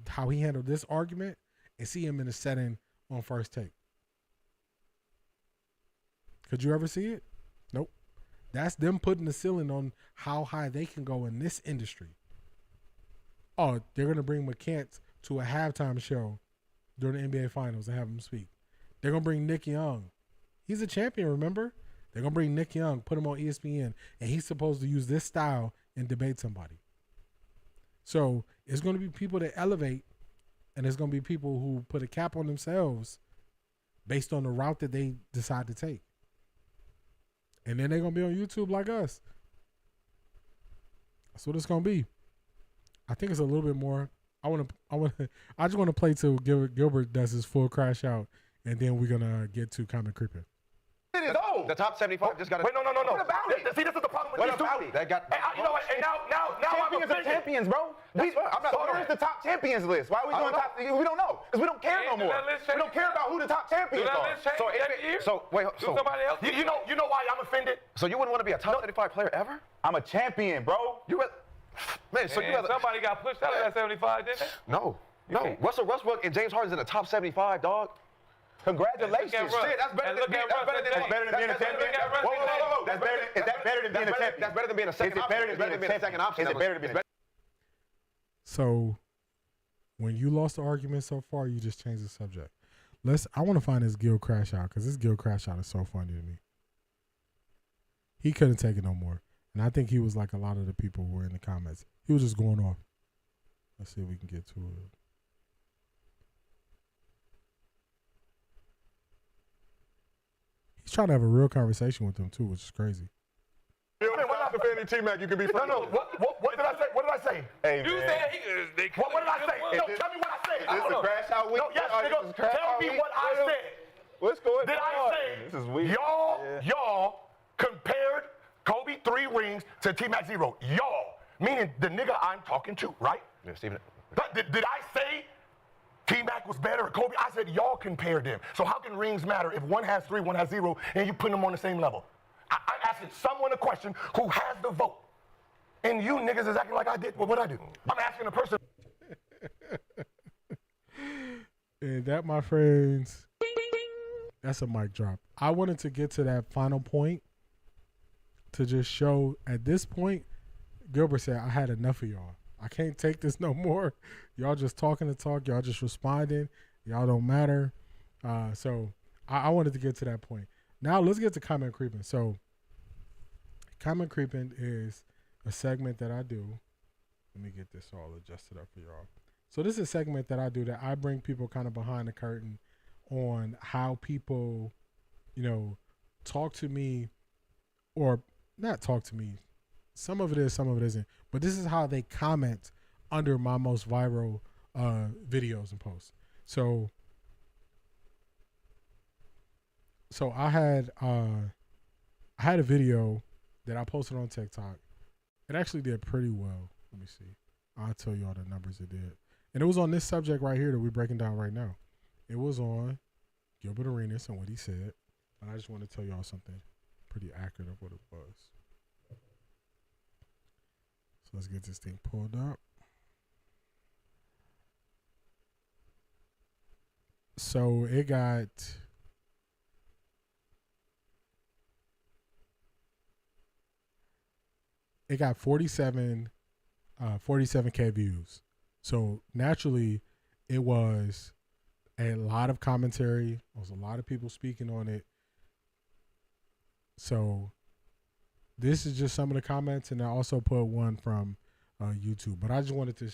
how he handled this argument, and see him in a setting on First Take? Could you ever see it? Nope. That's them putting the ceiling on how high they can go in this industry. Oh, they're going to bring McCants to a halftime show during the NBA Finals and have him speak. They're going to bring Nick Young. He's a champion, remember? They're going to bring Nick Young, put him on ESPN, and he's supposed to use this style and debate somebody. So it's going to be people that elevate, and it's going to be people who put a cap on themselves based on the route that they decide to take. And then they're going to be on YouTube like us. That's what it's going to be. I think it's a little bit more. I just want to play till Gilbert does his full crash out, and then we're going to get to comment creeping. No. The top 75 just got to. Wait, no. What about it? See, this is the problem with What these two. about it? That got. You know what? And now I'm champions offended. are champions, bro. I'm not. Where's the top champions list? Why are we doing top? We don't know because we don't care no more. We don't care about who the top champions are. So wait. So somebody else. You know why I'm offended? So you wouldn't want to be a top 75 player ever? I'm a champion, bro. Man, so you somebody got pushed out of that 75, didn't they? No. Russell Westbrook and James Harden's in the top 75, dog. Congratulations. Shit, that's better than being a champion. Whoa. Is that better than being a champion? That's better than being a second option. Is it better than being a second option? Is it better than being a So when you lost the argument so far, you just changed the subject. I want to find this Gil crash out because this Gil crash out is so funny to me. He couldn't take it no more. And I think he was like a lot of the people who were in the comments. He was just going off. Let's see if we can get to it. He's trying to have a real conversation with them too, which is crazy. When I'm defending T-Mac, you can be friendly. No. What did I say? What did I say? Hey, You man. said What did I say? No, tell me what I said. Is this a crash out week? No, yes, nigga. Tell me what I said. What's going on? Did I say This is weird. y'all compared Kobe 3 rings to T-Mac 0? Y'all, meaning the nigga I'm talking to, right? Yeah, Steven. Did I say T-Mac was better or Kobe? I said y'all compared them. So how can rings matter if one has 3, one has 0, and you put them on the same level? I'm asking someone a question who has the vote. And you niggas is acting like I did. Well, what'd I do? I'm asking a person. And that, my friends, that's a mic drop. I wanted to get to that final point to just show at this point, Gilbert said, I had enough of y'all. I can't take this no more. Y'all just talking to talk. Y'all just responding. Y'all don't matter. So I wanted to get to that point. Now let's get to comment creeping. So comment creeping is a segment that I do. Let me get this all adjusted up for y'all. So this is a segment that I do that I bring people kind of behind the curtain on how people, talk to me or not talk to me. Some of it is, some of it isn't. But this is how they comment under my most viral videos and posts. So I had a video that I posted on TikTok. It actually did pretty well. Let me see. I'll tell you all the numbers it did. And it was on this subject right here that we're breaking down right now. It was on Gilbert Arenas and what he said. And I just want to tell y'all something pretty accurate of what it was. So let's get this thing pulled up. So it got 47K views. So naturally, it was a lot of commentary. There was a lot of people speaking on it. So this is just some of the comments, and I also put one from YouTube. But I just wanted to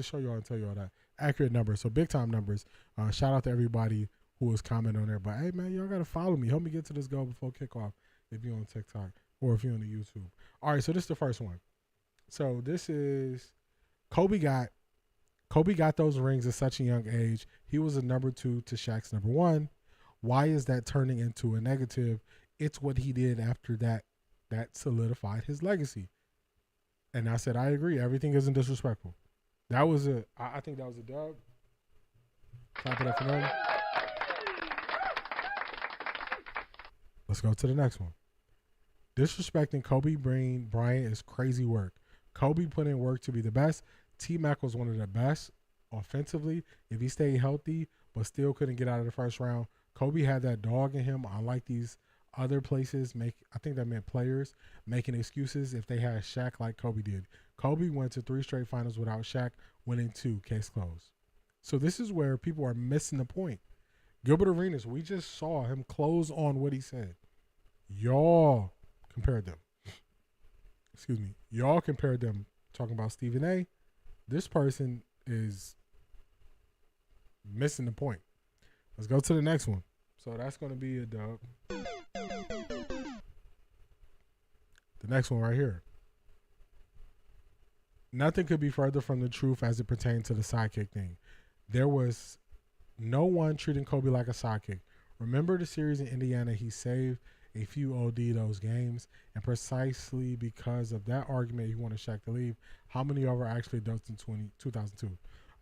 show y'all and tell y'all that accurate numbers. So big time numbers. Shout out to everybody who was commenting on there. But hey man, y'all gotta follow me. Help me get to this goal before kickoff. if you're on TikTok or if you're on the YouTube. All right, so this is the first one. So this is Kobe got those rings at such a young age. He was a number 2 to Shaq's number 1. Why is that turning into a negative? It's what he did after that solidified his legacy. And I said, I agree. Everything isn't disrespectful. I think that was a dub. Clap it up for them. Let's go to the next one. Disrespecting Kobe Bryant is crazy work. Kobe put in work to be the best. T-Mac was one of the best offensively if he stayed healthy, but still couldn't get out of the first round. Kobe had that dog in him. Unlike these other places, I think that meant players making excuses if they had Shaq like Kobe did. Kobe went to 3 straight finals without Shaq, winning 2, case closed. So this is where people are missing the point. Gilbert Arenas, we just saw him close on what he said. Y'all compared them. Excuse me. Y'all compared them talking about Stephen A. This person is missing the point. Let's go to the next one. So that's going to be a dub. The next one right here. Nothing could be further from the truth as it pertains to the sidekick thing. There was no one treating Kobe like a sidekick. Remember the series in Indiana, he saved a few OD those games, and precisely because of that argument, he wanted Shaq to leave. How many of are actually adults in 2002?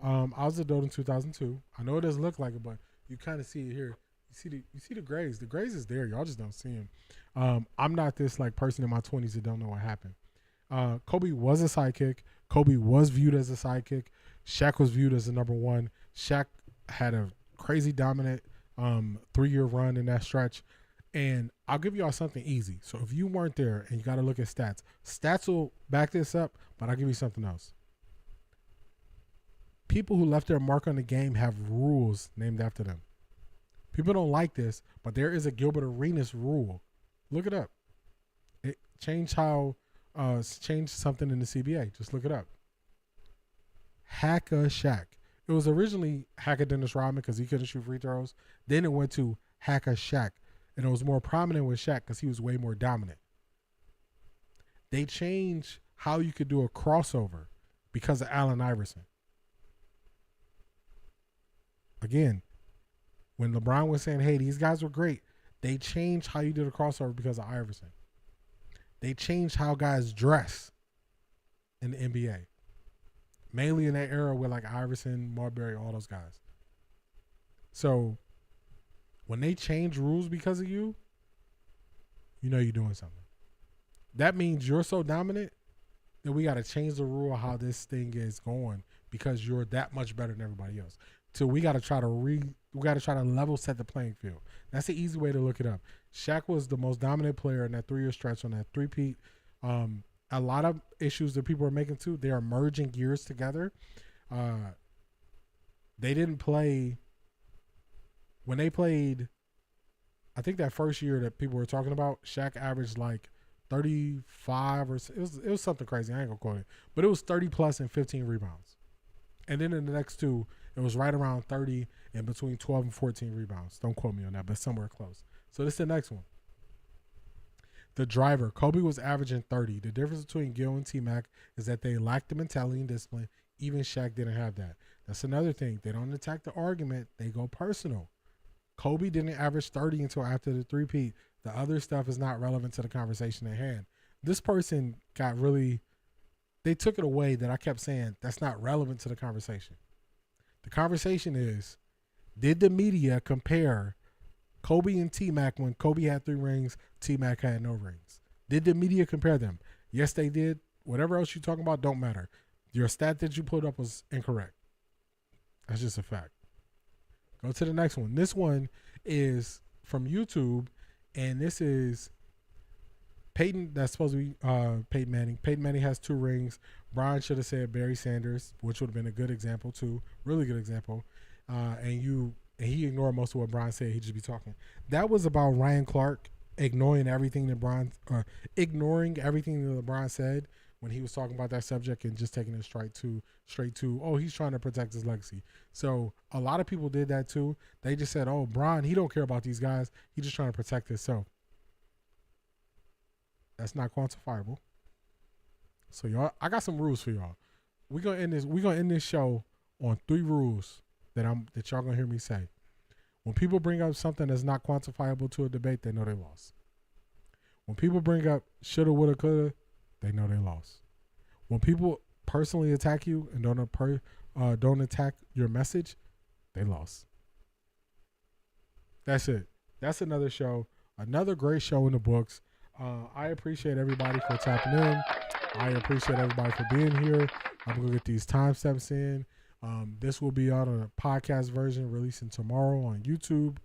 I was adult in 2002. I know it doesn't look like it, but you kind of see it here. You see the grades. The grades is there. Y'all just don't see them. I'm not this like person in my 20s that don't know what happened. Kobe was a sidekick. Kobe was viewed as a sidekick. Shaq was viewed as the number 1. Shaq had a crazy dominant 3-year run in that stretch. And I'll give y'all something easy. So if you weren't there and you got to look at stats, stats will back this up, but I'll give you something else. People who left their mark on the game have rules named after them. People don't like this, but there is a Gilbert Arenas rule. Look it up. It changed changed something in the CBA. Just look it up. Hack-a Shaq. It was originally Hack-a Dennis Rodman because he couldn't shoot free throws. Then it went to Hack-a Shaq. And it was more prominent with Shaq because he was way more dominant. They changed how you could do a crossover because of Allen Iverson. Again, when LeBron was saying, hey, these guys were great, they changed how you did a crossover because of Iverson. They changed how guys dress in the NBA. Mainly in that era with like Iverson, Marbury, all those guys. So when they change rules because of you, you know you're doing something. That means you're so dominant that we got to change the rule of how this thing is going because you're that much better than everybody else. So we got to try to level set the playing field. That's the easy way to look it up. Shaq was the most dominant player in that 3-year stretch on that three-peat. A lot of issues that people are making too, they are merging gears together. They didn't play when they played. I think that first year that people were talking about, Shaq averaged like 35 or it was something crazy. I ain't gonna quote it, but it was 30 plus and 15 rebounds. And then in the next 2, it was right around 30 and between 12 and 14 rebounds. Don't quote me on that, but somewhere close. So this is the next one. The driver. Kobe was averaging 30. The difference between Gil and T-Mac is that they lacked the mentality and discipline. Even Shaq didn't have that. That's another thing. They don't attack the argument. They go personal. Kobe didn't average 30 until after the three-peat. The other stuff is not relevant to the conversation at hand. This person got really, they took it away that I kept saying that's not relevant to the conversation. The conversation is, did the media compare Kobe and T-Mac when Kobe had 3 rings, T-Mac had no rings? Did the media compare them? Yes, they did. Whatever else you're talking about don't matter. Your stat that you put up was incorrect. That's just a fact. Go to the next one. This one is from YouTube, and this is Peyton. That's supposed to be Peyton Manning. Peyton Manning has 2 rings. Brian should have said Barry Sanders, which would have been a good example too. Really good example. And he ignored most of what Brian said. He'd just be talking. That was about Ryan Clark ignoring everything that LeBron said when he was talking about that subject and just taking it straight to, oh, he's trying to protect his legacy. So a lot of people did that too. They just said, oh, Bron, he don't care about these guys. He's just trying to protect himself. that's not quantifiable. So y'all, I got some rules for y'all. We're gonna end this show on 3 rules that y'all gonna hear me say. When people bring up something that's not quantifiable to a debate, they know they lost. When people bring up shoulda, woulda, coulda, they know they lost. When people personally attack you and don't attack your message, they lost. That's it. That's another show. Another great show in the books. I appreciate everybody for tapping in. I appreciate everybody for being here. I'm going to get these timestamps in. This will be out on a podcast version releasing tomorrow on YouTube.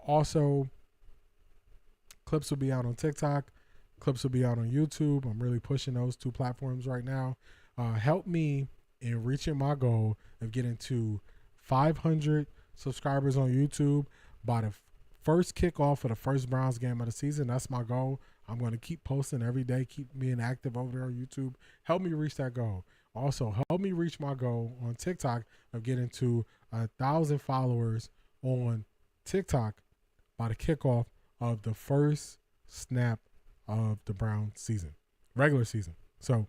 Also, clips will be out on TikTok. Clips will be out on YouTube. I'm really pushing those 2 platforms right now. Help me in reaching my goal of getting to 500 subscribers on YouTube by the first kickoff of the first Browns game of the season. That's my goal. I'm going to keep posting every day, keep being active over there on YouTube. Help me reach that goal. Also, help me reach my goal on TikTok of getting to 1,000 followers on TikTok by the kickoff of the first snap of the Browns season, regular season. So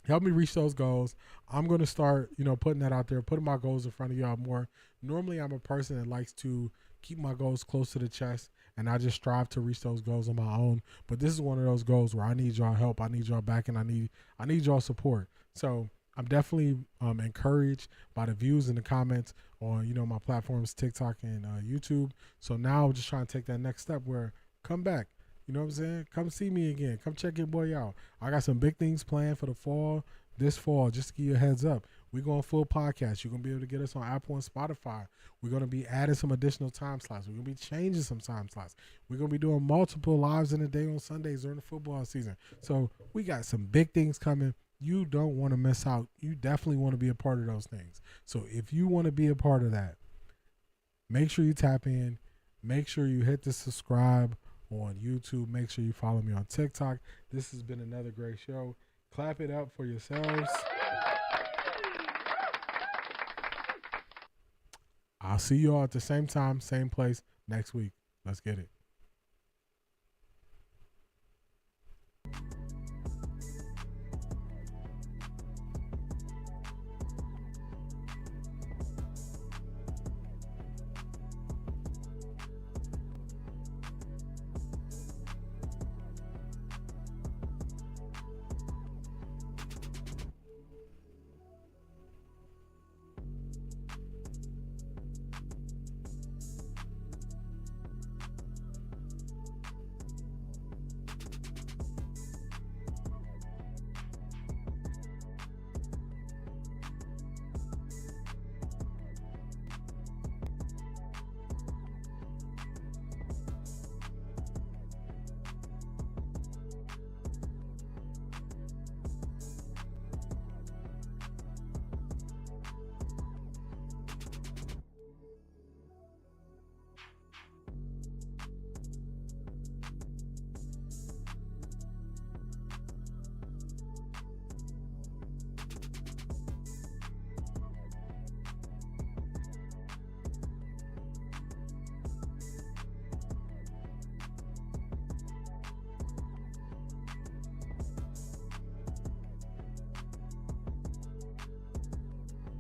help me reach those goals. I'm going to start, putting that out there, putting my goals in front of y'all more. Normally, I'm a person that likes to keep my goals close to the chest, and I just strive to reach those goals on my own. But this is one of those goals where I need y'all help, I need y'all back, and I need y'all support. So I'm definitely encouraged by the views and the comments on my platforms, TikTok and YouTube. So now I'm just trying to take that next step where come back. You know what I'm saying? Come see me again. Come check your boy out. I got some big things planned for the fall. This fall, just to give you a heads up, we're going full podcast. You're going to be able to get us on Apple and Spotify. We're going to be adding some additional time slots. We're going to be changing some time slots. We're going to be doing multiple lives in a day on Sundays during the football season. So we got some big things coming. You don't want to miss out. You definitely want to be a part of those things. So if you want to be a part of that, make sure you tap in. Make sure you hit the subscribe on YouTube. Make sure you follow me on TikTok. This has been another great show. Clap it up for yourselves. I'll see you all at the same time, same place next week. Let's get it.